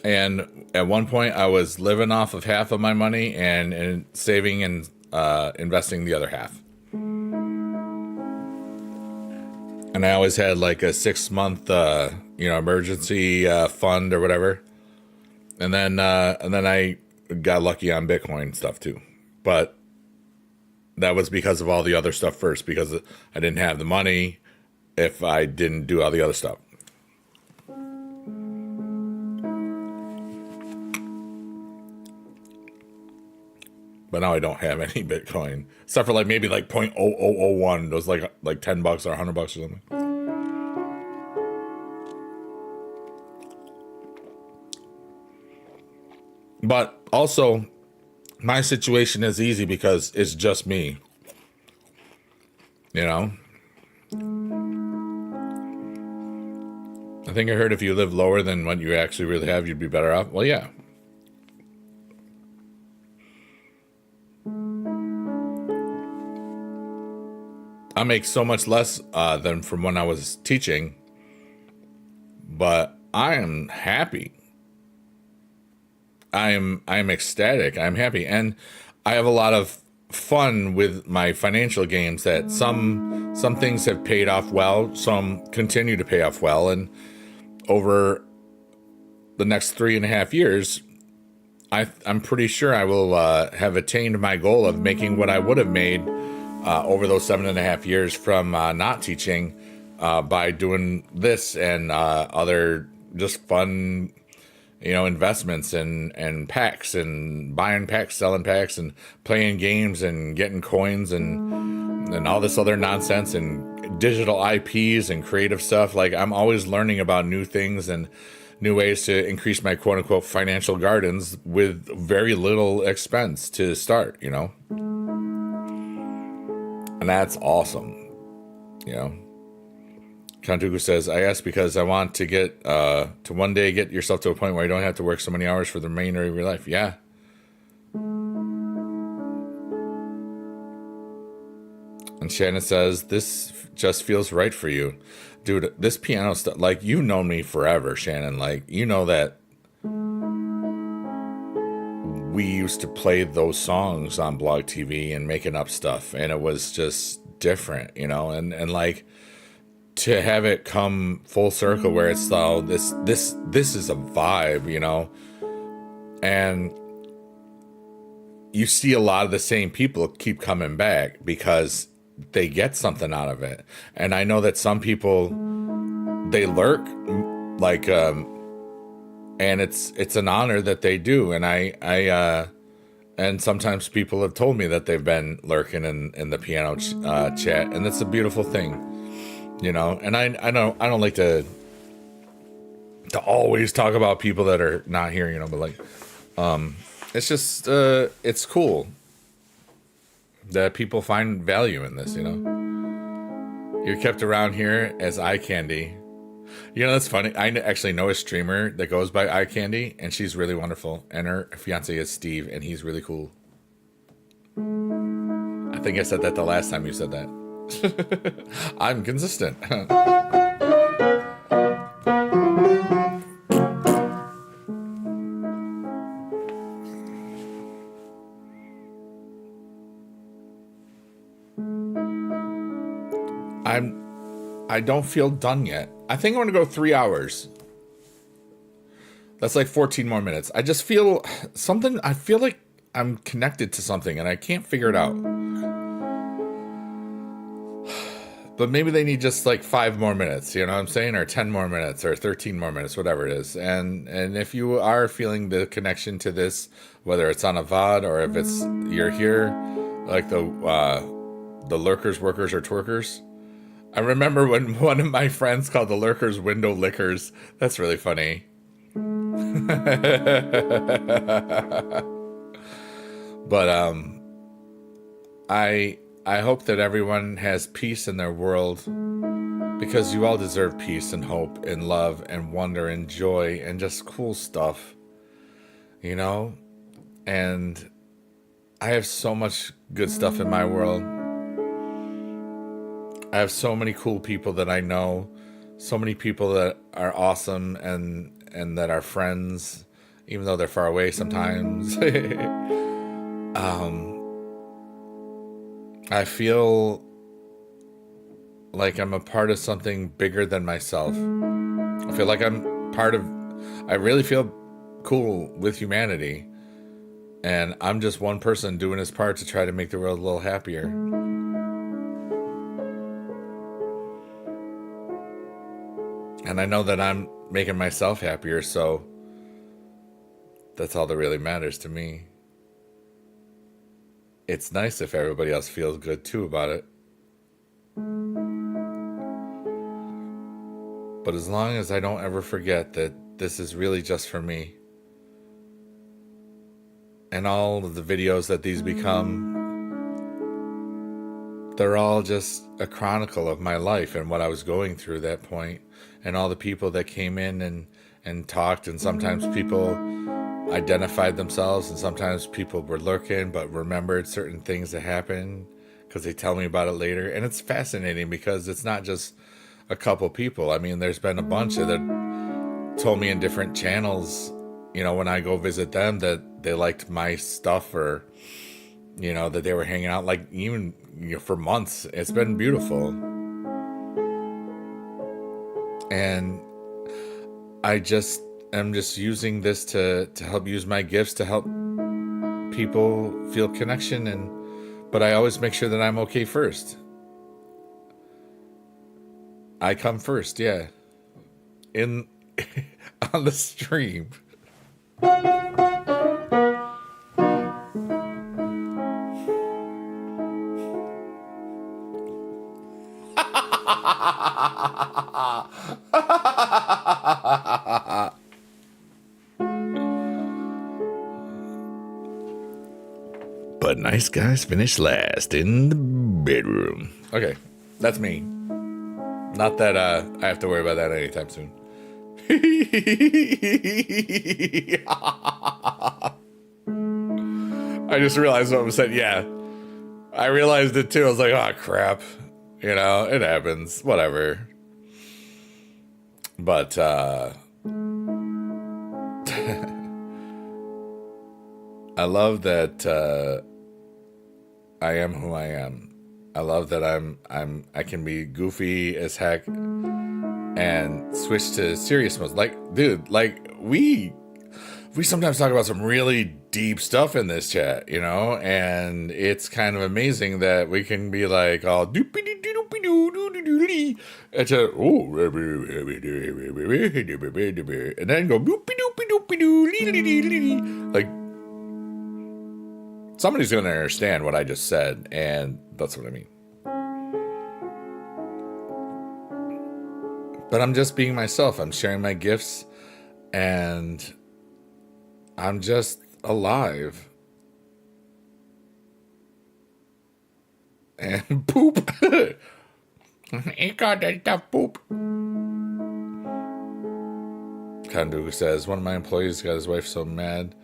And at one point, I was living off of half of my money and saving and investing the other half. And I always had like a 6-month, emergency fund or whatever. And then I got lucky on Bitcoin stuff too. But that was because of all the other stuff first, because I didn't have the money if I didn't do all the other stuff. But now I don't have any Bitcoin, except for maybe 0.0001. It was like $10 or $100 or something. But also, my situation is easy because it's just me. I think I heard if you live lower than what you actually really have, you'd be better off. Well, yeah. I make so much less than from when I was teaching, but I am happy. I am ecstatic. I'm happy, and I have a lot of fun with my financial games. That some things have paid off well, some continue to pay off well, and over the next 3.5 years, I'm pretty sure I will have attained my goal of making what I would have made over those 7.5 years from not teaching by doing this and other just fun, investments and packs and buying packs, selling packs, and playing games and getting coins and all this other nonsense and digital IPs and creative stuff. I'm always learning about new things and new ways to increase my quote unquote financial gardens with very little expense to start, And that's awesome, Kantuku says, I ask because I want to get to one day get yourself to a point where you don't have to work so many hours for the remainder of your life. Yeah. And And Shannon says, this just feels right for you. Dude, this piano stuff, like, you've known me forever, Shannon. Like, you know that we used to play those songs on Blog TV and making up stuff, and it was just different, you know? And like, to have it come full circle where it's all this is a vibe, you know? And you see a lot of the same people keep coming back because they get something out of it. And I know that some people, they lurk, like, and it's an honor that they do. And and sometimes people have told me that they've been lurking in the piano chat, and it's a beautiful thing, you know? And I don't like to always talk about people that are not here, you know, but like, it's just, it's cool that people find value in this, you know? You're kept around here as eye candy. You know, that's funny. I actually know a streamer that goes by Eye Candy, and she's really wonderful. And her fiance is Steve, and he's really cool. I think I said that the last time you said that. I'm consistent. I don't feel done yet. I think I'm going to go 3 hours. That's like 14 more minutes. I just feel something. I feel like I'm connected to something and I can't figure it out. But maybe they need just like 5 more minutes, you know what I'm saying? Or 10 more minutes or 13 more minutes, whatever it is. And if you are feeling the connection to this, whether it's on a VOD or if it's you're here, like the lurkers, workers, or twerkers. I remember when one of my friends called the lurkers window lickers. That's really funny. But I hope that everyone has peace in their world, because you all deserve peace and hope and love and wonder and joy and just cool stuff, you know? And I have so much good stuff in my world. I have so many cool people that I know, so many people that are awesome and that are friends, even though they're far away sometimes. I feel like I'm a part of something bigger than myself. I feel like I really feel cool with humanity. And I'm just one person doing his part to try to make the world a little happier. And I know that I'm making myself happier, so that's all that really matters to me. It's nice if everybody else feels good too about it. But as long as I don't ever forget that this is really just for me, and all of the videos that these become, they're all just a chronicle of my life and what I was going through at that point, and all the people that came in and talked, and sometimes people identified themselves, and sometimes people were lurking but remembered certain things that happened because they tell me about it later. And it's fascinating because it's not just a couple people. I mean, there's been a bunch that told me in different channels, you know, when I go visit them, that they liked my stuff, or, you know, that they were hanging out, like, even, you know, for months. It's been beautiful. And I'm just using this to help use my gifts to help people feel connection, but I always make sure that I'm okay first. I come first, yeah. On the stream. But nice guys finish last in the bedroom. Okay, that's me. Not that I have to worry about that anytime soon. I just realized what was said. Yeah, I realized it too. I was like, oh crap. You know, it happens. Whatever. But I love that I am who I am. I love that I can be goofy as heck and switch to serious modes. Like, dude, like we sometimes talk about some really deep stuff in this chat, you know, and it's kind of amazing that we can be like all doopy doo doopy doo doo doo doo doo, and to and then go doopy doopy doopy doo, like somebody's gonna understand what I just said, and that's what I mean. But I'm just being myself. I'm sharing my gifts, and I'm just alive. And poop. He got that stuff poop. Kandu says, one of my employees got his wife so mad,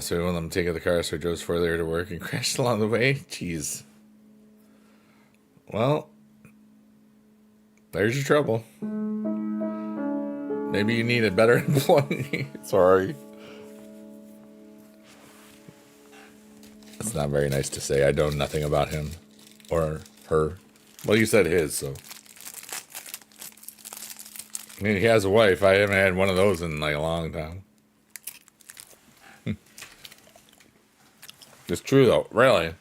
so he wouldn't let him take the car, so he drove further to work and crashed along the way. Jeez. Well, there's your trouble. Maybe you need a better employee. Sorry. It's not very nice to say. I know nothing about him or her. Well, you said his, so. I mean, he has a wife. I haven't had one of those in like a long time. It's true, though. Really.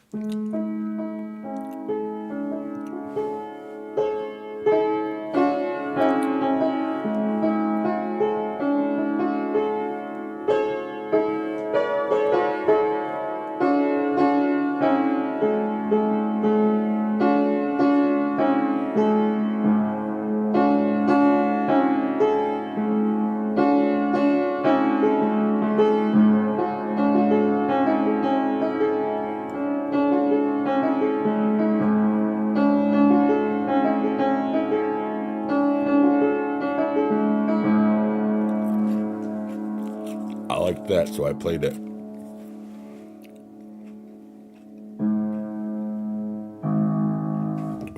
That, so I played it.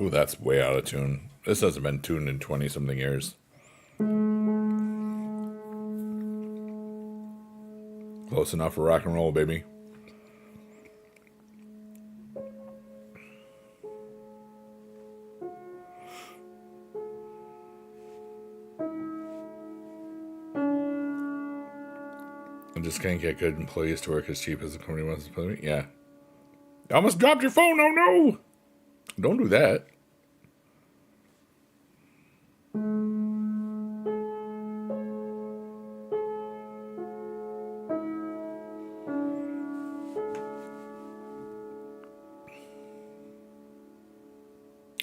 Ooh, that's way out of tune. This hasn't been tuned in 20 something years. Close enough for rock and roll, baby. I just can't get good employees to work as cheap as the company wants to pay me. Yeah. You almost dropped your phone. Oh no! Don't do that.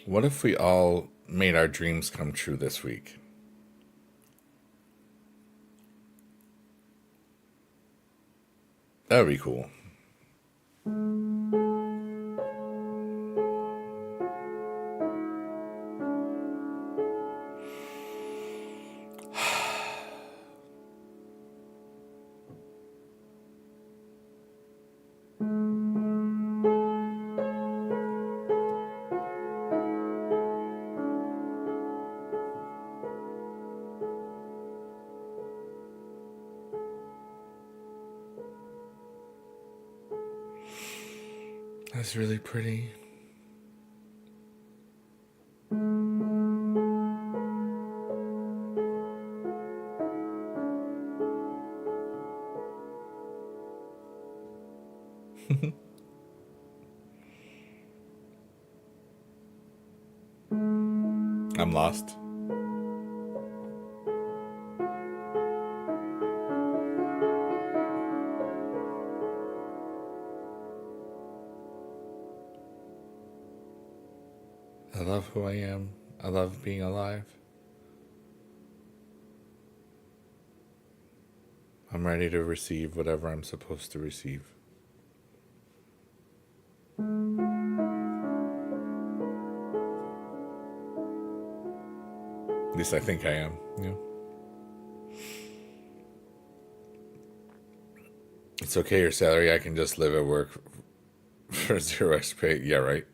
What if we all made our dreams come true this week? That would be cool. That's really pretty. I'm lost. I love who I am. I love being alive. I'm ready to receive whatever I'm supposed to receive. At least I think I am. Yeah. It's okay, your salary. I can just live at work For zero XP. Yeah, right.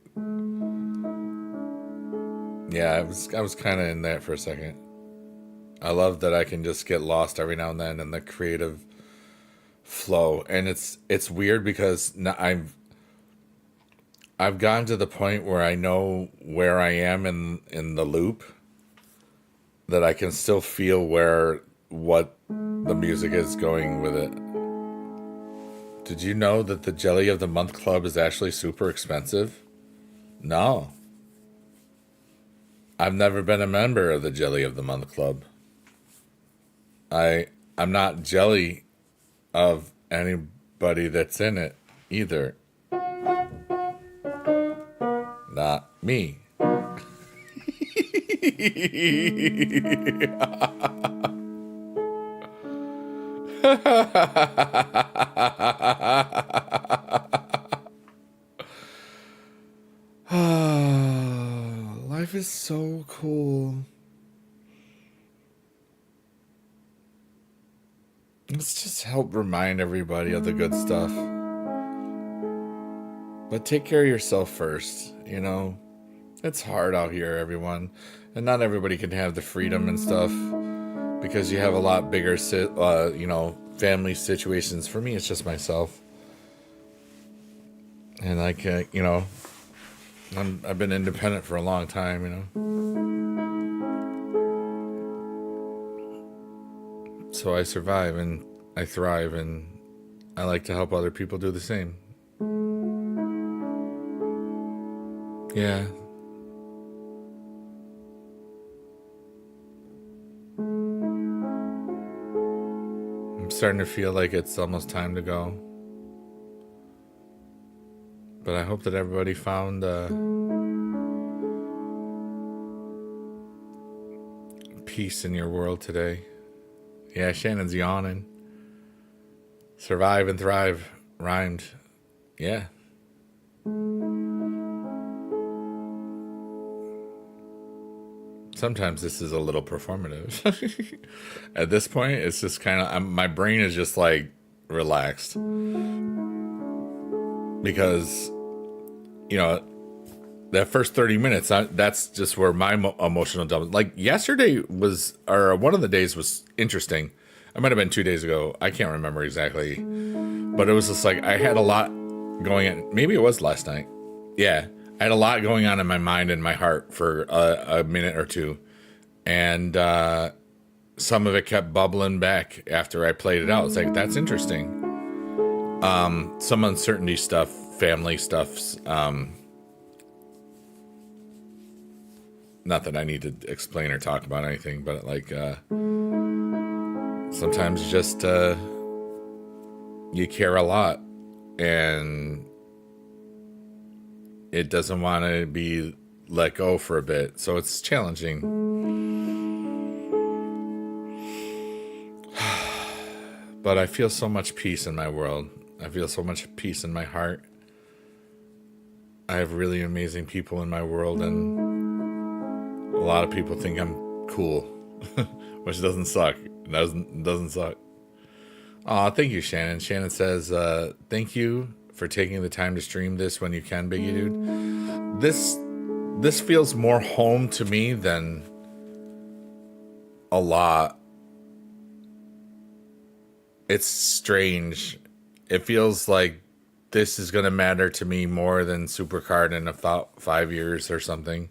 Yeah, I was kind of in that for a second. I love that I can just get lost every now and then in the creative flow, and it's weird because I've gotten to the point where I know where I am in the loop, that I can still feel where what the music is going with it. Did you know that the Jelly of the Month Club is actually super expensive? No. I've never been a member of the Jelly of the Month Club. I I'm not jelly of anybody that's in it either. Not me. Life is so cool. Let's just help remind everybody of the good stuff. But take care of yourself first, you know? It's hard out here, everyone. And not everybody can have the freedom and stuff because you have a lot bigger, family situations. For me, it's just myself. And I've been independent for a long time, you know? So I survive and I thrive, and I like to help other people do the same. Yeah. I'm starting to feel like it's almost time to go. But I hope that everybody found peace in your world today. Yeah, Shannon's yawning. Survive and thrive rhymed. Yeah. Sometimes this is a little performative. At this point, it's just kind of, my brain is just like relaxed. Because, that first 30 minutes, that's just where my emotional dump. Like yesterday or one of the days was interesting. It might have been 2 days ago. I can't remember exactly. But it was just like I had a lot going on. Maybe it was last night. Yeah. I had a lot going on in my mind and my heart for a minute or two. And some of it kept bubbling back after I played it out. It's like, that's interesting. Some uncertainty stuff, family stuffs. Not that I need to explain or talk about anything, but sometimes just you care a lot and it doesn't want to be let go for a bit. So it's challenging. But I feel so much peace in my world. I feel so much peace in my heart. I have really amazing people in my world, and a lot of people think I'm cool, which doesn't suck. It doesn't suck. Aw, thank you, Shannon. Shannon says, thank you for taking the time to stream this when you can, Biggie Dude. This feels more home to me than a lot. It's strange. It feels like this is going to matter to me more than Supercard in about 5 years or something.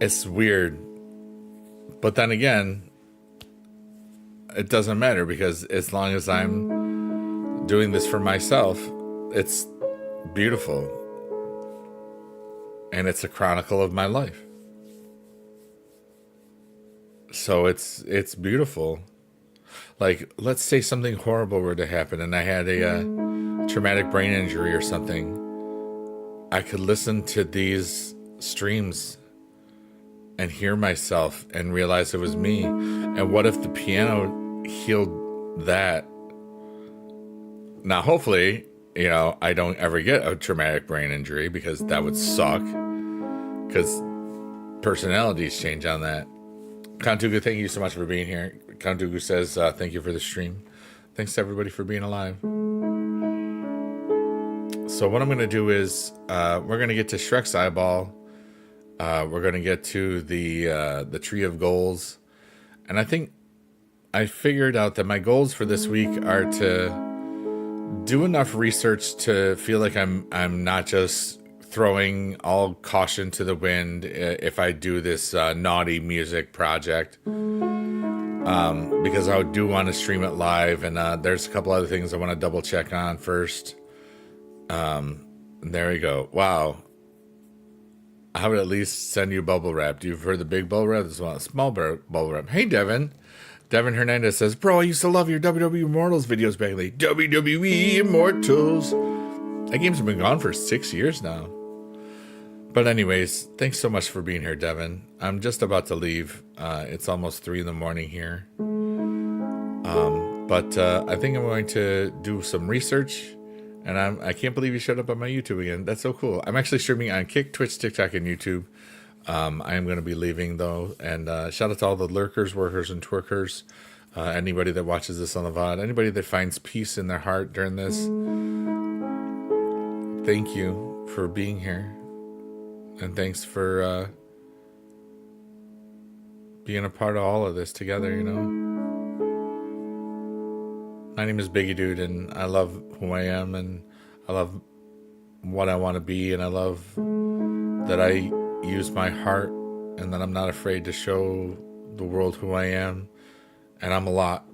It's weird. But then again, it doesn't matter because as long as I'm doing this for myself, it's beautiful. And it's a chronicle of my life. So it's beautiful. Like, let's say something horrible were to happen and I had a traumatic brain injury or something. I could listen to these streams and hear myself and realize it was me. And what if the piano healed that? Now, hopefully, I don't ever get a traumatic brain injury because that would suck. Because personalities change on that. Kantugu, thank you so much for being here. Kantugu says, thank you for the stream. Thanks to everybody for being alive. So what I'm going to do is we're going to get to Shrek's eyeball. We're going to get to the Tree of Goals. And I think I figured out that my goals for this week are to do enough research to feel like I'm not just throwing all caution to the wind if I do this naughty music project. Because I do want to stream it live, and there's a couple other things I want to double check on first. There we go. Wow. I would at least send you bubble wrap. You've heard the big bubble wrap? This one, small bubble wrap. Hey, Devin. Devin Hernandez says, bro, I used to love your WWE Immortals videos back in the day. WWE Immortals. That game's been gone for 6 years now. But anyways, thanks so much for being here, Devin. I'm just about to leave. It's almost 3 a.m. here. But I think I'm going to do some research. And I can't believe you showed up on my YouTube again. That's so cool. I'm actually streaming on Kick, Twitch, TikTok, and YouTube. I am going to be leaving, though. And shout out to all the lurkers, workers, and twerkers. Anybody that watches this on the VOD. Anybody that finds peace in their heart during this. Thank you for being here. And thanks for being a part of all of this together, you know. My name is Biggie Dude, and I love who I am, and I love what I want to be, and I love that I use my heart, and that I'm not afraid to show the world who I am, and I'm a lot.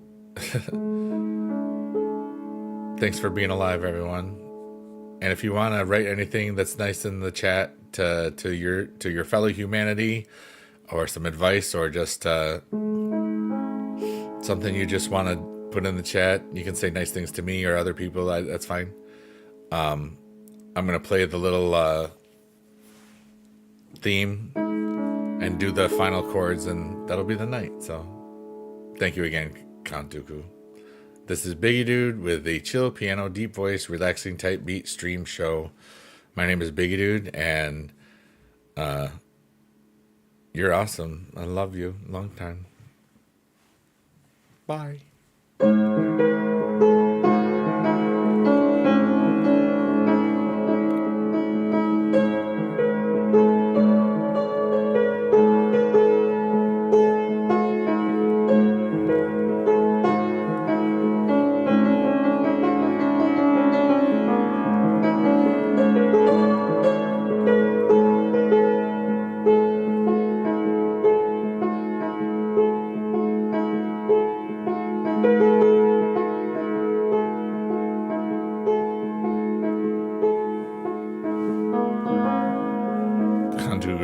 Thanks for being alive, everyone. And if you want to write anything that's nice in the chat to your fellow humanity, or some advice, or just something you just want to put in the chat, you can say nice things to me or other people. That's fine. I'm gonna play the little theme and do the final chords, and that'll be the night. So thank you again, Count Dooku. This is Biggie Dude with the chill piano, deep voice, relaxing type beat stream show. My name is Biggie Dude, and you're awesome. I love you. Long time. Bye.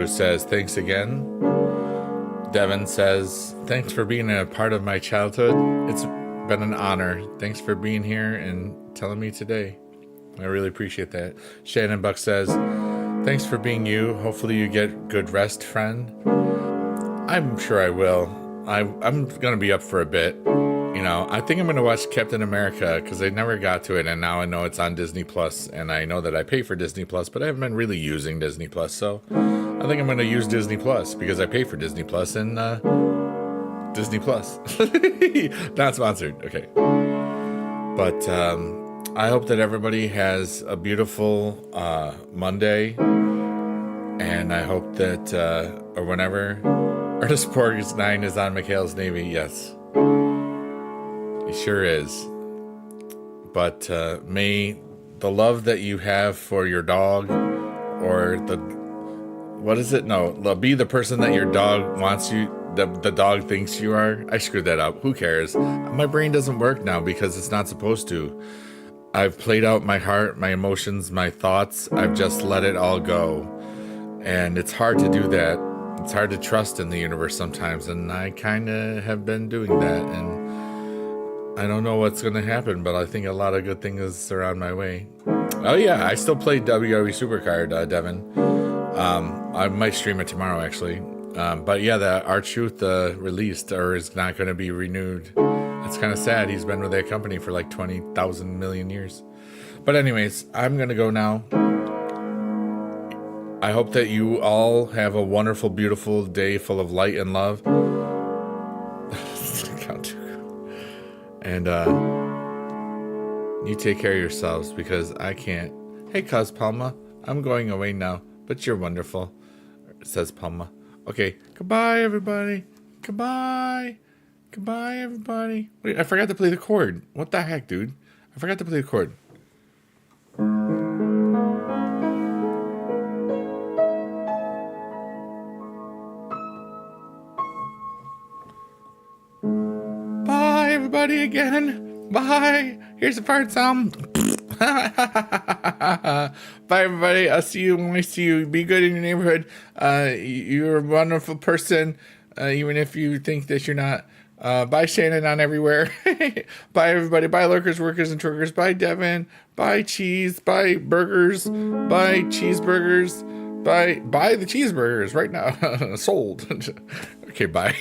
Says thanks again. Devin says thanks for being a part of my childhood. It's been an honor. Thanks for being here and telling me today. I really appreciate that. Shannon Buck says thanks for being you. Hopefully you get good rest, friend. I'm sure I will. I'm gonna be up for a bit. You know, I think I'm gonna watch Captain America because I never got to it, and now I know it's on Disney Plus, and I know that I pay for Disney Plus, but I haven't been really using Disney Plus, so I think I'm gonna use Disney Plus because I pay for Disney Plus, and Disney Plus. Not sponsored, okay. But I hope that everybody has a beautiful Monday, and I hope that or whenever Ernest Porgus 9 is on McHale's Navy. Yes. It sure is. But may the love that you have for your dog, or what is it? No, be the person that your dog wants you, the dog thinks you are. I screwed that up. Who cares? My brain doesn't work now because it's not supposed to. I've played out my heart, my emotions, my thoughts. I've just let it all go. And it's hard to do that. It's hard to trust in the universe sometimes. And I kind of have been doing that. And I don't know what's going to happen, but I think a lot of good things are on my way. Oh, yeah, I still play WWE Supercard, Devin. I might stream it tomorrow, actually. But yeah, the R-Truth released or is not going to be renewed. It's kind of sad. He's been with that company for like 20,000 million years. But anyways, I'm going to go now. I hope that you all have a wonderful, beautiful day full of light and love. And you take care of yourselves because I can't Hey, cuz Palma. I'm going away now, but you're wonderful, says Palma. Okay, goodbye, everybody. Goodbye. Goodbye, everybody. Wait, I forgot to play the chord. What the heck, dude? I forgot to play the chord. Bye, everybody, again. Bye. Here's the fart sound. Bye, everybody. I'll see you when I see you. Be good in your neighborhood. You're a wonderful person, even if you think that you're not. Bye, Shannon, on everywhere. Bye, everybody. Bye, lurkers, workers, and truckers. Bye, Devin. Bye, cheese. Bye, burgers. Bye, cheeseburgers. Buy the cheeseburgers right now. Sold. Okay, bye.